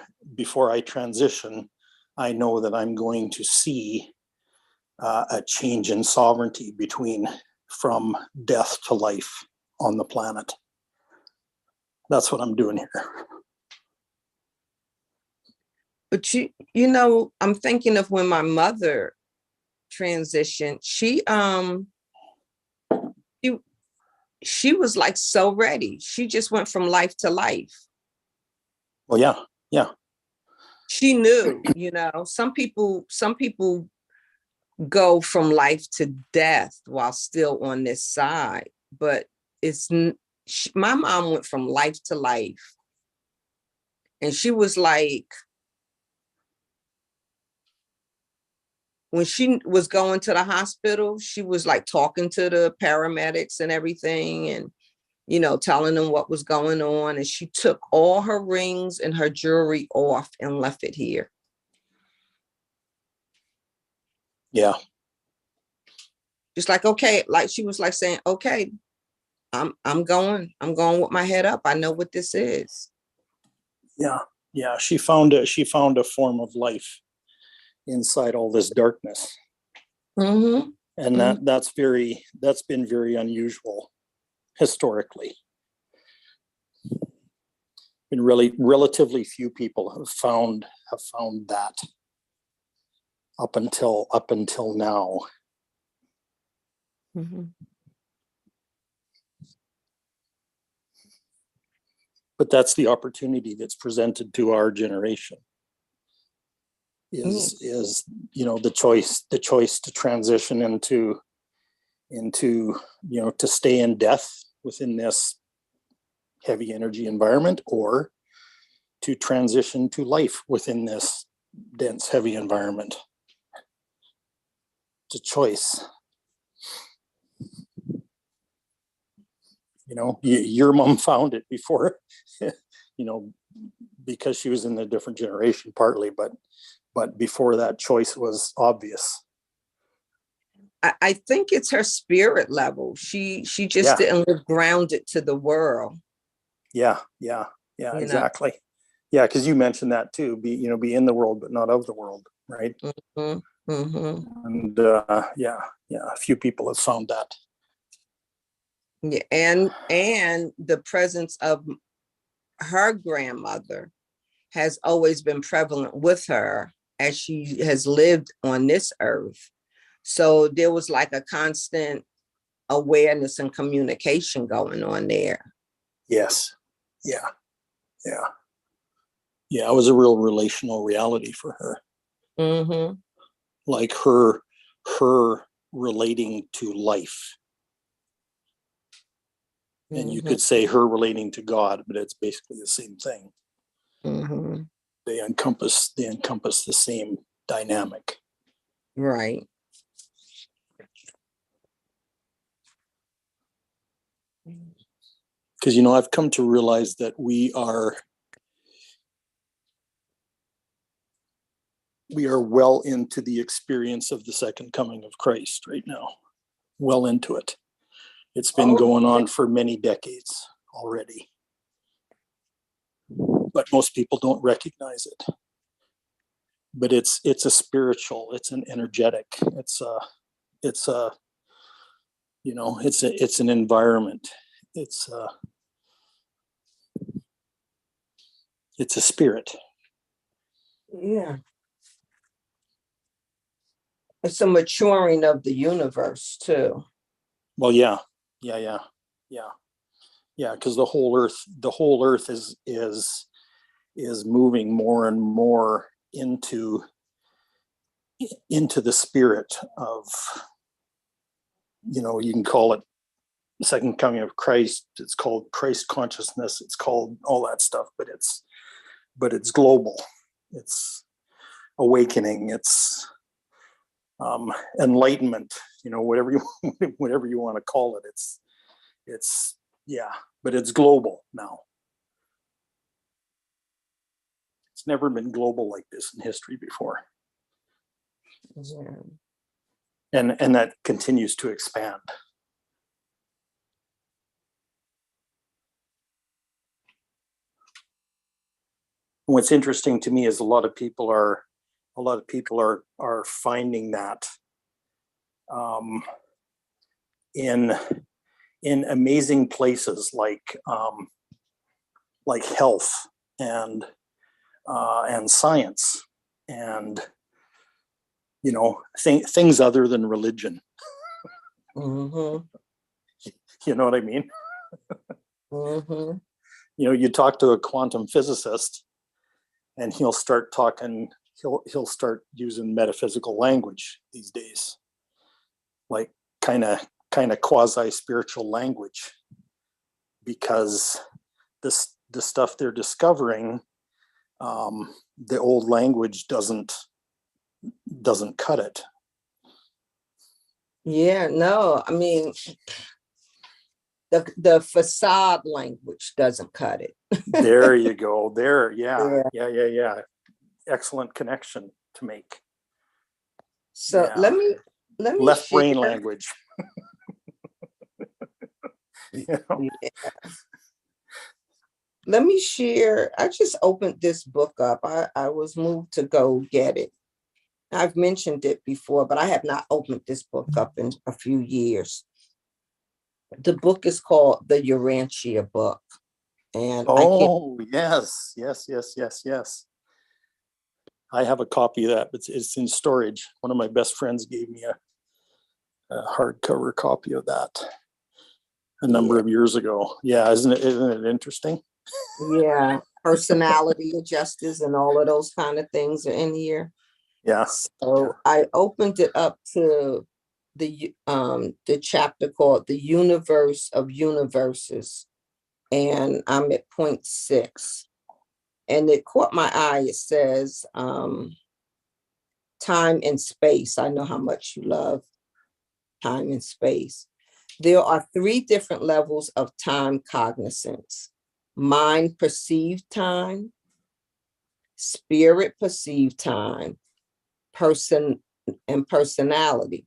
I transition, I know that I'm going to see a change in sovereignty from death to life on the planet. That's what I'm doing here. But I'm thinking of when my mother transitioned. She was like so ready. She just went from life to life. Well, yeah. She knew, some people go from life to death while still on this side, but my mom went from life to life. And she was like, when she was going to the hospital, she was like talking to the paramedics and everything and, telling them what was going on. And she took all her rings and her jewelry off and left it here. Yeah. Just like, okay, like she was like saying, okay, I'm going with my head up. I know what this is. Yeah. Yeah. She found a form of life inside all this darkness. Mm-hmm. And that's been very unusual historically. And really relatively few people have found that up until now. Mm-hmm. But that's the opportunity that's presented to our generation is the choice to transition into to stay in death within this heavy energy environment, or to transition to life within this dense heavy environment. It's a choice. Your mom found it before, because she was in a different generation partly, but before that choice was obvious. I think it's her spirit level. She just didn't live grounded to the world. Yeah, exactly. Yeah, because you mentioned that too. Be in the world, but not of the world, right? Mm-hmm. Mm-hmm. And a few people have found that. Yeah, and the presence of her grandmother has always been prevalent with her as she has lived on this earth. So there was like a constant awareness and communication going on there. Yes. Yeah. It was a real relational reality for her. Mm-hmm. Like her relating to life. And you could say her relating to God, but it's basically the same thing. Mm-hmm. They encompass the same dynamic. Right. Because I've come to realize that we are well into the experience of the second coming of Christ right now. Well into it. It's been going on for many decades already. But most people don't recognize it. But it's a spiritual, it's an energetic, it's an environment. It's a spirit. Yeah. It's a maturing of the universe too. Well, yeah. Because the whole earth is moving more and more into the spirit of, you can call it the second coming of Christ. It's called Christ consciousness. It's called all that stuff, but it's global. It's awakening. It's enlightenment. Whatever you want to call it. It's but it's global now. It's never been global like this in history before. Yeah. And that continues to expand. What's interesting to me is a lot of people are finding that in amazing places like health and science and things other than religion. Mm-hmm. You know what I mean? Mm-hmm. You talk to a quantum physicist and he'll start using metaphysical language these days, like kind of quasi spiritual language, because the stuff they're discovering, the old language doesn't cut it. Yeah, no, I mean, the facade language doesn't cut it. There you go. Yeah. Excellent connection to make. So Yeah. let me Left brain share. language. You know? Let me share. I just opened this book up. I was moved to go get it. I've mentioned it before, but I have not opened this book up in a few years. The book is called the Urantia book. And Oh, yes, yes, yes, yes, yes. I have a copy of that, but it's in storage. One of my best friends gave me a hardcover copy of that a number of years ago. Yeah, isn't it interesting? yeah, personality adjusters and all of those kind of things are in here. Yeah. So I opened it up to the chapter called The Universe of Universes. And I'm at point 6. And it caught my eye. It says time and space. I know how much you love time and space. There are 3 different levels of time cognizance: mind perceived time, spirit perceived time, person and personality.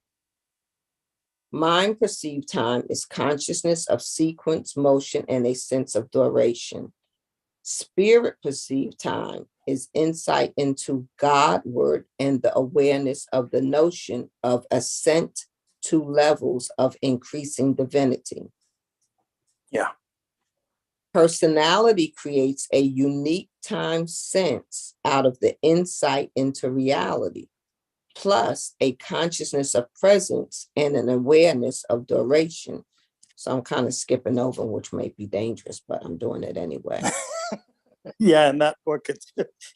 Mind perceived time is consciousness of sequence, motion, and a sense of duration. Spirit perceived time is insight into Godward and the awareness of the notion of ascent to levels of increasing divinity. Yeah. Personality creates a unique time sense out of the insight into reality, plus a consciousness of presence and an awareness of duration. So I'm kind of skipping over, which may be dangerous, but I'm doing it anyway. Yeah, in that book,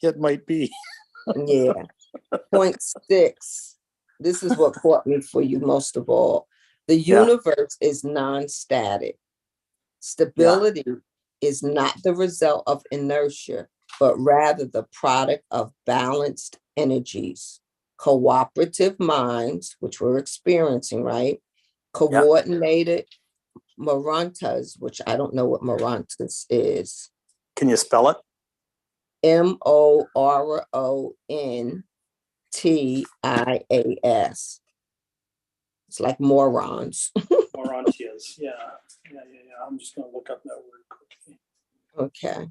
it might be. Yeah. Point 6. This is what caught me for you most of all. The universe is non-static. Stability is not the result of inertia, but rather the product of balanced energies, cooperative minds, which we're experiencing, right? Coordinated Marantas, which I don't know what Marantas is. Can you spell it? Morontias. It's like morons. Morontias, yeah. I'm just gonna look up that word quickly. Okay.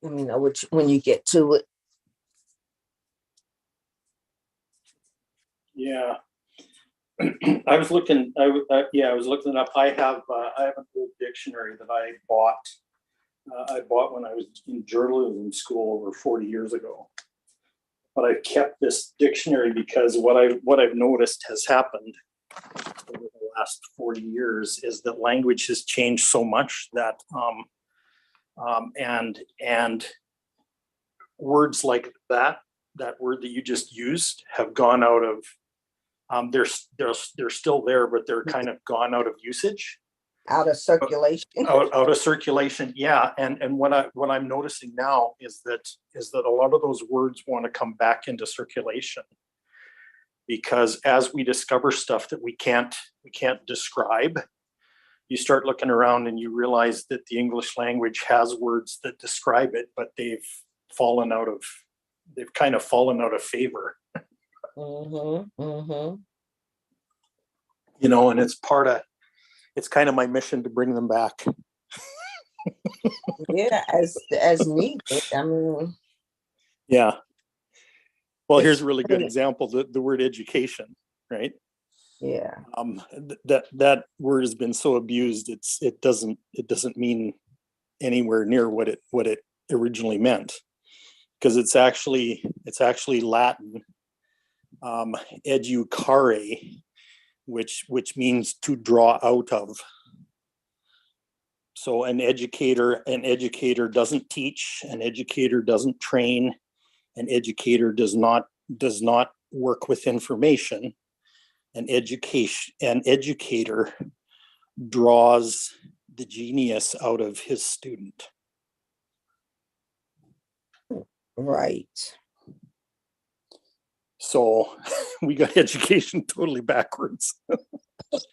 Let me know which when you get to it. Yeah. I was looking it up. I have an old dictionary that I bought. I bought when I was in journalism school over 40 years ago. But I've kept this dictionary because what I've noticed has happened over the last 40 years is that language has changed so much that and words like that word that you just used have gone out of they're still there, but they're kind of gone out of usage. Out of circulation. Out of circulation, yeah. And what I'm noticing now is that a lot of those words want to come back into circulation, because as we discover stuff that we can't describe, you start looking around and you realize that the English language has words that describe it, but they've kind of fallen out of favor. You know, and it's kind of my mission to bring them back. Yeah, as needed. I mean, yeah. Well, here's a really good example: the word education, right? Yeah. That word has been so abused; it doesn't mean anywhere near what it originally meant, because it's actually Latin, educare, which means to draw out of. So an educator doesn't teach, an educator doesn't train, an educator does not work with information. An educator draws the genius out of his student. Right. So we got education totally backwards.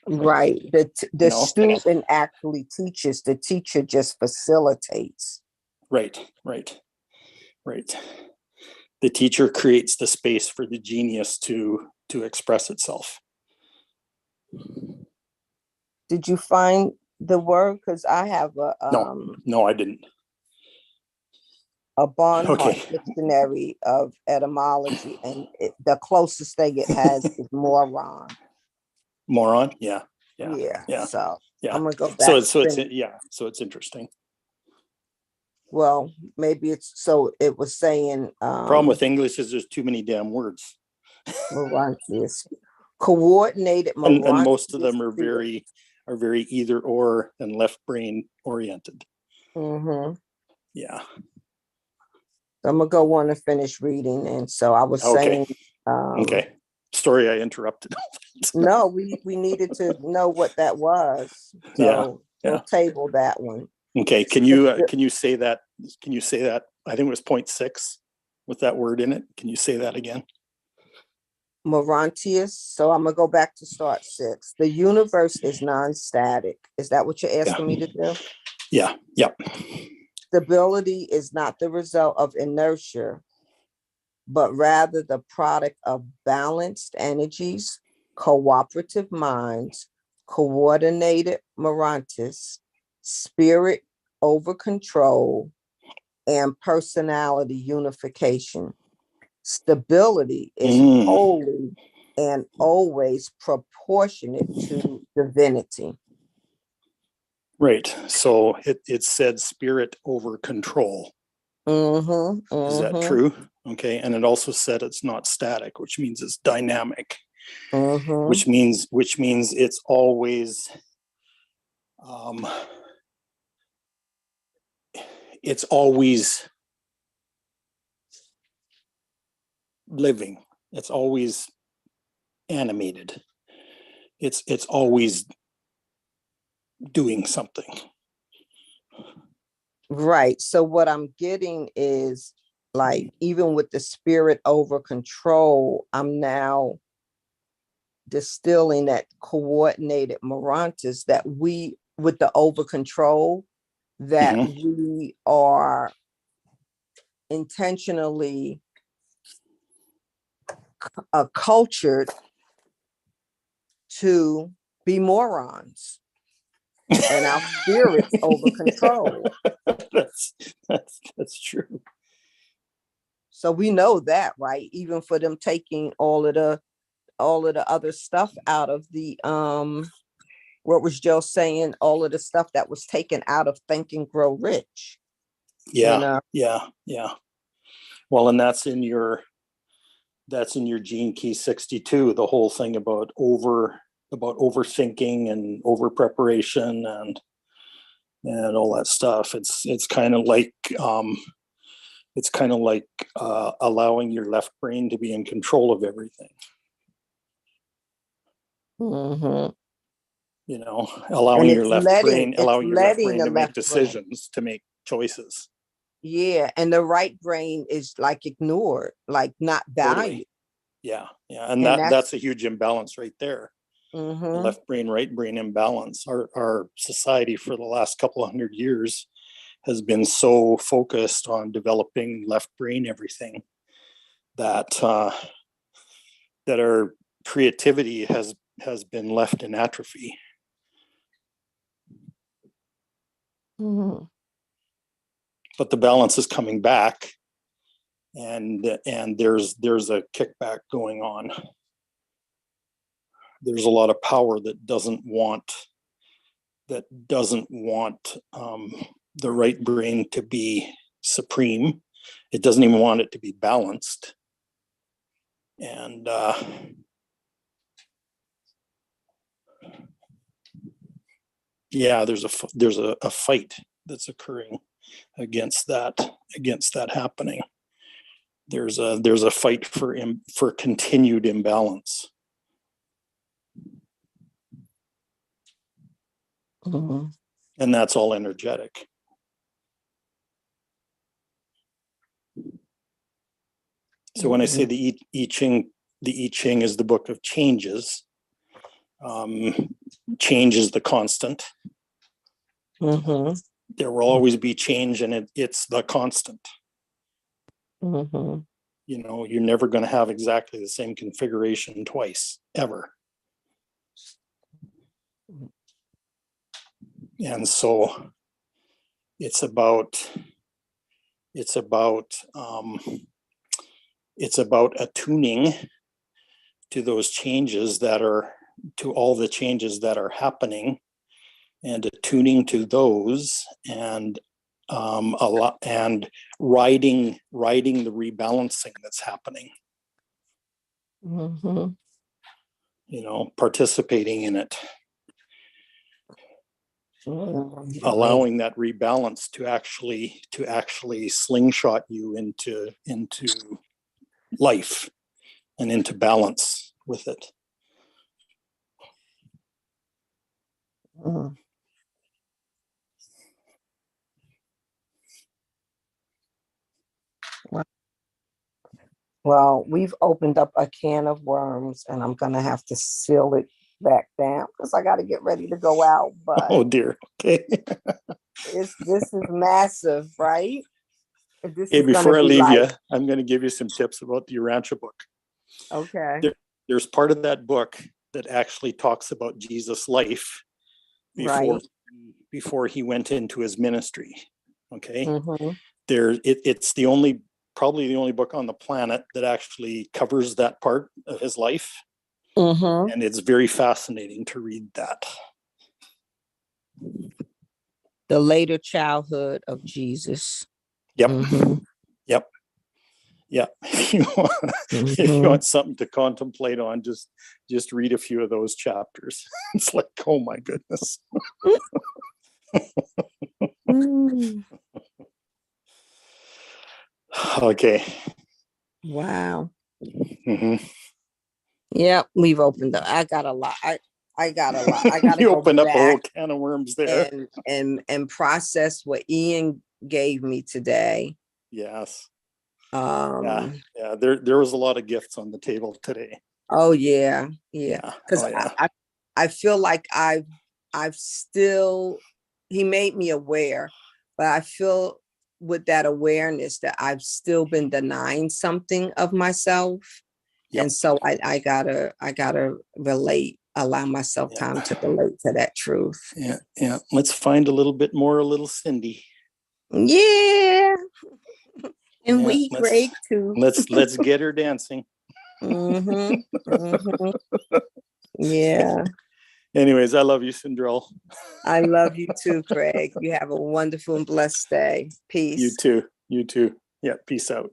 Right. The No. student actually teaches, the teacher just facilitates. Right. The teacher creates the space for the genius to express itself. Did you find the word? Because I have No, I didn't. a Barnhart Okay. dictionary of etymology, and the closest thing it has is moron. Moron. Yeah. Yeah. So Yeah. I'm gonna go back. So it's interesting. Well, maybe it's so it was saying Problem with English is there's too many damn words. Morontius. Coordinated And most of Morontius them are theory. very either or and left brain oriented. Mm-hmm. Yeah. I'm gonna go on and finish reading. And so I was Okay. saying Okay. Sorry I interrupted. no, we needed to know what that was. So Yeah. we'll table that one. Okay. Can you say that? Can you say that? I think it was 0.6 with that word in it. Can you say that again? Morontius. So I'm gonna go back to start 6. The universe is non-static. Is that what you're asking me to do? Yeah. Yep. Stability is not the result of inertia, but rather the product of balanced energies, cooperative minds, coordinated Morontis, spirit over control, and personality unification. Stability is wholly and always proportionate to divinity. Right. So it said spirit over control. Is that true? Okay. And it also said it's not static, which means it's dynamic. Which means it's always living. It's always animated. It's always doing something. Right. So what I'm getting is like, even with the spirit over control, I'm now distilling that coordinated Morontis that we, with the over control, that we are intentionally cultured to be morons, and our spirits over control. That's true. So we know that, right? Even for them taking all of the other stuff out of the what was Joe saying? All of the stuff that was taken out of Think and Grow Rich. Yeah. Yeah. Well, and that's in your gene key 62, the whole thing about overthinking and over preparation and all that stuff. It's kind of like allowing your left brain to be in control of everything. You know, allowing your left brain to make decisions, to make choices. Yeah, and the right brain is like ignored, like not valued. Totally. Yeah, and that's a huge imbalance right there. Left brain, right brain imbalance. Our society for the last couple of 100 years has been so focused on developing left brain everything that our creativity has been left in atrophy. But the balance is coming back, and there's a kickback going on. There's a lot of power that doesn't want the right brain to be supreme. It doesn't even want it to be balanced. And yeah, there's a fight that's occurring against that happening. There's a fight for continued imbalance. And that's all energetic. So when I say the I Ching is the book of changes. Change is the constant. Mm-hmm. There will always be change, and it's the constant. Mm-hmm. You know, you're never going to have exactly the same configuration twice, ever. And so it's about attuning to those changes to all the changes that are happening, and attuning to those, and and riding the rebalancing that's happening. Mm-hmm. You know, participating in it, allowing that rebalance to actually slingshot you into life and into balance with it. Mm. Well, we've opened up a can of worms, and I'm gonna have to seal it back down because I got to get ready to go out. But Oh dear. Okay. this is massive, right? This Hey, is gonna before I be leave you, like, I'm going to give you some tips about the Urantia book. okay. There's part of that book that actually talks about Jesus' life before he went into his ministry. Okay. Mm-hmm. It's probably the only book on the planet that actually covers that part of his life. Mm-hmm. And it's very fascinating to read that. The later childhood of Jesus. Yep. Mm-hmm. Yep. Yeah. If you want something to contemplate on, just read a few of those chapters. It's like, oh my goodness. Okay. Wow. Mm-hmm. Yeah, we've opened up. I got a lot. I got a lot. I got to You go opened up a whole back can of worms there. and process what Ian gave me today. Yes. Yeah. There was a lot of gifts on the table today. Oh yeah. Because I feel like I've still, he made me aware, but I feel with that awareness that I've still been denying something of myself. Yep. And so I gotta allow myself time to relate to that truth. Yeah. Let's find a little Cindy. Yeah. And we Greg too. Let's get her dancing. Mm-hmm. Mm-hmm. Yeah. Anyways, I love you, Cinderella. I love you too, Craig. You have a wonderful and blessed day. Peace. You too. Yeah, peace out.